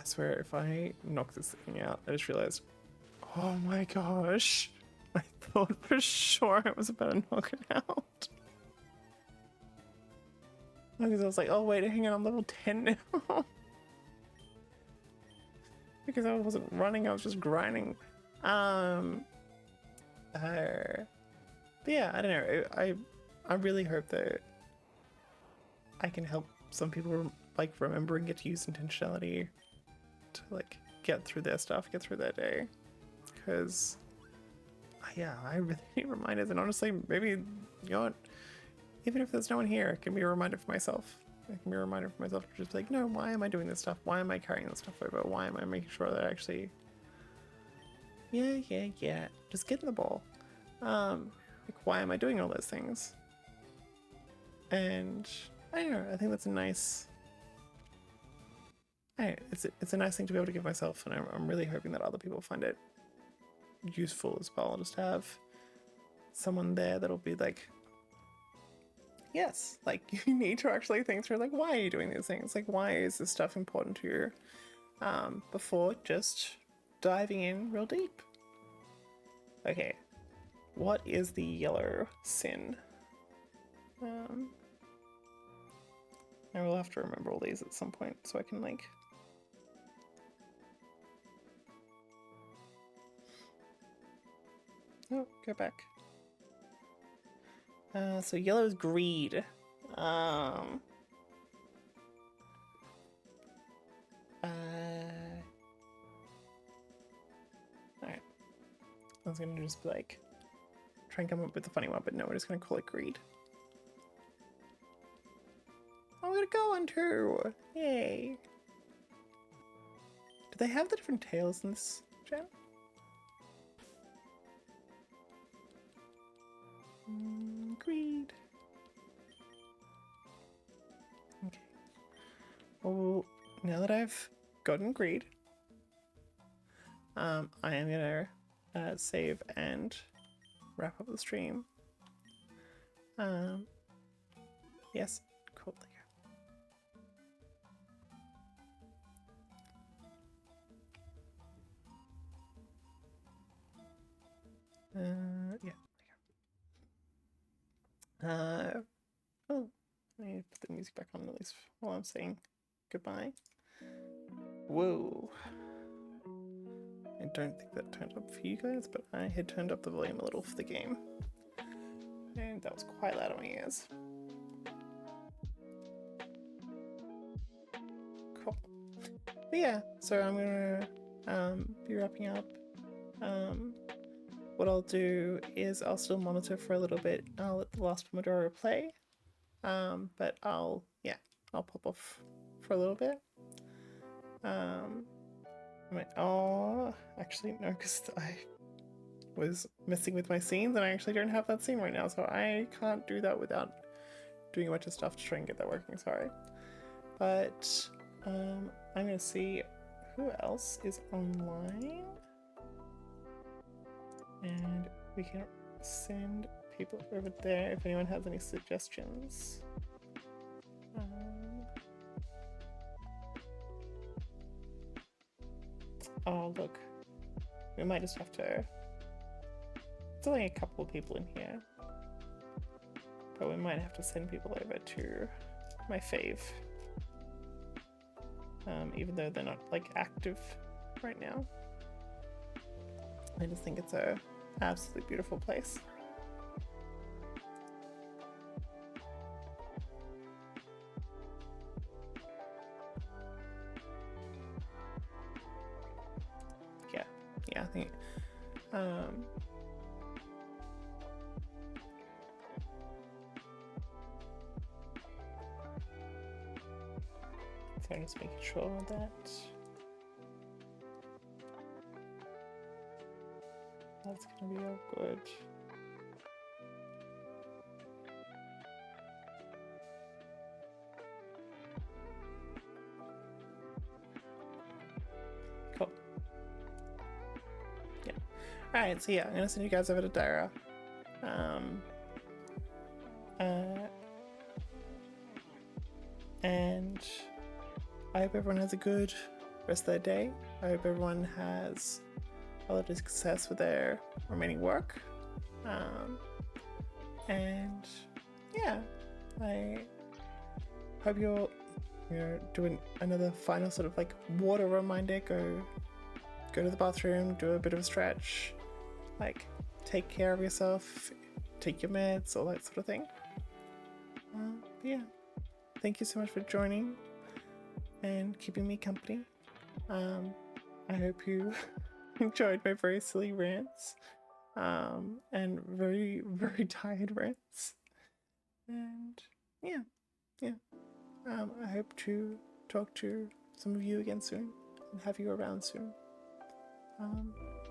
swear if I knock this thing out, I just realized, oh my gosh, I thought for sure I was about to knock it out. Because I was like, oh wait, hang on, I'm level 10 now. Because I wasn't running, I was just grinding. But yeah, I don't know. I really hope that I can help some people like remember and get to use intentionality to like get through their stuff, get through their day. Because yeah, I really need reminders. And honestly, maybe, you know what, Even if there's no one here, it can be a reminder for myself. It can be a reminder for myself to just be like, no, why am I doing this stuff? Why am I carrying this stuff over? Why am I making sure that I actually... Yeah. Just get in the ball. Like, why am I doing all those things? And I don't know, I think that's a nice... it's a nice thing to be able to give myself, and I'm really hoping that other people find it useful as well. Just have someone there that'll be like, yes, like you need to actually think through like, why are you doing these things? Like, why is this stuff important to you? Before just diving in real deep. Okay, what is the yellow sin? I will have to remember all these at some point so I can like... Oh, go back. So yellow is greed. Alright. I was gonna just be like, try and come up with a funny one, but no, we're just gonna call it greed. I'm gonna go on too! Yay! Do they have the different tails in this channel? Greed. Okay. Well, now that I've gotten greed, I am gonna save and wrap up the stream. Yes, cool. Yeah. Oh, I need to put the music back on at least while I'm saying goodbye. Whoa. I don't think that turned up for you guys, but I had turned up the volume a little for the game. And that was quite loud in my ears. Cool. But yeah, so I'm gonna be wrapping up. What I'll do is I'll still monitor for a little bit. I'll let the last Pomodoro play. But I'll pop off for a little bit. Oh, actually no, because I was messing with my scenes and I actually don't have that scene right now, so I can't do that without doing a bunch of stuff to try and get that working, sorry. But I'm gonna see who else is online, and we can send people over there if anyone has any suggestions. Oh look, we might just have to... It's only a couple of people in here, but we might have to send people over to my fave, even though they're not like active right now. I just think it's a absolutely beautiful place. Yeah, I think so I'm just making sure that that's gonna be all good. Cool. Yeah. Alright, so yeah, I'm gonna send you guys over to Daira. And I hope everyone has a good rest of their day. I hope everyone has a lot of success with their remaining work. And yeah, I hope you're doing another final sort of like water reminder. Go to the bathroom, do a bit of a stretch, like take care of yourself, take your meds, all that sort of thing. Yeah, thank you so much for joining and keeping me company. I hope you enjoyed my very silly rants, and very, very tired rants. And yeah. I hope to talk to some of you again soon and have you around soon.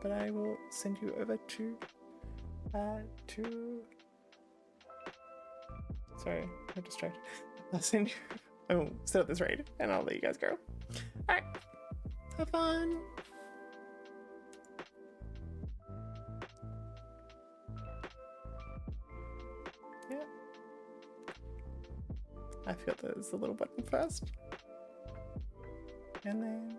But I will send you over to sorry, I'm distracted. I'll send you. I will set up this raid and I'll let you guys go. All right, have fun. Yeah. I feel there's a little button first. And then